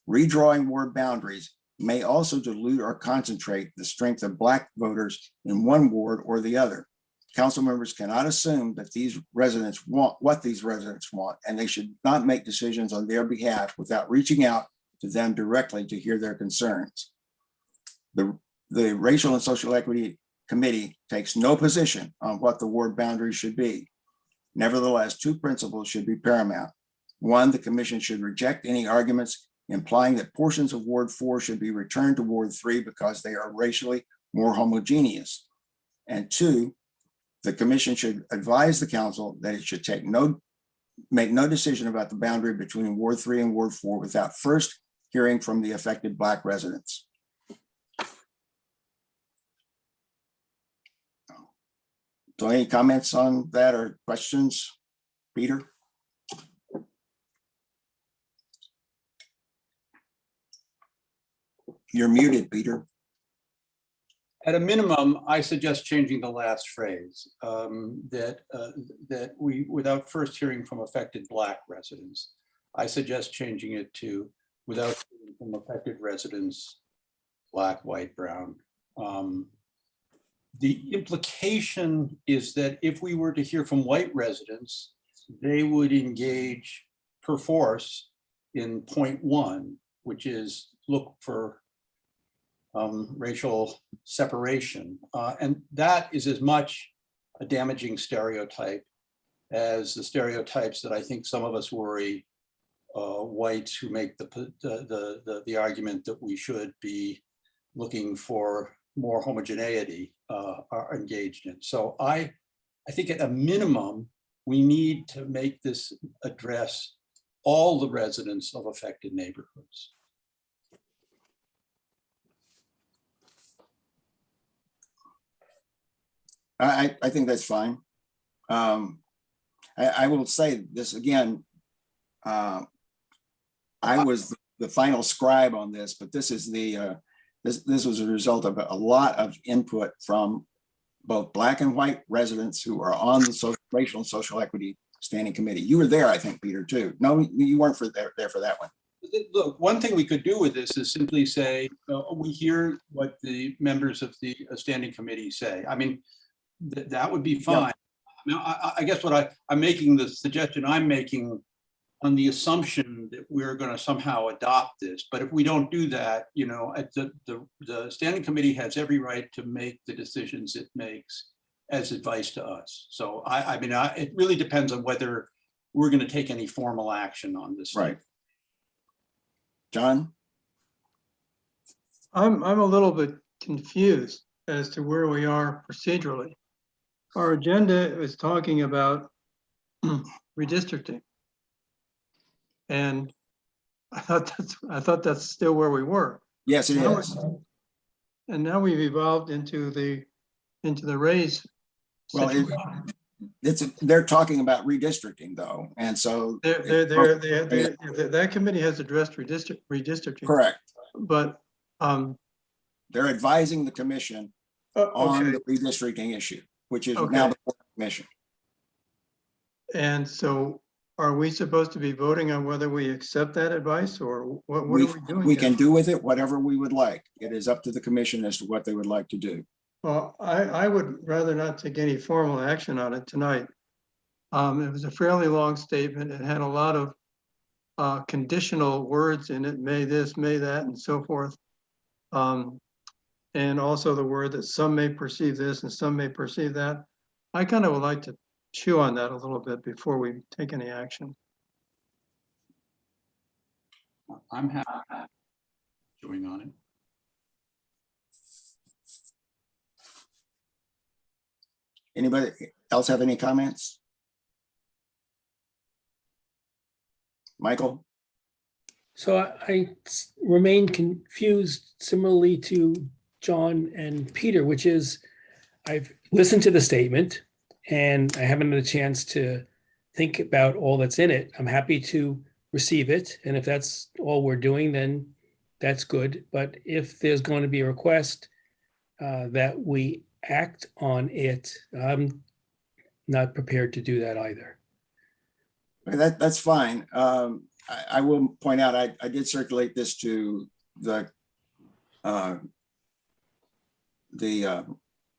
Redrawing ward boundaries may also dilute or concentrate the strength of Black voters in one ward or the other. Council members cannot assume that these residents want what these residents want, and they should not make decisions on their behalf without reaching out to them directly to hear their concerns. The Racial and Social Equity Committee takes no position on what the ward boundaries should be. Nevertheless, two principles should be paramount. One, the commission should reject any arguments implying that portions of Ward 4 should be returned to Ward 3 because they are racially more homogeneous. And two, the commission should advise the council that it should make no decision about the boundary between Ward 3 and Ward 4 without first hearing from the affected Black residents. So any comments on that or questions, Peter? You're muted, Peter. At a minimum, I suggest changing the last phrase, that we, without first hearing from affected Black residents. I suggest changing it to without hearing from affected residents, Black, white, brown. The implication is that if we were to hear from white residents, they would engage per force in point 1, which is look for racial separation. And that is as much a damaging stereotype as the stereotypes that I think some of us worry whites who make the argument that we should be looking for more homogeneity are engaged in. So I think at a minimum, we need to make this address all the residents of affected neighborhoods. I think that's fine. I will say this again. I was the final scribe on this, but this is the this was a result of a lot of input from both Black and white residents who are on the Racial and Social Equity Standing Committee. You were there, I think, Peter, too. No, you weren't there for that one. Look, one thing we could do with this is simply say, we hear what the members of the Standing Committee say. I mean, that would be fine. Yeah. Now, I guess what I'm making, the suggestion I'm making on the assumption that we're going to somehow adopt this. But if we don't do that, you know, the Standing Committee has every right to make the decisions it makes as advice to us. So I mean, it really depends on whether we're going to take any formal action on this. Right. John? I'm a little bit confused as to where we are procedurally. Our agenda is talking about redistricting. And I thought that's still where we were. Yes, it is. And now we've evolved into the raise. Well, they're talking about redistricting though, and so that committee has addressed redistricting. Correct. But they're advising the commission on Okay, the redistricting issue, which is Okay. now the Board of Commission. and so are we supposed to be voting on whether we accept that advice or what are we doing? We here? can do with it whatever we would like. It is up to the commission as to what they would like to do. Well, I would rather not take any formal action on it tonight. It was a fairly long statement. It had a lot of conditional words in it, may this, may that, and so forth. And also the word that some may perceive this and some may perceive that. I kind of would like to chew on that a little bit before we take any action. I'm happy chewing on it. Anybody else have any comments? Michael? So I remain confused similarly to John and Peter, which is I've listened to the statement and I haven't had a chance to think about all that's in it. I'm happy to receive it. And if that's all we're doing, then that's good. But if there's going to be a request that we act on it, I'm not prepared to do that either. That's fine. I will point out, I did circulate this to the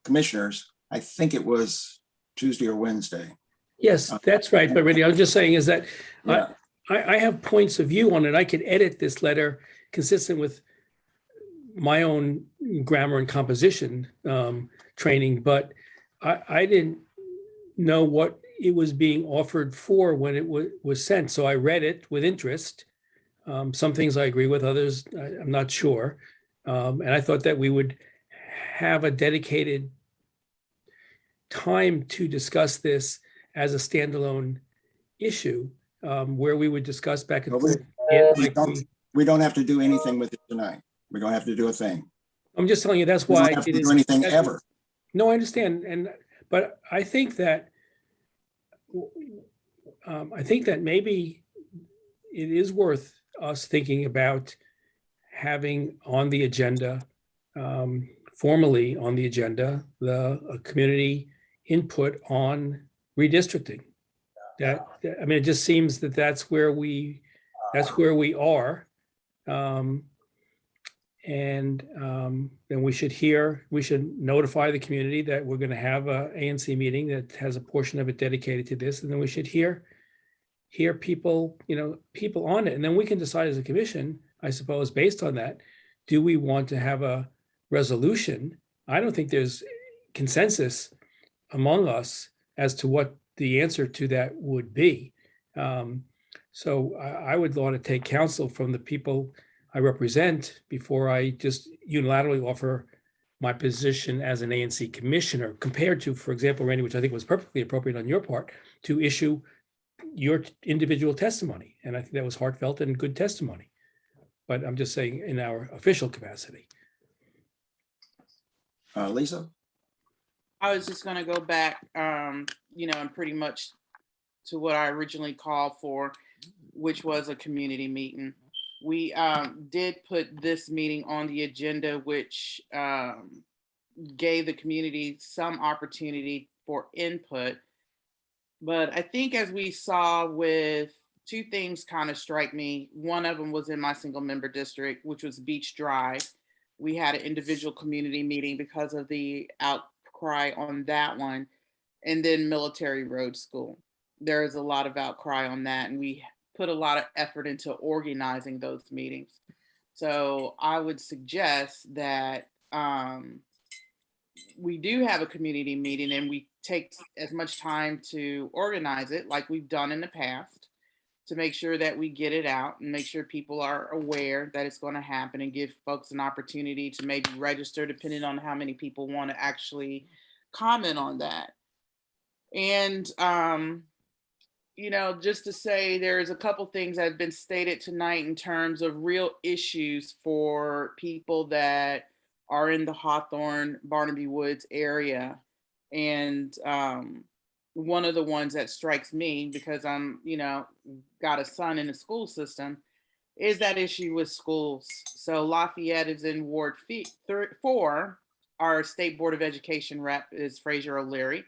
commissioners. I think it was Tuesday or Wednesday. Yes, that's right. But really, I'm just saying is that Yeah. I have points of view on it. I could edit this letter consistent with my own grammar and composition training, but I didn't know what it was being offered for when it was sent. So I read it with interest. Some things I agree with, others I'm not sure. And I thought that we would have a dedicated time to discuss this as a standalone issue where we would discuss back and But forth. we don't have to do anything with it tonight. We don't have to do a thing. I'm just telling you, that's We why don't I have to didn't. do anything ever. No, I understand. But I think that maybe it is worth us thinking about having on the agenda, formally on the agenda, a community input on redistricting. I mean, it just seems that that's where we are. Then we should notify the community that we're going to have a ANC meeting that has a portion of it dedicated to this. And then we should hear people, people on it. And then we can decide as a commission, I suppose, based on that, do we want to have a resolution? I don't think there's consensus among us as to what the answer to that would be. So I would want to take counsel from the people I represent before I just unilaterally offer my position as an ANC commissioner, compared to, for example, Randy, which I think was perfectly appropriate on your part, to issue your individual testimony. And I think that was heartfelt and good testimony. But I'm just saying in our official capacity. Lisa? I was just going to go back, and pretty much to what I originally called for, which was a community meeting. We did put this meeting on the agenda, which gave the community some opportunity for input. But I think as we saw with two things kind of strike me. One of them was in my single member district, which was Beach Drive. We had an individual community meeting because of the outcry on that one. And then Military Road School. There is a lot of outcry on that. And we put a lot of effort into organizing those meetings. So I would suggest that we do have a community meeting and we take as much time to organize it like we've done in the past, to make sure that we get it out and make sure people are aware that it's going to happen, and give folks an opportunity to maybe register depending on how many people want to actually comment on that. And, just to say, there's a couple things that have been stated tonight in terms of real issues for people that are in the Hawthorne, Barnaby Woods area. And one of the ones that strikes me, because I'm, got a son in the school system, is that issue with schools. So Lafayette is in Ward 4, our State Board of Education rep is Fraser O'Leary.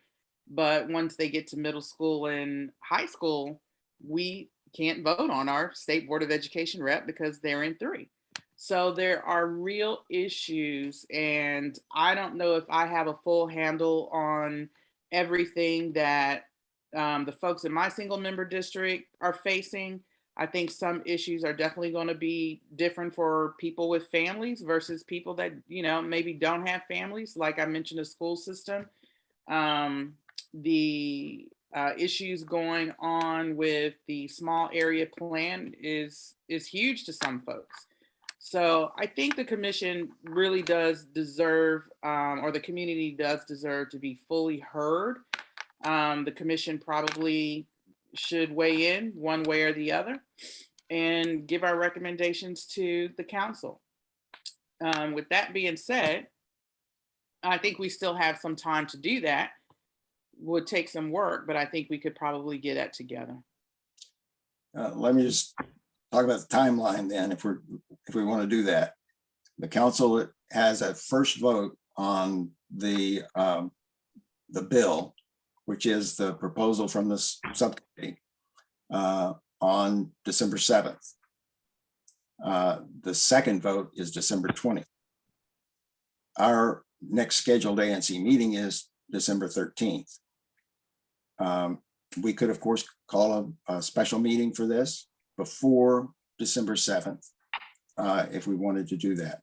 But once they get to middle school and high school, we can't vote on our State Board of Education rep because they're in 3. So there are real issues, and I don't know if I have a full handle on everything that the folks in my single member district are facing. I think some issues are definitely going to be different for people with families versus people that, maybe don't have families. Like I mentioned, the school system, the issues going on with the small area plan is huge to some folks. So I think the commission really does deserve, or the community does deserve, to be fully heard. The commission probably should weigh in one way or the other and give our recommendations to the council. With that being said, I think we still have some time to do that. Would take some work, but I think we could probably get that together. Let me just talk about the timeline then, if we want to do that. The council has a first vote on the bill, which is the proposal from the subcommittee, on December 7th. The second vote is December 20th. Our next scheduled ANC meeting is December 13th. We could, of course, call a special meeting for this before December 7th, if we wanted to do that.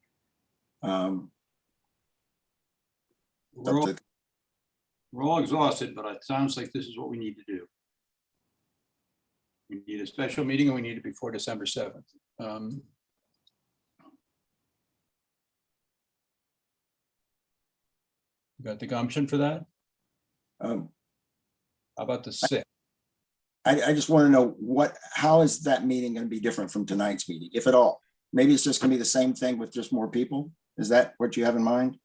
We're all exhausted, but it sounds like this is what we need to do. We need a special meeting, and we need it before December 7th. You got the gumption for that? How about the 6th? I just want to know how is that meeting going to be different from tonight's meeting, if at all? Maybe it's just going to be the same thing with just more people. Is that what you have in mind?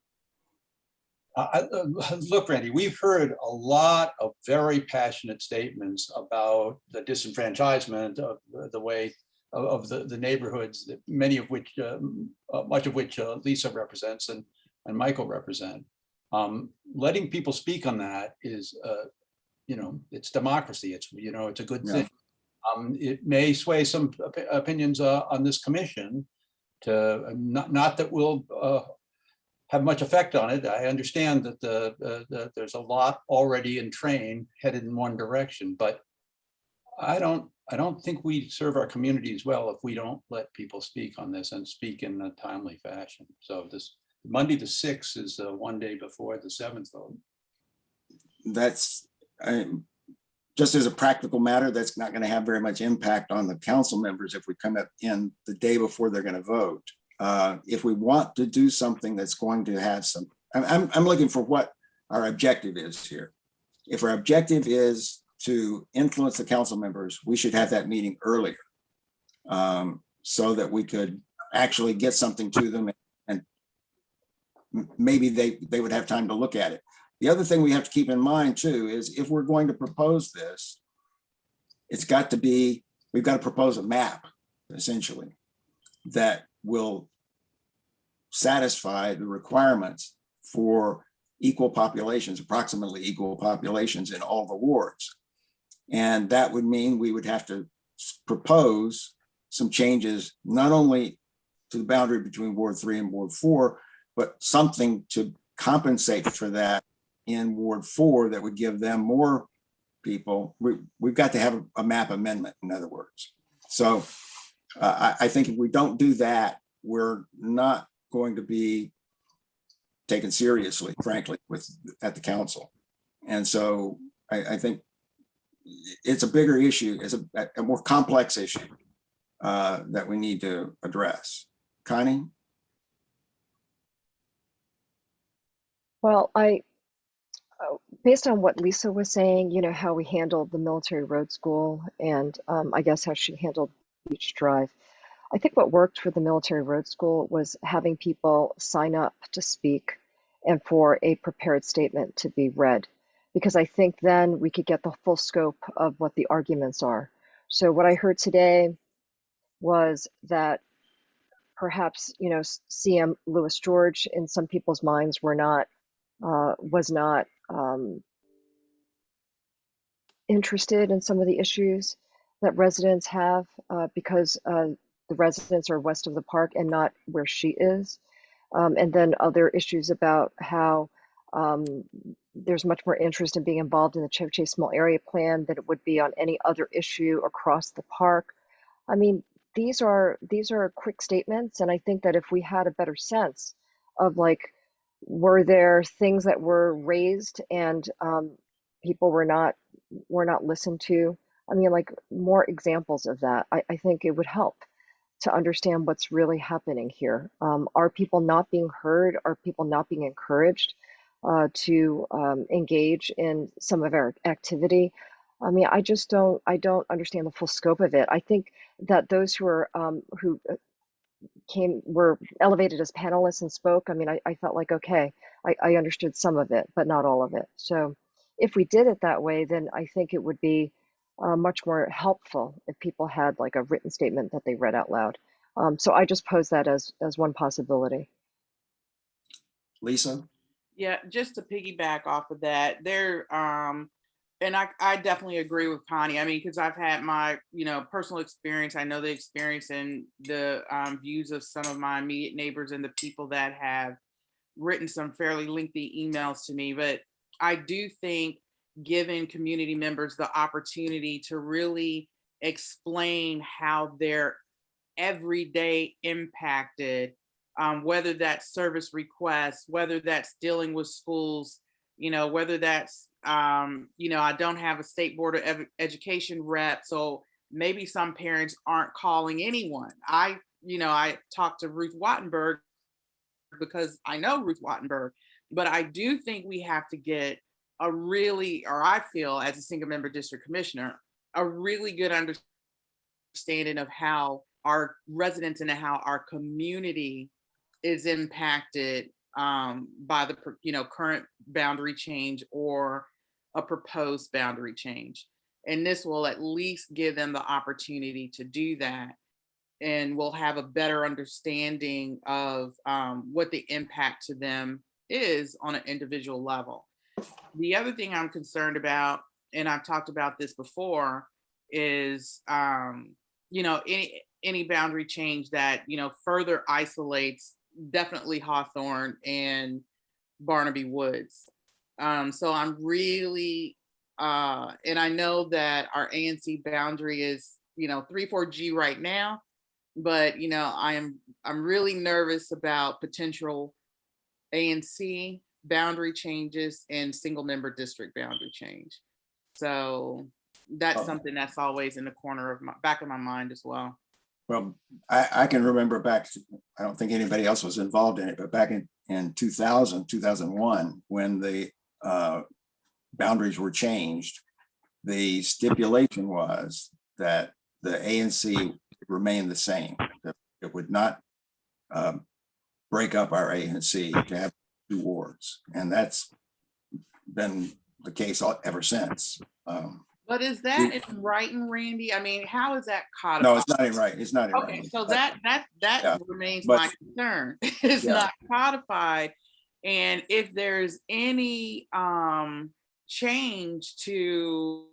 Look, Randy, we've heard a lot of very passionate statements about the disenfranchisement of the way of the neighborhoods, that many of which, much of which Lisa represents and Michael represent. Letting people speak on that is, it's democracy. It's a good thing. It may sway some opinions on this commission to not that we'll have much effect on it. I understand that there's a lot already in train headed in one direction, but I don't think we serve our communities well if we don't let people speak on this and speak in a timely fashion. So this Monday the 6th is one day before the 7th vote. That's just as a practical matter, that's not going to have very much impact on the council members if we come up in the day before they're going to vote. If we want to do something that's going to have some, I'm looking for what our objective is here. If our objective is to influence the council members, we should have that meeting earlier, so that we could actually get something to them, and maybe they would have time to look at it. The other thing we have to keep in mind too is if we're going to propose this, we've got to propose a map, essentially, that will satisfy the requirements for equal populations, approximately equal populations in all the wards. And that would mean we would have to propose some changes, not only to the boundary between Ward 3 and Ward 4, but something to compensate for that in Ward 4 that would give them more people. We've got to have a map amendment, in other words. So I think if we don't do that, we're not going to be taken seriously, frankly, at the council. And so I think it's a bigger issue, it's a more complex issue that we need to address. Connie? Well, based on what Lisa was saying, how we handled the military road school and I guess how she handled Beach Drive. I think what worked for the military road school was having people sign up to speak and for a prepared statement to be read, because I think then we could get the full scope of what the arguments are. So what I heard today was that perhaps, CM Lewis George in some people's minds was not interested in some of the issues that residents have because the residents are west of the park and not where she is. And then other issues about how there's much more interest in being involved in the Chevy Chase Small Area Plan than it would be on any other issue across the park. I mean, these are quick statements, and I think that if we had a better sense of like, were there things that were raised and people were not listened to? I mean, like more examples of that. I think it would help to understand what's really happening here. Are people not being heard? Are people not being encouraged to engage in some of our activity? I mean, I don't understand the full scope of it. I think that those who are were elevated as panelists and spoke, I mean, I felt like, okay, I understood some of it, but not all of it. So if we did it that way, then I think it would be much more helpful if people had like a written statement that they read out loud. So I just pose that as one possibility. Lisa? Yeah, just to piggyback off of that, and I definitely agree with Connie. I mean, because I've had my, personal experience. I know the experience and the views of some of my immediate neighbors and the people that have written some fairly lengthy emails to me. But I do think giving community members the opportunity to really explain how they're everyday impacted, whether that's service requests, whether that's dealing with schools, whether that's, I don't have a state board of education rep, so maybe some parents aren't calling anyone. I talked to Ruth Wattenberg because I know Ruth Wattenberg, but I do think we have to get I feel as a single member district commissioner, a really good understanding of how our residents and how our community is impacted by the current boundary change or a proposed boundary change. And this will at least give them the opportunity to do that. And we'll have a better understanding of what the impact to them is on an individual level. The other thing I'm concerned about, and I've talked about this before, is any boundary change that further isolates definitely Hawthorne and Barnaby Woods. So I'm really, and I know that our ANC boundary is 3-4G right now, but I'm really nervous about potential ANC boundary changes and single member district boundary change. So that's something that's always in the corner of back of my mind as well. Well, I can remember back, I don't think anybody else was involved in it, but back in 2000, 2001, when the boundaries were changed, the stipulation was that the ANC would remain the same. That it would not break up our ANC to have 2 wards. And that's been the case ever since. But is that in writing, Randy? I mean, how is that codified? No, it's not in writing. It's not in Okay, writing. so that yeah, remains but, my concern. It's not codified, and if there's any change to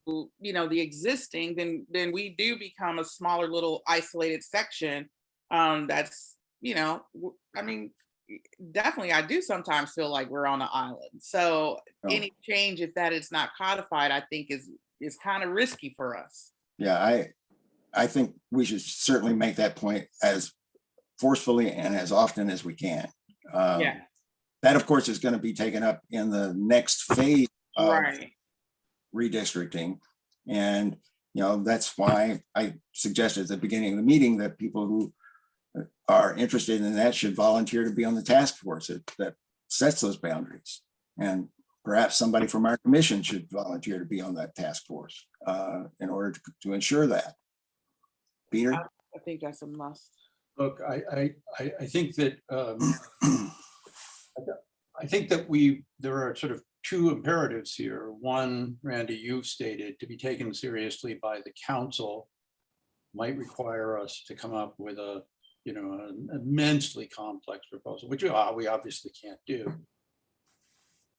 the existing, then we do become a smaller little isolated section. That's I mean, definitely I do sometimes feel like we're on an island. So any change, if that is not codified, I think is kind of risky for us. Yeah, I think we should certainly make that point as forcefully and as often as we can. That of course is going to be taken up in the next phase of redistricting. And that's why I suggested at the beginning of the meeting that people who are interested in that should volunteer to be on the task force that sets those boundaries. And perhaps somebody from our commission should volunteer to be on that task force in order to ensure that. Peter? I think that's a must. Look, I think that there are sort of 2 imperatives here. One, Randy, you've stated, to be taken seriously by the council might require us to come up with a an immensely complex proposal, which we obviously can't do.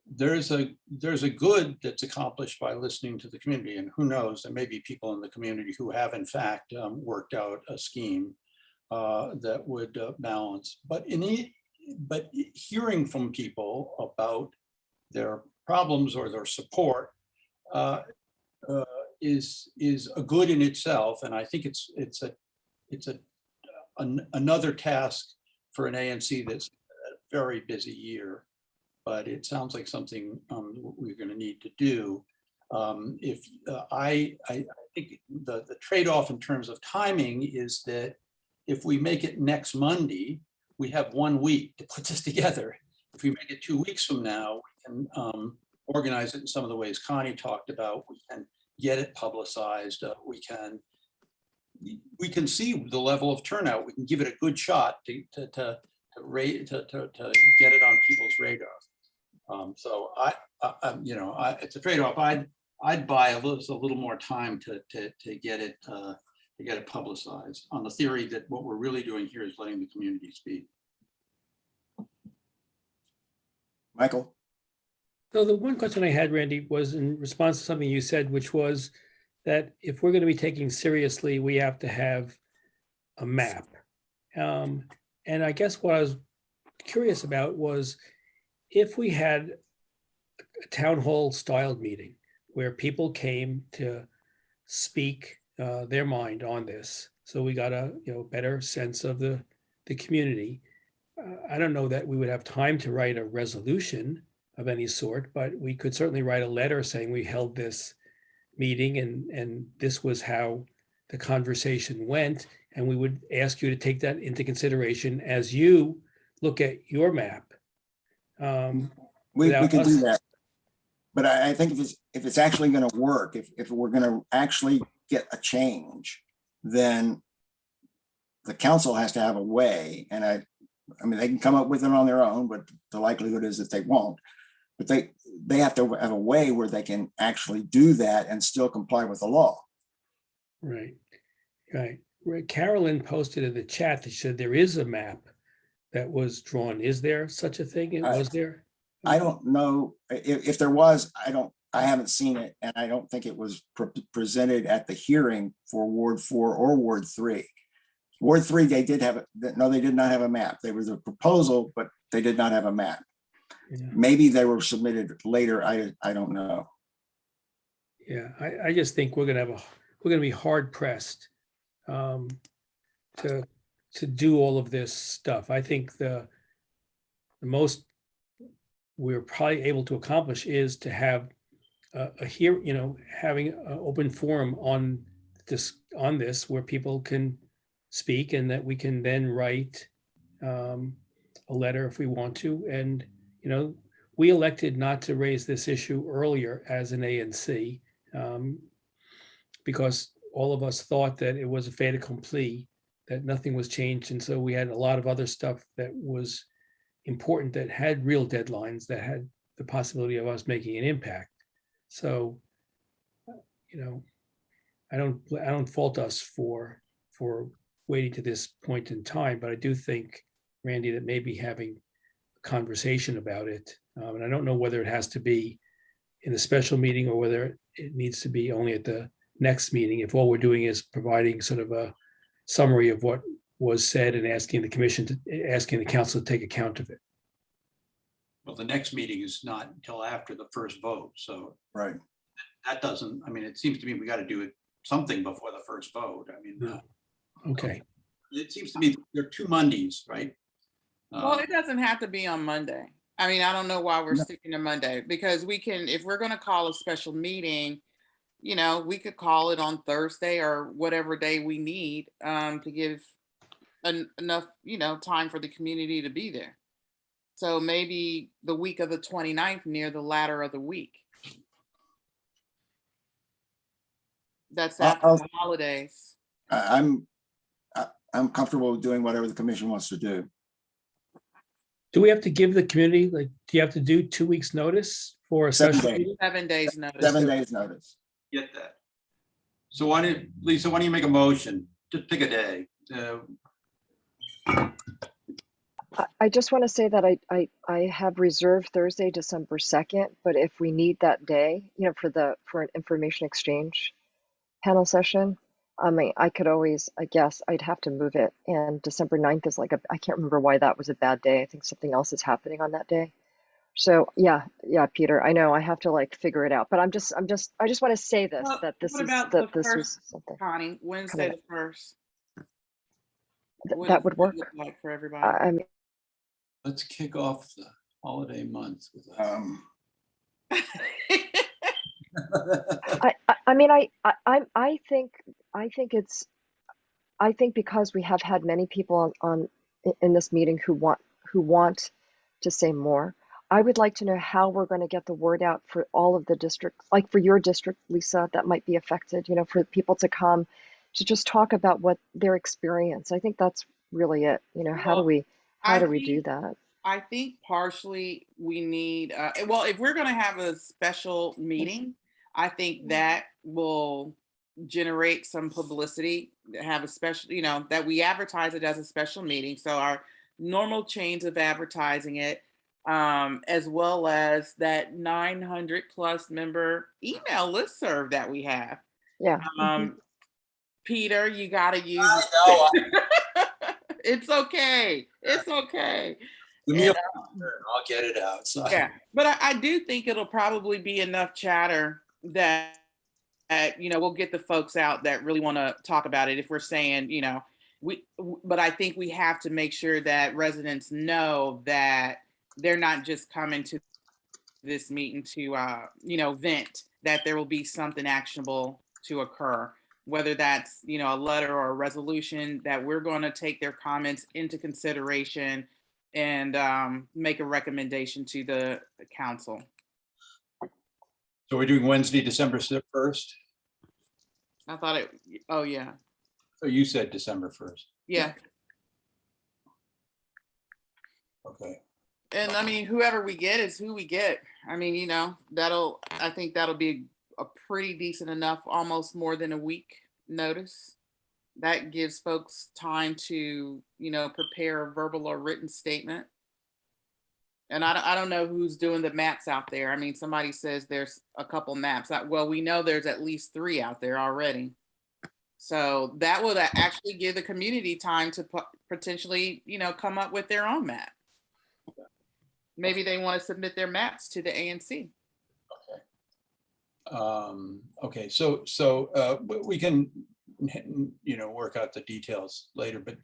There's a good that's accomplished by listening to the community, and who knows, there may be people in the community who have in fact worked out a scheme that would balance. But hearing from people about their problems or their support is a good in itself, and I think it's another task for an ANC that's a very busy year. But it sounds like something we're going to need to do. I think the trade-off in terms of timing is that if we make it next Monday, we have 1 week to put this together. If we make it 2 weeks from now, we can organize it in some of the ways Connie talked about. We can get it publicized. We can see the level of turnout. We can give it a good shot to get it on people's radar. So it's a trade-off. I'd buy a little more time to get it publicized on the theory that what we're really doing here is letting the community speak. Michael? So the one question I had, Randy, was in response to something you said, which was that if we're going to be taking seriously, we have to have a map. And I guess what I was curious about was if we had a town hall styled meeting where people came to speak their mind on this, so we got a better sense of the community. I don't know that we would have time to write a resolution of any sort, but we could certainly write a letter saying we held this meeting and this was how the conversation went, and we would ask you to take that into consideration as you look at your map. We can do that, but I think if it's actually going to work, if we're going to actually get a change, then the council has to have a way. And I mean, they can come up with it on their own, but the likelihood is that they won't. But they have to have a way where they can actually do that and still comply with the law. Right. Carolyn posted in the chat that she said there is a map that was drawn. Is there such a thing? Was there? I don't know if there was. I haven't seen it, and I don't think it was presented at the hearing for Ward 4 or Ward 3. Ward 3, they did have it. No, they did not have a map. There was a proposal, but they did not have a map. Yeah. Maybe they were submitted later. I don't know. Yeah, I just think we're gonna be hard pressed to do all of this stuff. I think the most we're probably able to accomplish is to have having an open forum on this where people can speak, and that we can then write a letter if we want to. And we elected not to raise this issue earlier as an ANC because all of us thought that it was a fait accompli, that nothing was changed. And so we had a lot of other stuff that was important, that had real deadlines, that had the possibility of us making an impact. So, I don't fault us for waiting to this point in time, but I do think, Randy, that maybe having a conversation about it, and I don't know whether it has to be in a special meeting or whether it needs to be only at the next meeting, if all we're doing is providing sort of a summary of what was said and asking the council to take account of it. Well, the next meeting is not until after the first vote. So right. That doesn't, it seems to me we got to do something before the first vote. Okay. It seems to me there are 2 Mondays, right? Well, it doesn't have to be on Monday. I don't know why we're sticking to Monday, because we can, if we're going to call a special meeting, we could call it on Thursday or whatever day we need to give enough, time for the community to be there. So maybe the week of the 29th, near the latter of the week. That's after the holidays. I'm comfortable with doing whatever the commission wants to do. Do we have to give the community, do you have to do 2 weeks notice for a special meeting? 7 days notice. 7 days notice. Get that. So Lisa, why don't you make a motion? Just pick a day. I just want to say that I have reserved Thursday, December 2nd, but if we need that day, for an information exchange panel session, I mean, I could always, I guess I'd have to move it. And December 9th is I can't remember why that was a bad day. I think something else is happening on that day. So yeah, Peter, I know I have to figure it out, but I just want to say this, Well, that this what is, about that the this was first, something Connie, Wednesday coming the 1st? up. That would work. Look like for everybody? I mean, Let's kick off the holiday month with that. I mean, I think because we have had many people in this meeting who want to say more, I would like to know how we're going to get the word out for all of the districts, like for your district, Lisa, that might be affected, for people to come to just talk about what their experience. I think that's really it. How do we do that? I think partially we need, well, if we're going to have a special meeting, I think that will generate some publicity, have a special, that we advertise it as a special meeting. So our normal chains of advertising it, as well as that 900 plus member email listserv that we have. Yeah. Peter, you got to use it. It's okay. It's okay. I'll get it out. So. Yeah, but I do think it'll probably be enough chatter that we'll get the folks out that really want to talk about it. If we're saying, but I think we have to make sure that residents know that they're not just coming to this meeting to, vent, that there will be something actionable to occur, whether that's, a letter or a resolution that we're going to take their comments into consideration and make a recommendation to the council. So we're doing Wednesday, December 1st? I thought oh yeah. So you said December 1st. Yeah. Okay. And I mean, whoever we get is who we get. I mean, I think that'll be a pretty decent enough, almost more than a week notice. That gives folks time to, prepare a verbal or written statement. And I don't know who's doing the maps out there. I mean, somebody says there's a couple maps. Well, we know there's at least 3 out there already. So that would actually give the community time to potentially, come up with their own map. Maybe they want to submit their maps to the ANC. Okay. So we can, work out the details later, but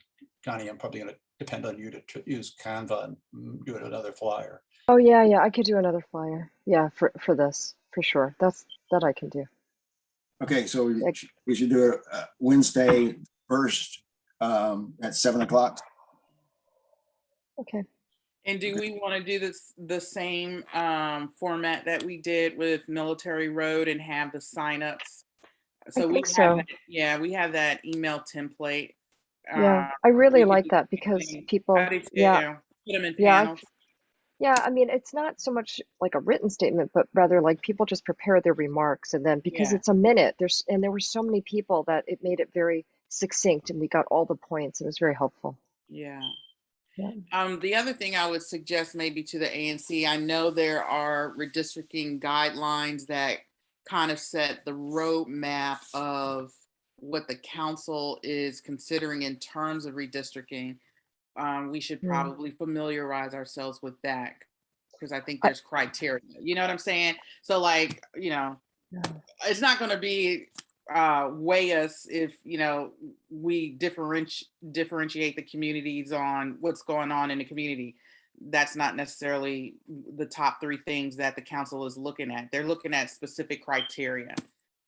Connie, I'm probably going to depend on you to use Canva and do another flyer. Oh yeah, I could do another flyer. Yeah, for this, for sure. That I can do. Okay, so we should do it Wednesday 1st at 7 o'clock. Okay. And do we want to do this the same format that we did with Military Road and have the signups? So we have that email template. Yeah, I really like that because people, put them in panels. I mean, it's not so much like a written statement, but rather like people just prepare their remarks, and then because it's a minute, there were so many people that it made it very succinct, and we got all the points. It was very helpful. Yeah. The other thing I would suggest maybe to the ANC, I know there are redistricting guidelines that kind of set the roadmap of what the council is considering in terms of redistricting. We should probably familiarize ourselves with that, because I think there's criteria. You know what I'm saying? So it's not going to be weigh us if we differentiate the communities on what's going on in the community. That's not necessarily the top 3 things that the council is looking at. They're looking at specific criteria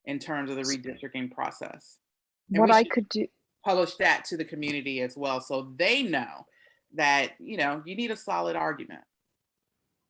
in terms of the redistricting process. And what I could do, publish that to the community as well, so they know that you need a solid argument.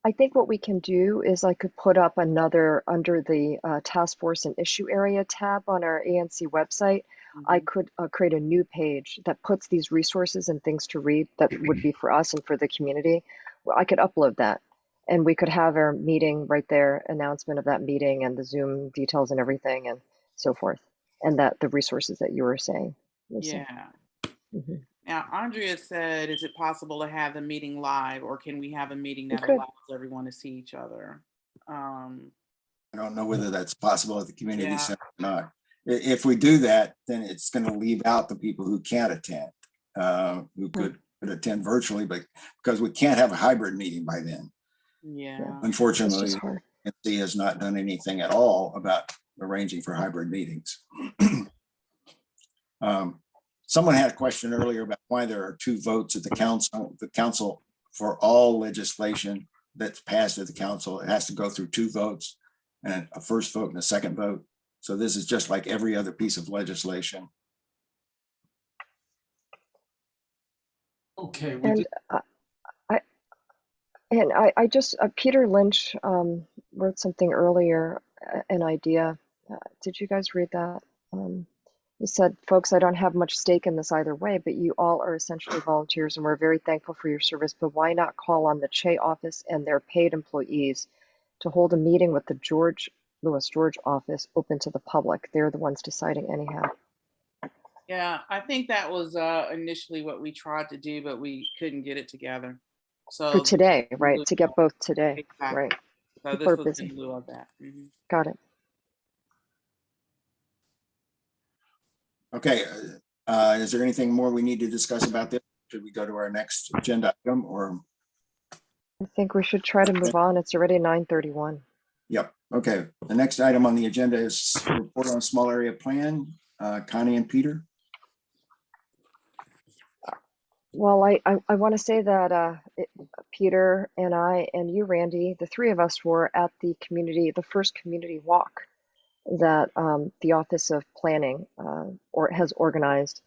I think what we can do is I could put up another under the task force and issue area tab on our ANC website. I could create a new page that puts these resources and things to read that would be for us and for the community. Well, I could upload that, and we could have our meeting right there, announcement of that meeting and the Zoom details and everything and so forth, and that the resources that you were saying. Lisa. Yeah. Now, Andrea said, is it possible to have the meeting live, or can we have a meeting that could. allows everyone to see each other? I don't know whether that's possible at the community Yeah. center or not. If we do that, then it's going to leave out the people who can't attend, who could attend virtually, but because we can't have a hybrid meeting by then. Yeah. It's Unfortunately, just hard. ANC has not done anything at all about arranging for hybrid meetings. Someone had a question earlier about why there are 2 votes at the council. The council, for all legislation that's passed at the council, it has to go through 2 votes, and a first vote and a second vote. So this is just like every other piece of legislation. Okay. I just, Peter Lynch wrote something earlier, an idea. Did you guys read that? He said, folks, I don't have much stake in this either way, but you all are essentially volunteers and we're very thankful for your service, but why not call on the Che office and their paid employees to hold a meeting with the Louis George office open to the public? They're the ones deciding anyhow. Yeah, I think that was initially what we tried to do, but we couldn't get it together. So For today, right? To get both today, exactly. right? So People this are was busy. in lieu of that. Mhm. Got it. Okay, is there anything more we need to discuss about this? Should we go to our next agenda item or? I think we should try to move on. It's already 9:31. Yep, okay. The next item on the agenda is report on small area plan. Connie and Peter. Well, I want to say that Peter and I and you, Randy, the 3 of us were at the first community walk that the Office of Planning has organized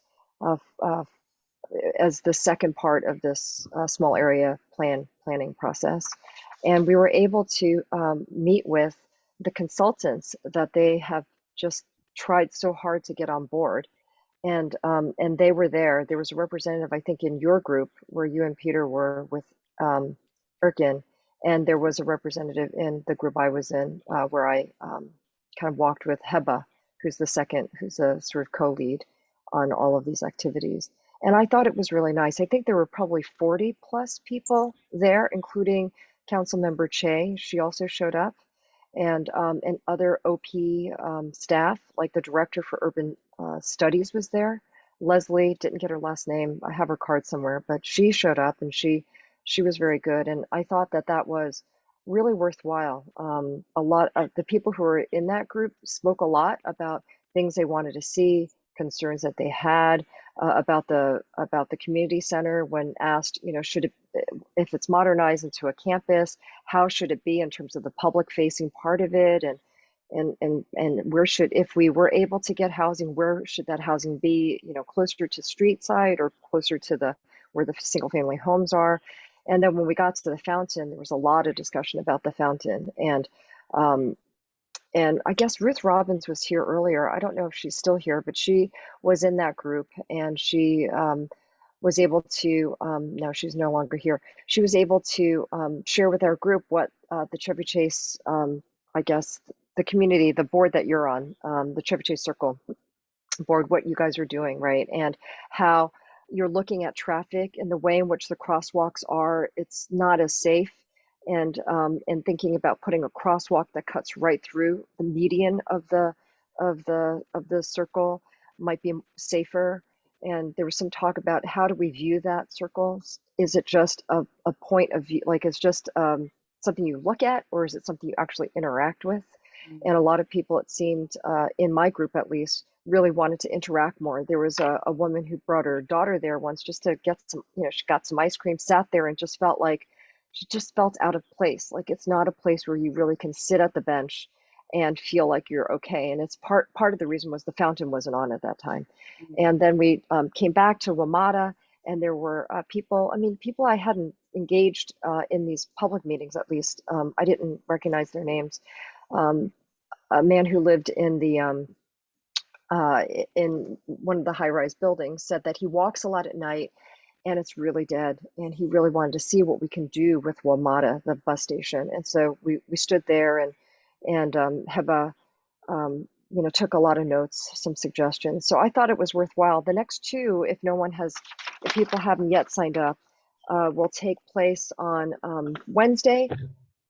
as the second part of this small area planning process. And we were able to meet with the consultants that they have just tried so hard to get on board. And they were there. There was a representative, I think, in your group where you and Peter were with Erkin, and there was a representative in the group I was in where I kind of walked with Heba, who's a sort of co-lead on all of these activities. And I thought it was really nice. I think there were probably 40 plus people there, including Councilmember Che. She also showed up. And other OP staff, like the director for urban studies was there. Leslie, didn't get her last name. I have her card somewhere, but she showed up and she was very good. And I thought that was really worthwhile. A lot of the people who were in that group spoke a lot about things they wanted to see, concerns that they had about the community center when asked, should it, if it's modernized into a campus, how should it be in terms of the public facing part of it, and where should, if we were able to get housing, where should that housing be, closer to street side or closer to where the single family homes are. And then when we got to the fountain, there was a lot of discussion about the fountain. And I guess Ruth Robbins was here earlier. I don't know if she's still here, but she was in that group and she was able to, no, she's no longer here. She was able to share with our group what the Chevy Chase, I guess, the community, the board that you're on, the Chevy Chase Circle board, what you guys are doing, right? And how you're looking at traffic and the way in which the crosswalks are, it's not as safe. And thinking about putting a crosswalk that cuts right through the median of the circle might be safer. And there was some talk about how do we view that circle? Is it just a point of view, like it's just something you look at, or is it something you actually interact with? And a lot of people, it seemed, in my group at least, really wanted to interact more. There was a woman who brought her daughter there once just to get some, she got some ice cream, sat there and just felt like, she just felt out of place. Like it's not a place where you really can sit at the bench and feel like you're okay. And it's part of the reason was the fountain wasn't on at that time. And then we came back to WMATA, and there were people I hadn't engaged in these public meetings, at least. I didn't recognize their names. A man who lived in one of the high-rise buildings said that he walks a lot at night and it's really dead. And he really wanted to see what we can do with WMATA, the bus station. And so we stood there and Heba took a lot of notes, some suggestions. So I thought it was worthwhile. The next two, if people haven't yet signed up, will take place on Wednesday,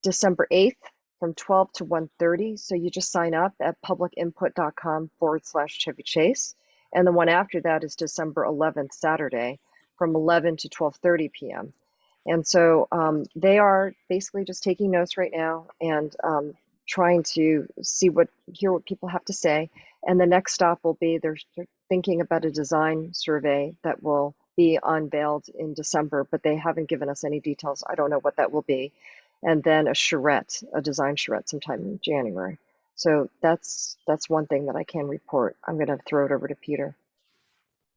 December 8th from 12 to 1:30. So you just sign up at publicinput.com/Chevy Chase. And the one after that is December 11th, Saturday, from 11 to 12:30 p.m. And so they are basically just taking notes right now and trying to hear what people have to say. And the next stop will be they're thinking about a design survey that will be unveiled in December, but they haven't given us any details. I don't know what that will be. And then a design charrette sometime in January. So that's one thing that I can report. I'm going to throw it over to Peter.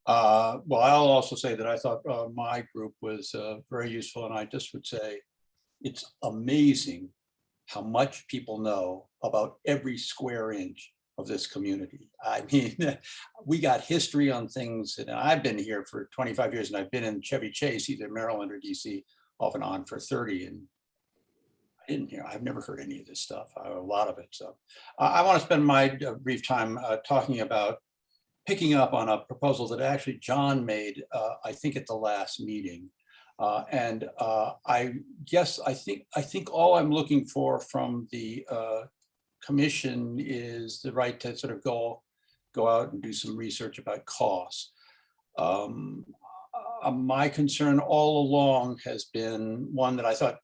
Well, I'll also say that I thought my group was very useful, and I just would say it's amazing how much people know about every square inch of this community. I mean, we got history on things, and I've been here for 25 years, and I've been in Chevy Chase, either Maryland or DC, off and on for 30, and I've never heard any of this stuff, a lot of it. So I want to spend my brief time talking about picking up on a proposal that actually John made, I think at the last meeting. I think all I'm looking for from the commission is the right to sort of go out and do some research about costs. My concern all along has been one that I thought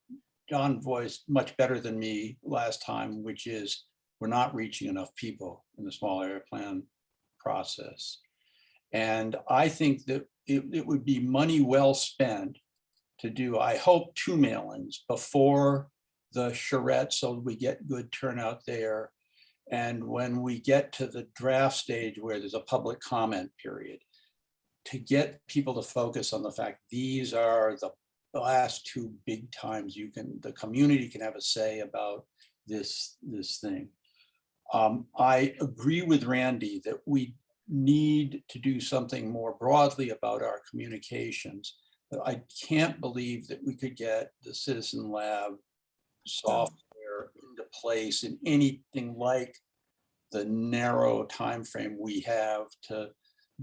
John voiced much better than me last time, which is we're not reaching enough people in the small area plan process. And I think that it would be money well spent to do, I hope, 2 mailings before the charrette so we get good turnout there. And when we get to the draft stage where there's a public comment period, to get people to focus on the fact these are the last 2 big times the community can have a say about this thing. I agree with Randy that we need to do something more broadly about our communications. But I can't believe that we could get the Citizen Lab software into place in anything like the narrow time frame we have to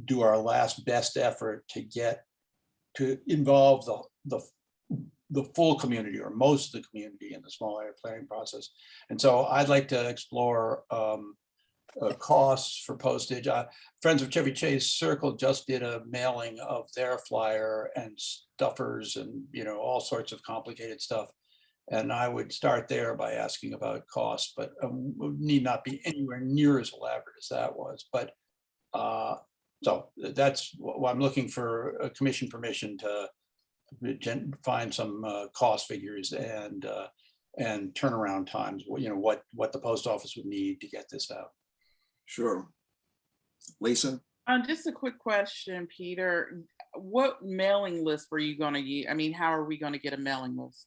do our last best effort to involve the full community or most of the community in the small area planning process. And so I'd like to explore costs for postage. Friends of Chevy Chase Circle just did a mailing of their flyer and stuffers and all sorts of complicated stuff. And I would start there by asking about costs, but need not be anywhere near as elaborate as that was. But so that's what I'm looking for, a commission permission to find some cost figures and turnaround times. What the post office would need to get this out. Sure. Lisa? Just a quick question, Peter. What mailing list were you going to use? I mean, how are we going to get a mailing list?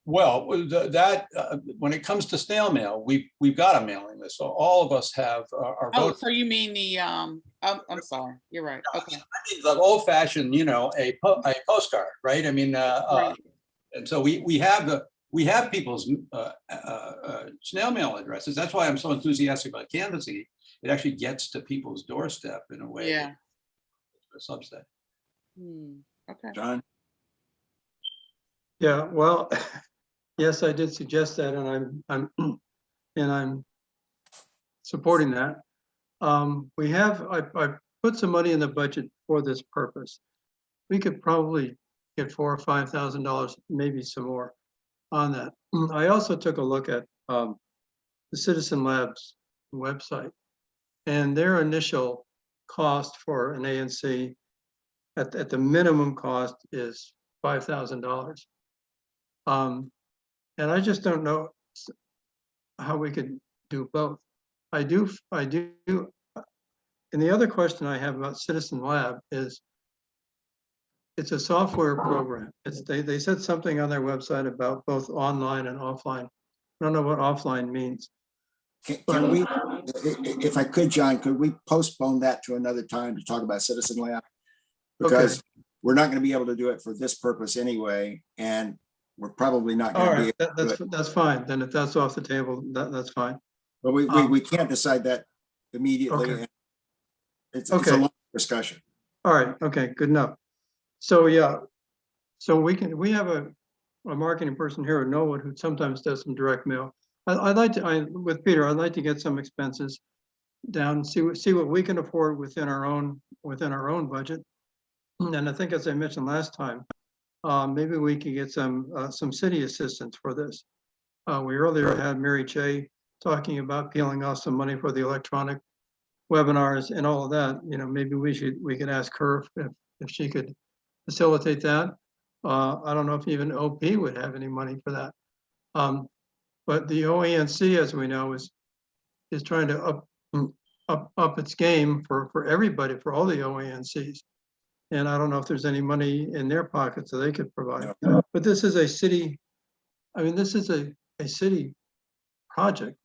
Well, when it comes to snail mail, we've got a mailing list. So all of us have our vote. So you mean the I'm sorry, you're right. Okay. I mean, the old-fashioned, a postcard, right? I mean, Right. And so we have people's snail mail addresses. That's why I'm so enthusiastic about canvassing. It actually gets to people's doorstep in a way. Yeah. A subset. Okay. John? Yeah, well, yes, I did suggest that, and I'm supporting that. I put some money in the budget for this purpose. We could probably get $4,000 or $5,000, maybe some more on that. I also took a look at the Citizen Labs website, and their initial cost for an ANC at the minimum cost is $5,000. And I just don't know how we could do both. I do. And the other question I have about Citizen Lab is, it's a software program. They said something on their website about both online and offline. I don't know what offline means. Can we, if I could, John, could we postpone that to another time to talk about Citizen Lab? Because we're not going to be able to do it for this purpose anyway, and we're probably not going to be able to do it. That's fine. Then if that's off the table, that's fine. But we can't decide that immediately. Okay. It's Okay. a long discussion. All right, okay, good enough. So, yeah, so we have a marketing person here in Norwood who sometimes does some direct mail. I'd like to, with Peter, I'd like to get some expenses down, see what we can afford within our own budget. And I think, as I mentioned last time, maybe we could get some city assistance for this. We earlier had Mary Che talking about peeling off some money for the electronic webinars and all of that. You know, maybe we could ask her if she could facilitate that. I don't know if even OP would have any money for that. But the OANC, as we know, is trying to up its game for everybody, for all the OANCs. And I don't know if there's any money in their pockets that they could provide. But this is a city, I mean, this is a city project,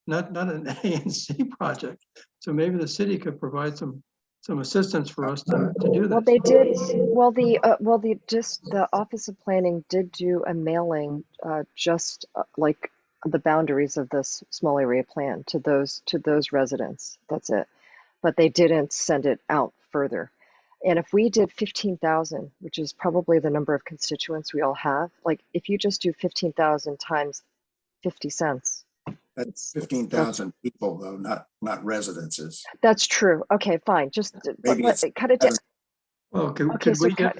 not an ANC project. So maybe the city could provide some assistance for us to do Well, this. they did, the Office of Planning did do a mailing, just like the boundaries of this small area plan to those residents. That's it. But they didn't send it out further. And if we did 15,000, which is probably the number of constituents we all have, like if you just do 15,000 times 50 cents. That's 15,000 people though, not residences. That's true. Okay, fine. Just Maybe it's cut it down. Well, Okay, could so we get,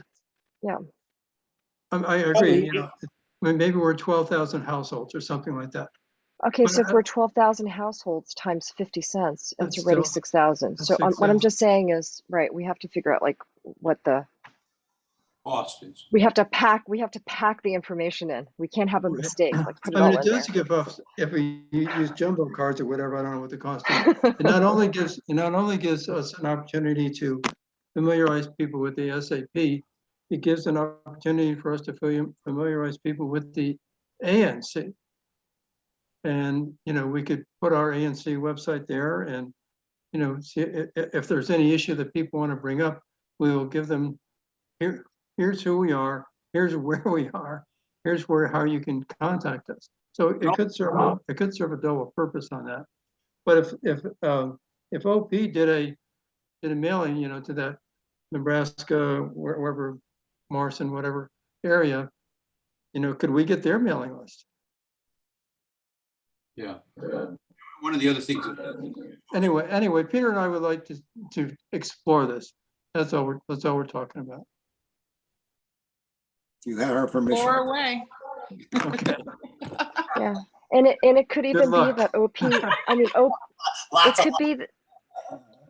yeah. I agree, you know, maybe we're 12,000 households or something like that. Okay, But so if we're 12,000 households times 50 cents, it's That's already still- 6,000. that's So what I'm 6,000. just saying is, right, we have to figure out like what Cost is. we have to pack the information in. We can't have a mistake, like put it I mean, all it in does there. give us, if we use jumbo cards or whatever, I don't know what the cost is. It not only gives us an opportunity to familiarize people with the SAP, it gives an opportunity for us to familiarize people with the ANC. And, you know, we could put our ANC website there and, you know, see if there's any issue that people want to bring up, we will give them, here's who we are, here's where we are, here's how you can contact us. So it could serve a double purpose on that. But if OP did a mailing, you know, to that Nebraska, wherever, Morrison, whatever area, you know, could we get their mailing list? Yeah. One of the other things. Anyway, Peter and I would like to explore this. That's all we're talking about. You have our permission. Far away. Okay. Yeah. And it could even be luck. that OP, I mean, it could be that,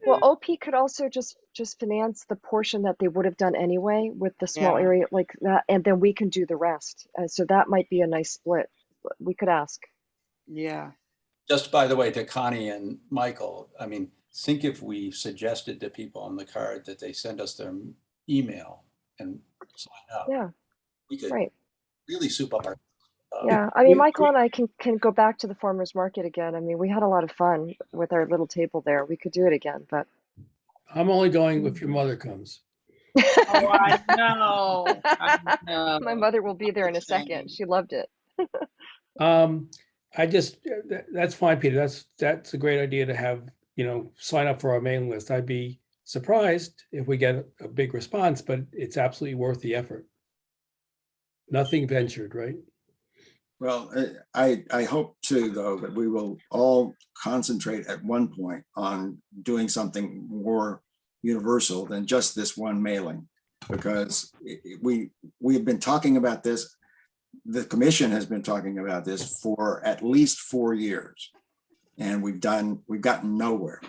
well, OP could also just finance the portion that they would have done anyway with the small Yeah. area like that, and then we can do the rest. So that might be a nice split. We could ask. Yeah. Just by the way, to Connie and Michael, I mean, think if we suggested to people on the card that they send us their email and sign up. Yeah. We could Right. really soup up our. Yeah, I mean, Michael and I can go back to the farmer's market again. I mean, we had a lot of fun with our little table there. We could do it again, but I'm only going if your mother comes. Oh, I know. I know. my mother will be there in a second. She loved it. That's fine, Peter. That's a great idea to have, you know, sign up for our mailing list. I'd be surprised if we get a big response, but it's absolutely worth the effort. Nothing ventured, right? Well, I hope too, though, that we will all concentrate at one point on doing something more universal than just this one mailing, because we have been talking about this. The commission has been talking about this for at least 4 years, and we've gotten nowhere.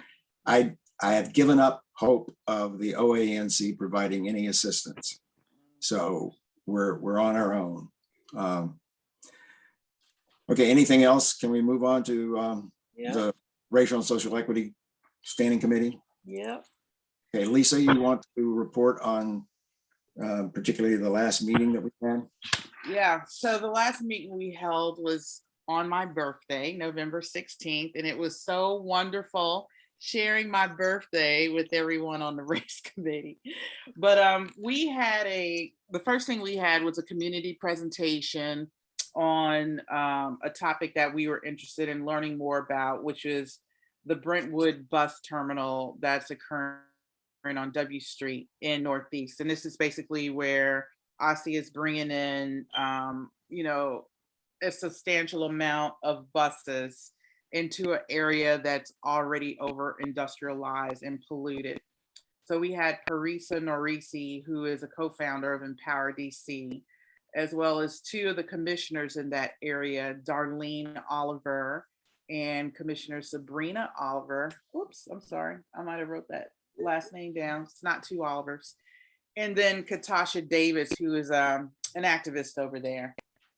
I have given up hope of the OANC providing any assistance. So we're on our own. Okay, anything else? Can we move on to the Racial and Social Equity Standing Committee? Yep. Okay, Lisa, you want to report on particularly the last meeting that we had? Yeah, so the last meeting we held was on my birthday, November 16th, and it was so wonderful sharing my birthday with everyone on the race committee. But the first thing we had was a community presentation on a topic that we were interested in learning more about, which is the Brentwood bus terminal that's occurring on W Street in Northeast. And this is basically where OSSI is bringing in, you know, a substantial amount of buses into an area that's already over industrialized and polluted. So we had Parisa Norisi, who is a co-founder of Empower DC, as well as two of the commissioners in that area, Darlene Oliver and Commissioner Sabrina Oliver. Oops, I'm sorry. I might have wrote that last name down. It's not two Olivers. And then Katasha Davis, who is an activist over there.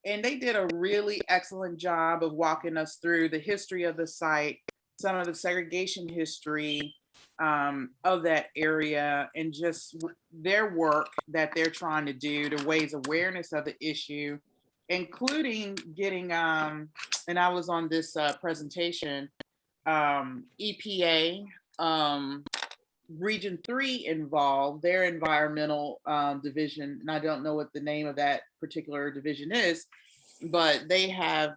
And they did a really excellent job of walking us through the history of the site, some of the segregation history of that area, and just their work that they're trying to do to raise awareness of the issue, including getting, and I was on this presentation, EPA, Region 3 involved, their environmental division, and I don't know what the name of that particular division is, but they have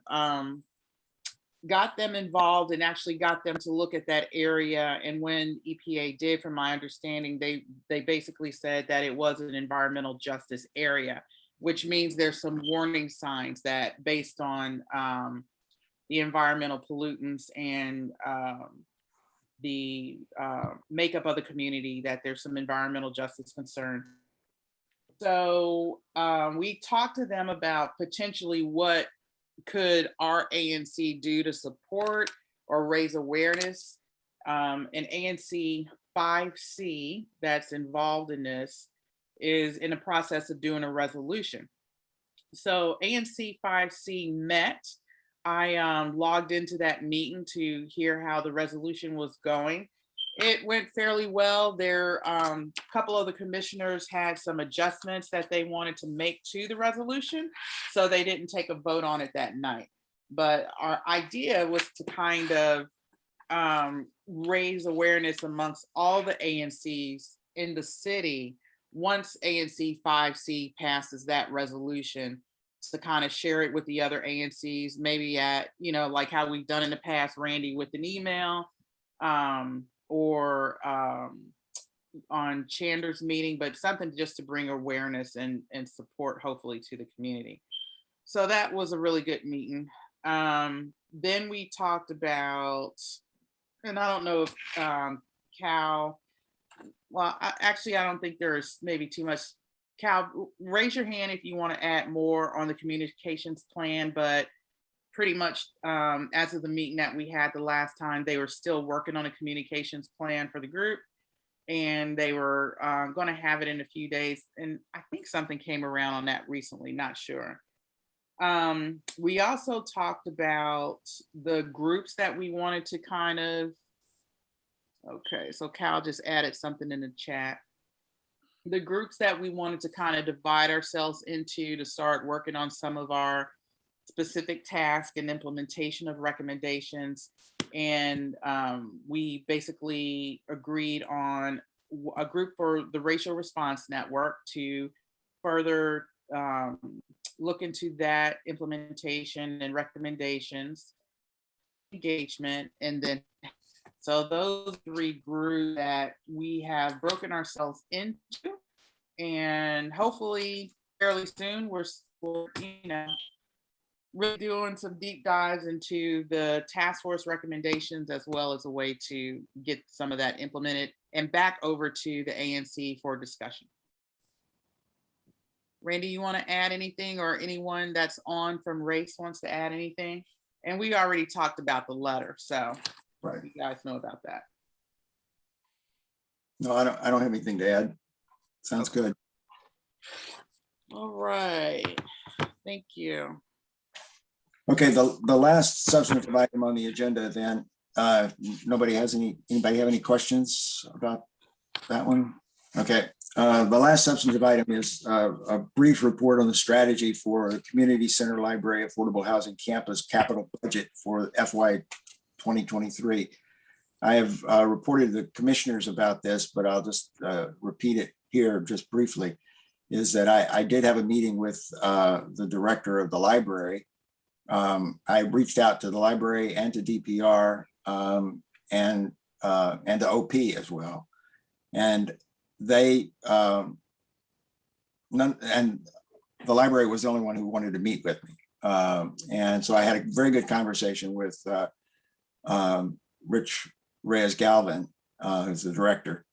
got them involved and actually got them to look at that area. And when EPA did, from my understanding, they basically said that it was an environmental justice area, which means there's some warning signs that based on the environmental pollutants and the makeup of the community, that there's some environmental justice concern. So we talked to them about potentially what could our ANC do to support or raise awareness. And ANC 5C that's involved in this is in the process of doing a resolution. So ANC 5C met. I logged into that meeting to hear how the resolution was going. It went fairly well. There, a couple of the commissioners had some adjustments that they wanted to make to the resolution, so they didn't take a vote on it that night. But our idea was to kind of raise awareness amongst all the ANCs in the city once ANC 5C passes that resolution, to kind of share it with the other ANCs, maybe at, you know, like how we've done in the past, Randy, with an email, or on Chander's meeting, but something just to bring awareness and support, hopefully, to the community. So that was a really good meeting. Then we talked about, and I don't know if Cal, well, actually, I don't think there's maybe too much. Cal, raise your hand if you want to add more on the communications plan, but pretty much as of the meeting that we had the last time, they were still working on a communications plan for the group, and they were going to have it in a few days. And I think something came around on that recently, not sure. We also talked about the groups that we wanted to kind of, okay, so Cal just added something in the chat. The groups that we wanted to kind of divide ourselves into to start working on some of our specific tasks and implementation of recommendations. And we basically agreed on a group for the Racial Response Network to further look into that implementation and recommendations, engagement, and then so those three groups that we have broken ourselves into, and hopefully fairly soon we're you know, really doing some deep dives into the task force recommendations, as well as a way to get some of that implemented and back over to the ANC for discussion. Randy, you want to add anything, or anyone that's on from race wants to add anything? And we already talked about the letter, so right, you guys know about that. No, I don't have anything to add. Sounds good. All right, thank you. Okay, the last substantive item on the agenda then, anybody have any questions about that one? Okay, the last substantive item is a brief report on the strategy for the Community Center Library Affordable Housing Campus capital budget for FY 2023. I have reported to the commissioners about this, but I'll just repeat it here just briefly, is that I did have a meeting with the director of the library. I reached out to the library and to DPR and to OP as well. And they, and the library was the only one who wanted to meet with me. And so I had a very good conversation with Rich Reyes-Galvin, who's the director.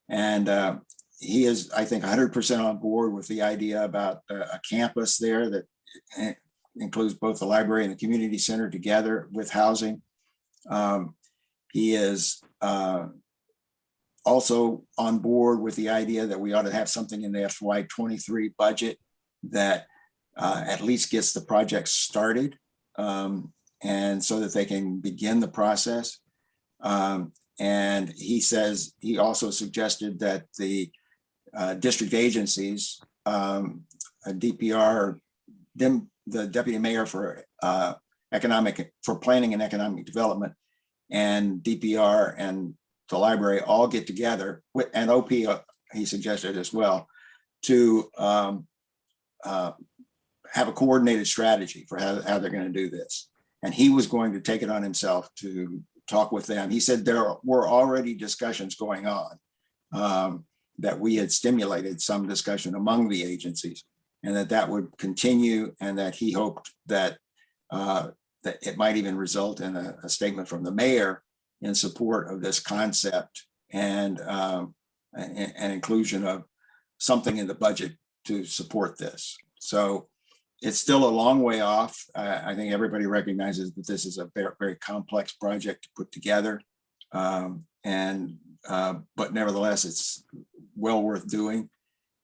And he is, I think, 100% on board with the idea about a campus there that includes both the library and the community center together with housing. He is also on board with the idea that we ought to have something in the FY23 budget that at least gets the project started, and so that they can begin the process. And he says, he also suggested that the district agencies, DPR, the deputy mayor for planning and economic development, and DPR and the library all get together with, and OP, he suggested as well, to have a coordinated strategy for how they're going to do this. And he was going to take it on himself to talk with them. He said there were already discussions going on, that we had stimulated some discussion among the agencies, and that would continue, and that he hoped that that it might even result in a statement from the mayor in support of this concept, and an inclusion of something in the budget to support this. So it's still a long way off. I think everybody recognizes that this is a very, very complex project to put together. But nevertheless, it's well worth doing.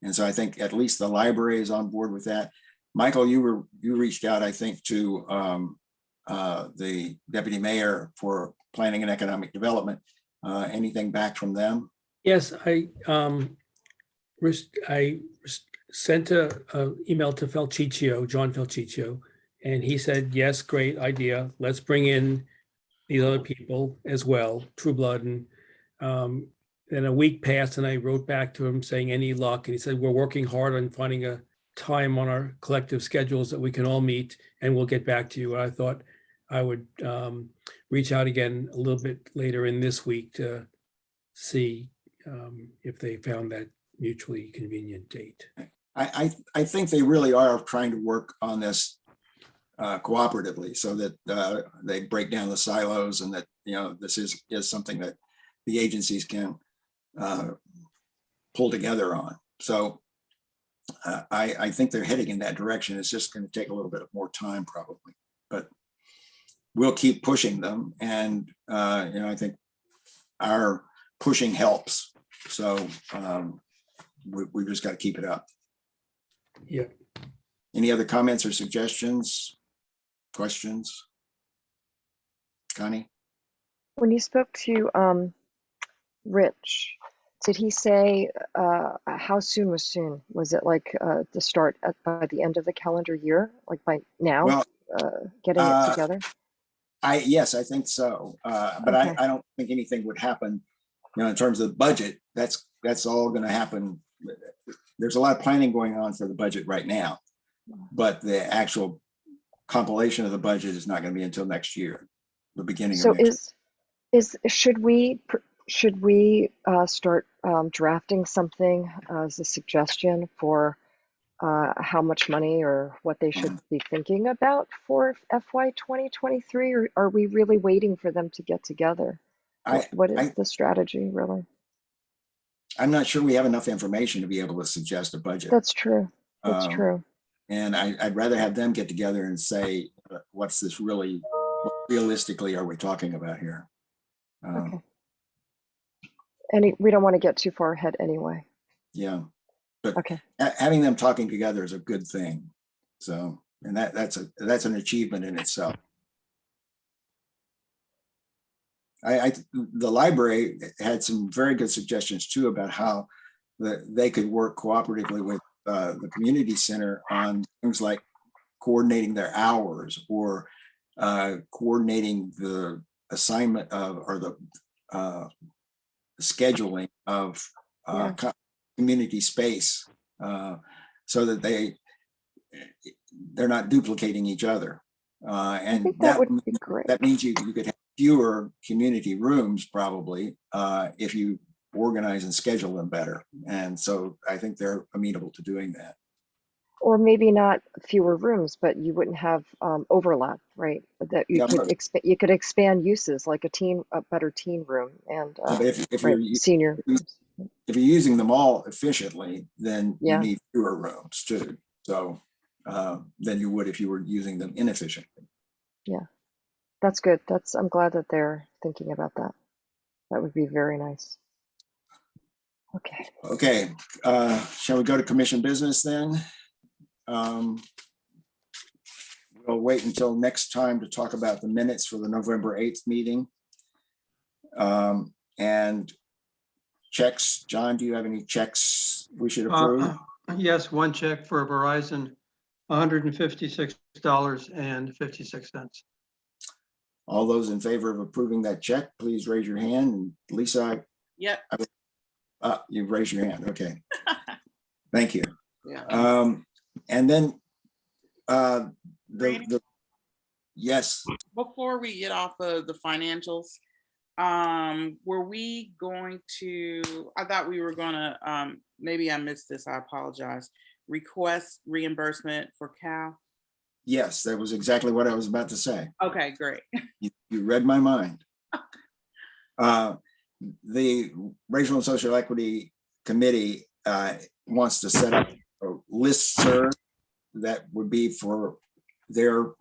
And so I think at least the library is on board with that. Michael, you reached out, I think, to the deputy mayor for planning and economic development. Anything back from them? Yes, I sent a email to John Felciccio, and he said, yes, great idea. Let's bring in these other people as well, True Blood. And then a week passed, and I wrote back to him saying, any luck? And he said, we're working hard on finding a time on our collective schedules that we can all meet, and we'll get back to you. I thought I would reach out again a little bit later in this week to see if they found that mutually convenient date. I think they really are trying to work on this cooperatively, so that they break down the silos, and that, you know, this is something that the agencies can pull together on. So I think they're heading in that direction. It's just going to take a little bit more time probably, but we'll keep pushing them. And you know, I think our pushing helps. So we just got to keep it up. Yeah. Any other comments or suggestions, questions? Connie? When you spoke to Rich, did he say how soon was soon? Was it like to start by the end of the calendar year, like by now, Well, getting it together? Yes, I think so. But Okay. I don't think anything would happen, you know, in terms of the budget. That's all going to happen. There's a lot of planning going on for the budget right now, but the actual compilation of the budget is not going to be until next year, the beginning So of next year. should we start drafting something as a suggestion for how much money or what they should be thinking about for FY 2023, or are we really waiting for them to get together? What is the strategy really? I'm not sure we have enough information to be able to suggest a budget. That's true. That's true. And I'd rather have them get together and say, what's this really, what realistically are we talking about here? Okay. We don't want to get too far ahead anyway. Yeah, but Okay. Having them talking together is a good thing. So, and that's an achievement in itself. The library had some very good suggestions too about how they could work cooperatively with the community center on things like coordinating their hours, or coordinating the assignment of, or the scheduling of community space, so that they're not duplicating each other. And that would be great. That means you could have fewer community rooms probably if you organize and schedule them better. And so I think they're amenable to doing that. Or maybe not fewer rooms, but you wouldn't have overlap, right? That you Yeah, could but- you could expand uses like a better teen room and But if right, you're senior. if you're using them all efficiently, then you Yeah. need fewer rooms too. So than you would if you were using them inefficiently. Yeah, that's good. I'm glad that they're thinking about that. That would be very nice. Okay. Okay, shall we go to commission business then? We'll wait until next time to talk about the minutes for the November 8th meeting. And checks, John, do you have any checks we should approve? Yes, one check for Verizon, $156.56. All those in favor of approving that check, please raise your hand. And Lisa, Yep. you raise your hand. Okay. Thank you. Yeah. And then Randy? yes, Before we get off of the financials, were we going to, I thought we were gonna, maybe I missed this, I apologize, request reimbursement for Cal? yes, that was exactly what I was about to say. Okay, great. You read my mind. The Racial and Social Equity Committee wants to set up a listserv that would be for their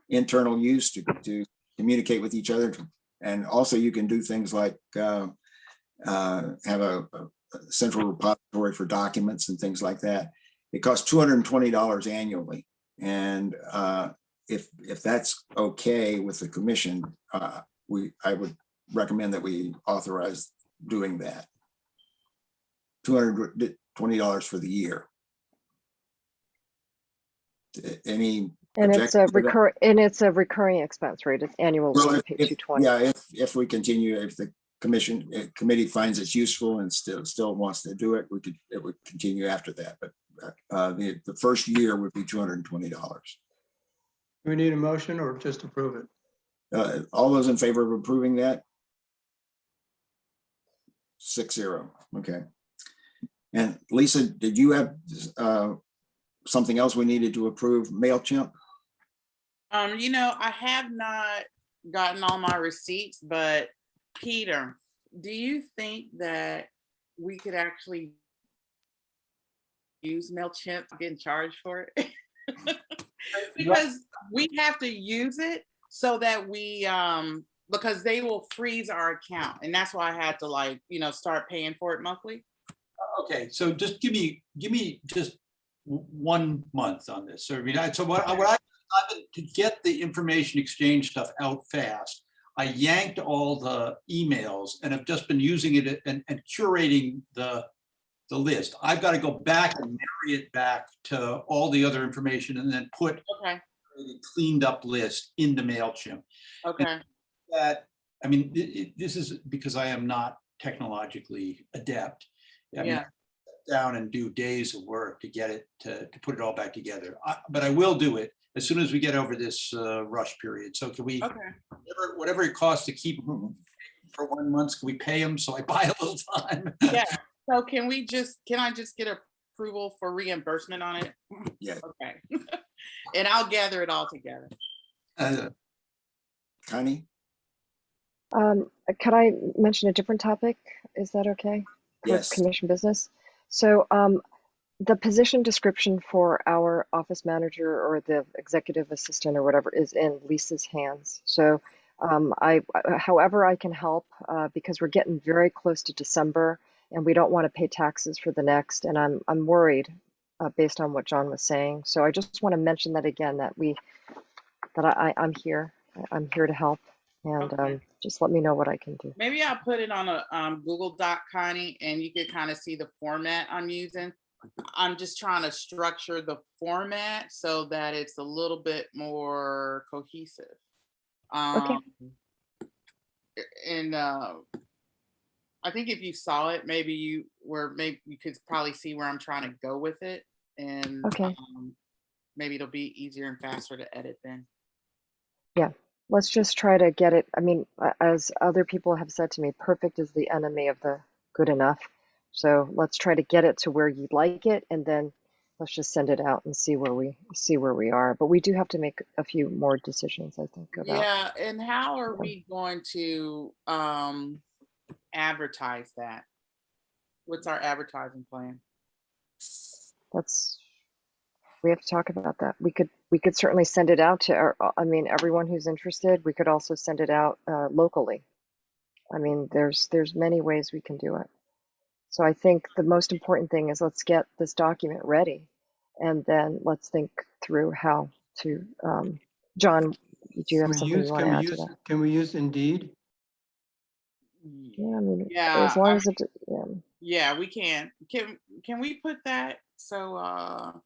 internal use to communicate with each other. And also you can do things like have a central repository for documents and things like that. It costs $220 annually. And if that's okay with the commission, I would recommend that we authorize doing that. $220 for the year. Any And it's a objection to that? recurring expense, right? It's annual. Well, We pay $220. yeah, if we continue, if the committee finds it's useful and still wants to do it, it would continue after that. But the first year would be $220. Do we need a motion or just approve it? All those in favor of approving that? 6-0. Okay. And Lisa, did you have something else we needed to approve? MailChimp? I have not gotten all my receipts, but Peter, do you think that we could actually use MailChimp, getting charged for it? Because we have to use it so that we, because they will freeze our account. And that's why I had to start paying for it monthly. Okay, so just give me just 1 month on this. So what I to get the information exchange stuff out fast, I yanked all the emails and have just been using it and curating the list. I've got to go back and marry it back to all the other information and then put a cleaned up list into MailChimp. Okay. This is because I am not technologically adept. Yeah. Down and do days of work to get it to put it all back together. But I will do it as soon as we get over this rush period. So can we, whatever it costs to keep for 1 month, can we pay them so I buy a little time? Yeah. So can I just get approval for reimbursement on it? Yeah. Okay. And I'll gather it all together. Connie? Could I mention a different topic? Is that okay? For Yes. commission business. So the position description for our office manager or the executive assistant or whatever is in Lisa's hands. So however I can help, because we're getting very close to December and we don't want to pay taxes for the next. And I'm worried based on what John was saying. So I just want to mention that again, that I'm here. I'm here to help. And just let me know what I can do. Maybe I'll put it on a Google Doc, Connie, and you can kind of see the format I'm using. I'm just trying to structure the format so that it's a little bit more cohesive. Okay. And I think if you saw it, maybe you could probably see where I'm trying to go with it. And Okay. maybe it'll be easier and faster to edit then. Yeah, let's just try to get it. I mean, as other people have said to me, perfect is the enemy of the good enough. So let's try to get it to where you'd like it, and then let's just send it out and see where we are. But we do have to make a few more decisions, I think, about. Yeah, and how are we going to advertise that? What's our advertising plan? We have to talk about that. We could certainly send it out to everyone who's interested. We could also send it out locally. I mean, there's many ways we can do it. So I think the most important thing is let's get this document ready, and then let's think through how to. John, do you have something you want to add to that? Can we use Indeed? Yeah, I mean, Yeah, as long as it. Yeah, we can. Can we put that? So,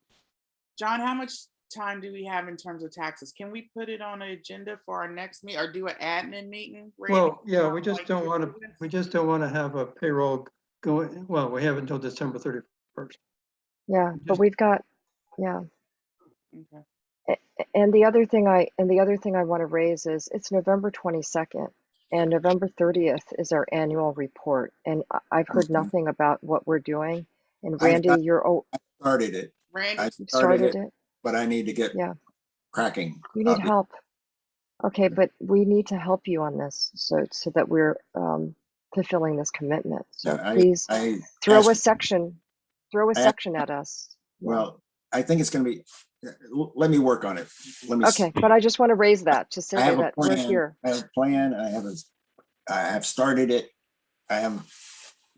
John, how much time do we have in terms of taxes? Can we put it on an agenda for our next meeting or do an admin meeting? Well, yeah, we just don't want to have a payroll going, well, we have until December 31st. Yeah, but we've got, yeah. Okay. And the other thing I want to raise is it's November 22nd and November 30th is our annual report. And I've heard nothing about what we're doing. And Randy, I started it. Randy, I started it, but I need to get cracking. you need help. Okay, but we need to help you on this so that we're fulfilling this commitment. So please throw a section at us. Well, I think it's going to be, let me work on it. Okay, but I just want to raise that to say that we're here. I have a plan. I have started it. I haven't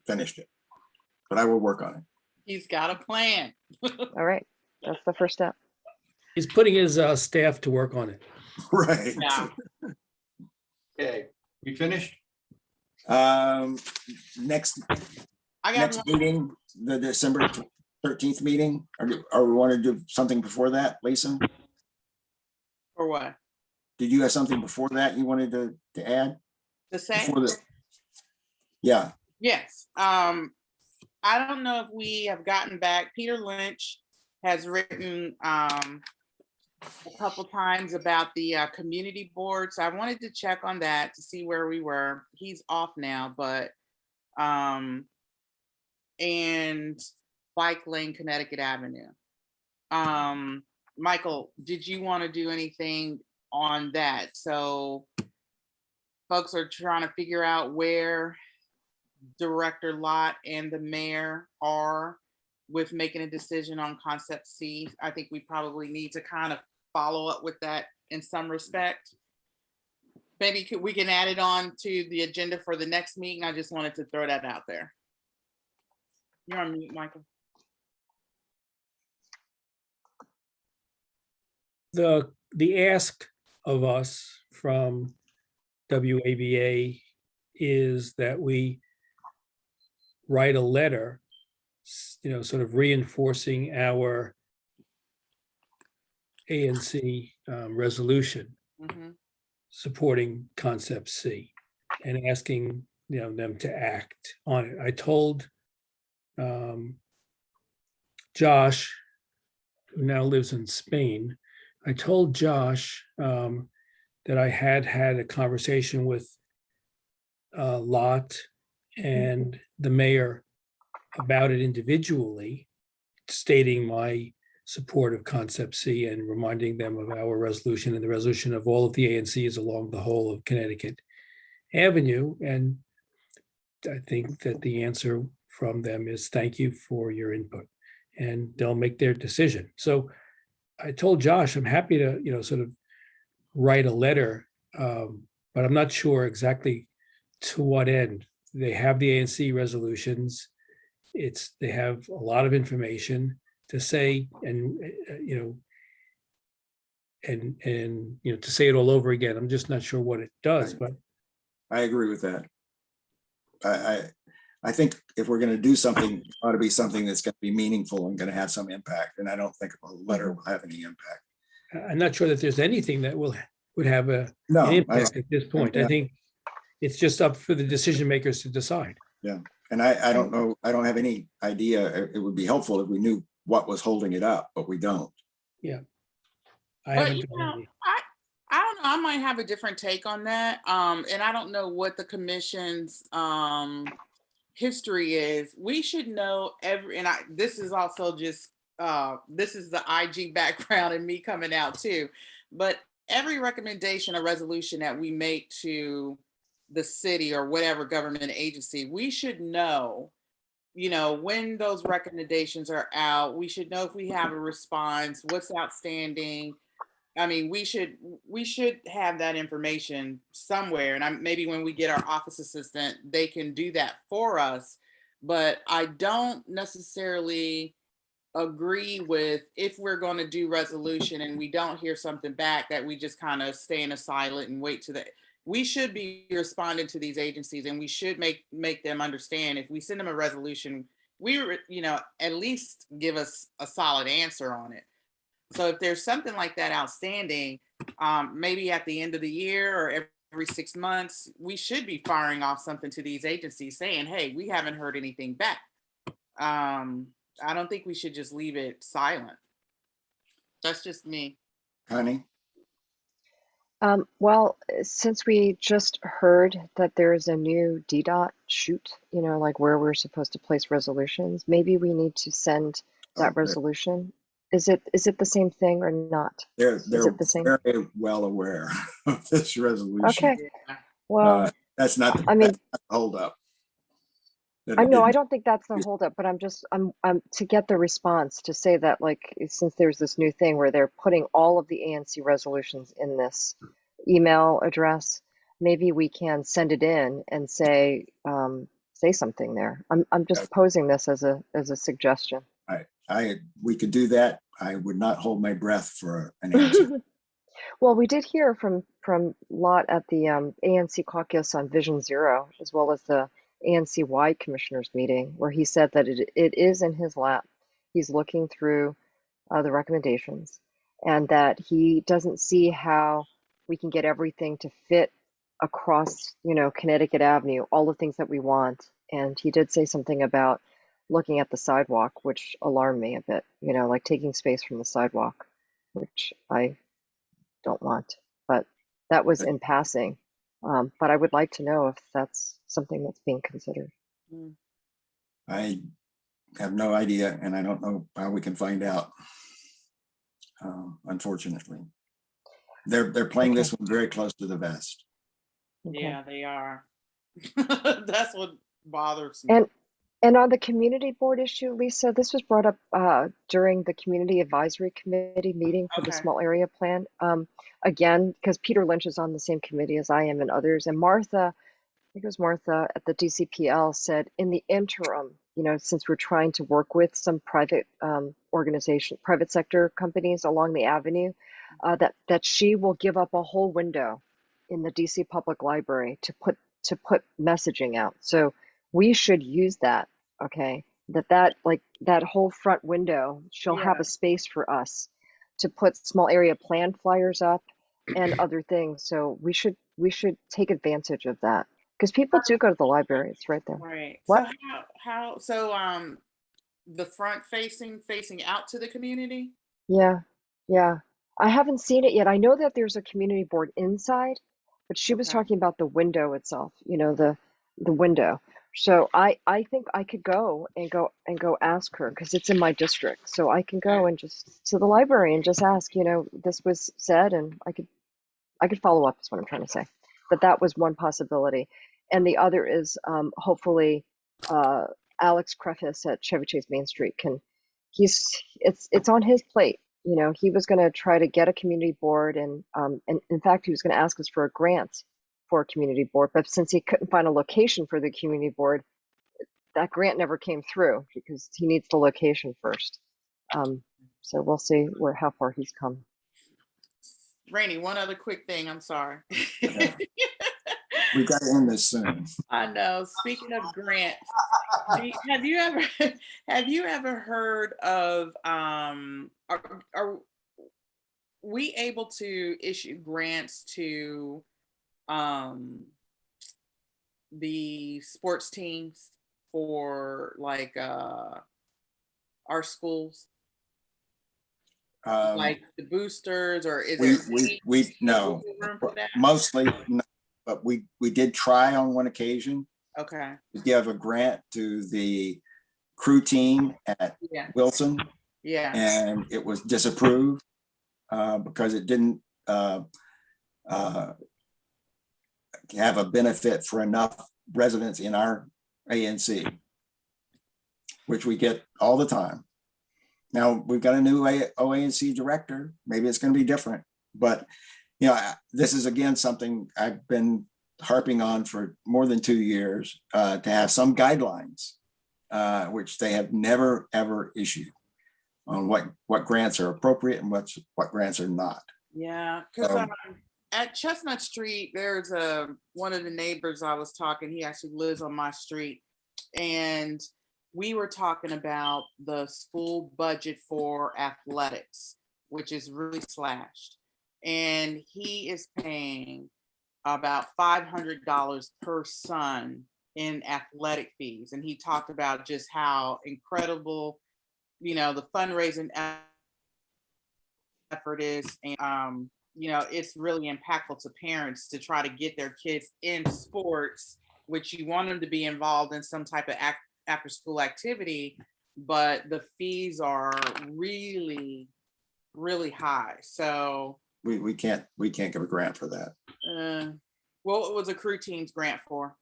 finished it, but I will work on it. He's got a plan. All right, that's the first step. He's putting his staff to work on it. Right. Yeah. Okay, we finished? Next I got meeting, the December 13th meeting, or we want to do something before that, Lisa? For what? Did you have something before that you wanted to add? To say? Yeah. Yes. I don't know if we have gotten back. Peter Lynch has written a couple times about the community board. So I wanted to check on that to see where we were. He's off now, but and Bike Lane, Connecticut Avenue. Michael, did you want to do anything on that? So folks are trying to figure out where Director Lott and the mayor are with making a decision on concept C. I think we probably need to kind of follow up with that in some respect. Maybe we can add it on to the agenda for the next meeting. I just wanted to throw that out there. You're on mute, Michael. The ask of us from WABA is that we write a letter, sort of reinforcing our ANC resolution supporting concept C and asking them to act on it. I told Josh, who now lives in Spain, I told Josh that I had a conversation with Lott and the mayor about it individually, stating my support of concept C and reminding them of our resolution and the resolution of all of the ANCs along the whole of Connecticut Avenue. And I think that the answer from them is thank you for your input, and they'll make their decision. So I told Josh I'm happy to sort of write a letter, but I'm not sure exactly to what end. They have the ANC resolutions. They have a lot of information to say, and to say it all over again. I'm just not sure what it does. But I agree with that. I think if we're going to do something, it ought to be something that's going to be meaningful and going to have some impact. And I don't think a letter will have any impact. I'm not sure that there's anything that would have an impact at this point. I think it's just up for the decision makers to decide. Yeah. And I don't know. I don't have any idea. It would be helpful if we knew what was holding it up, but we don't. Yeah. I don't know. I might have a different take on that. And I don't know what the commission's history is. We should know this is also just this is the IG background and me coming out too. But every recommendation or resolution that we make to the city or whatever government agency, we should know, when those recommendations are out. We should know if we have a response, what's outstanding. I mean, we should have that information somewhere. And maybe when we get our office assistant, they can do that for us. But I don't necessarily agree with, if we're going to do resolution and we don't hear something back, that we just kind of stay in a silent and wait we should be responding to these agencies, and we should make them understand, if we send them a resolution, at least give us a solid answer on it. So if there's something like that outstanding, maybe at the end of the year or every 6 months, we should be firing off something to these agencies saying, hey, we haven't heard anything back. I don't think we should just leave it silent. That's just me. Honey? Well, since we just heard that there's a new DDOT shoot, like where we're supposed to place resolutions, maybe we need to send that resolution. Is it the same thing or not? They're Is it the same? very well aware of this resolution. Okay. Well, that's not I mean, that's not the hold up. I know, I don't think that's the holdup, but I'm to get the response to say that, like, since there's this new thing where they're putting all of the ANC resolutions in this email address, maybe we can send it in and say something there. I'm just posing this as a suggestion. We could do that. I would not hold my breath for an answer. Well, we did hear from Lot at the ANC caucus on Vision Zero, as well as the ANC-wide commissioners meeting, where he said that it is in his lap. He's looking through the recommendations, and that he doesn't see how we can get everything to fit across, Connecticut Avenue, all the things that we want. And he did say something about looking at the sidewalk, which alarmed me a bit, like taking space from the sidewalk, which I don't want. But that was in passing. But I would like to know if that's something that's being considered. I have no idea, and I don't know how we can find out. Unfortunately, they're playing this one very close to the vest. Okay. Yeah, they are. That's what bothers me. And on the community board issue, Lisa, this was brought up during the community advisory committee meeting for the small area plan. Again, because Peter Lynch is on the same committee as I am and others. And Martha, I think it was Martha at the DCPL, said in the interim, since we're trying to work with some private private sector companies along the avenue, that she will give up a whole window in the DC Public Library to put messaging out. So we should use that, okay? That whole front window, she'll have a space for us to put small area plan flyers up and other things. So we should take advantage of that, because people do go to the library. It's right there. Right. What? So the front facing out to the community? Yeah. I haven't seen it yet. I know that there's a community board inside, but she was talking about the window itself, the window. So I think I could go ask her, because it's in my district. So I can go and just to the library and just ask, this was said, and I could follow up is what I'm trying to say. But that was one possibility. And the other is hopefully Alex Krefis at Chevy Chase Main Street it's on his plate. He was going to try to get a community board, and in fact, he was going to ask us for a grant for a community board. But since he couldn't find a location for the community board, that grant never came through, because he needs the location first. So we'll see how far he's come. Rainey, one other quick thing. I'm sorry. We got to end this soon. I know. Speaking of grants, have you ever heard of are we able to issue grants to the sports teams for our schools? Like the boosters, or is we no, room for that? mostly, no, but we did try on one occasion Okay. to give a grant to the crew team at Yeah. Wilson, Yeah. and it was disapproved because it didn't have a benefit for enough residents in our ANC, which we get all the time. Now we've got a new OANC director. Maybe it's going to be different, but you know, this is again something I've been harping on for more than 2 years to have some guidelines, which they have never ever issued on what grants are appropriate and what grants are not. Yeah, because at Chestnut Street, there's one of the neighbors I was talking. He actually lives on my street, and we were talking about the school budget for athletics, which is really slashed. And he is paying about $500 per son in athletic fees. And he talked about just how incredible, the fundraising effort is. And, it's really impactful to parents to try to get their kids in sports, which you want them to be involved in some type of after school activity, but the fees are really, really high. So we can't give a grant for that. What was a crew team's grant for?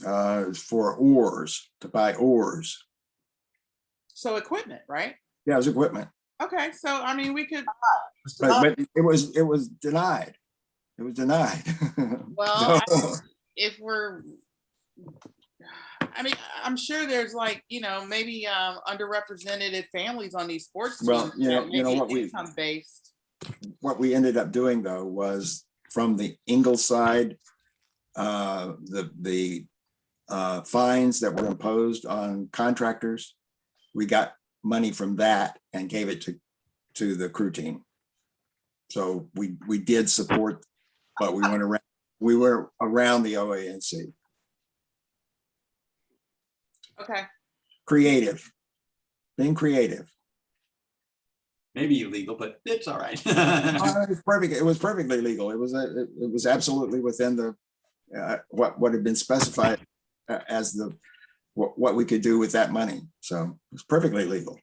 For oars, to buy oars. So equipment, right? Yeah, it was equipment. Okay, so I mean, we could. But it was denied. It was denied. Well, if we're, I'm sure there's maybe underrepresented families on these sports teams. Well, what we ended up doing though was from the Ingleside, the fines that were imposed on contractors, we got money from that and gave it to the crew team. So we did support, but we were around the OANC. Okay. Being creative. Maybe illegal, but it's all right. It was perfect. It was perfectly legal. It was absolutely within the what had been specified as what we could do with that money. So it was perfectly legal.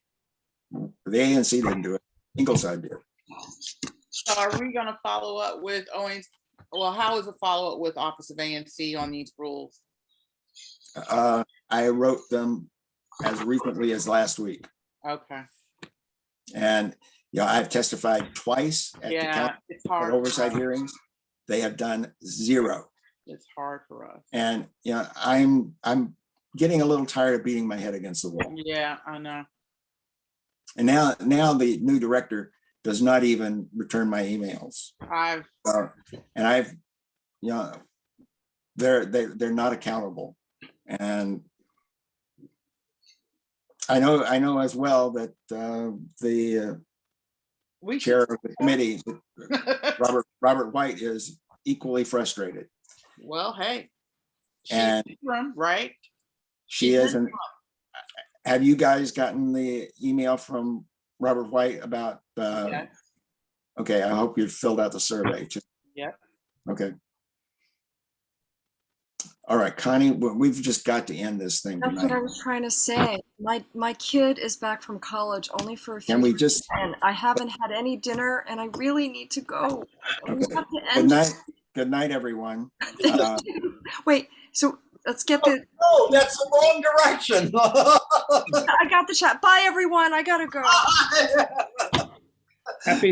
The ANC didn't do it. Ingleside did. So are we going to follow up with OANC? Well, how is the follow up with Office of ANC on these rules? I wrote them as recently as last week. Okay. And I've testified twice at the county it's hard oversight hearings. They have done zero. It's hard for us. And I'm getting a little tired of beating my head against the wall. Yeah, I know. And now the new director does not even return my emails. They're not accountable. And I know as well that the chair of the committee, Robert White, is equally frustrated. Well, hey, and right? She isn't. Have you guys gotten the email from Robert White about? Yeah. Okay, I hope you filled out the survey too. Yep. Okay. All right, Connie, we've just got to end this thing That's tonight. what I was trying to say. My kid is back from college only for a few Can we weeks, just? and I haven't had any dinner, and I really need to go. We Okay. have to Good end. night. Good night, everyone. Thank you. Wait, so let's get the. Oh, that's the wrong direction. I got the chat. Bye, everyone. I gotta go. Happy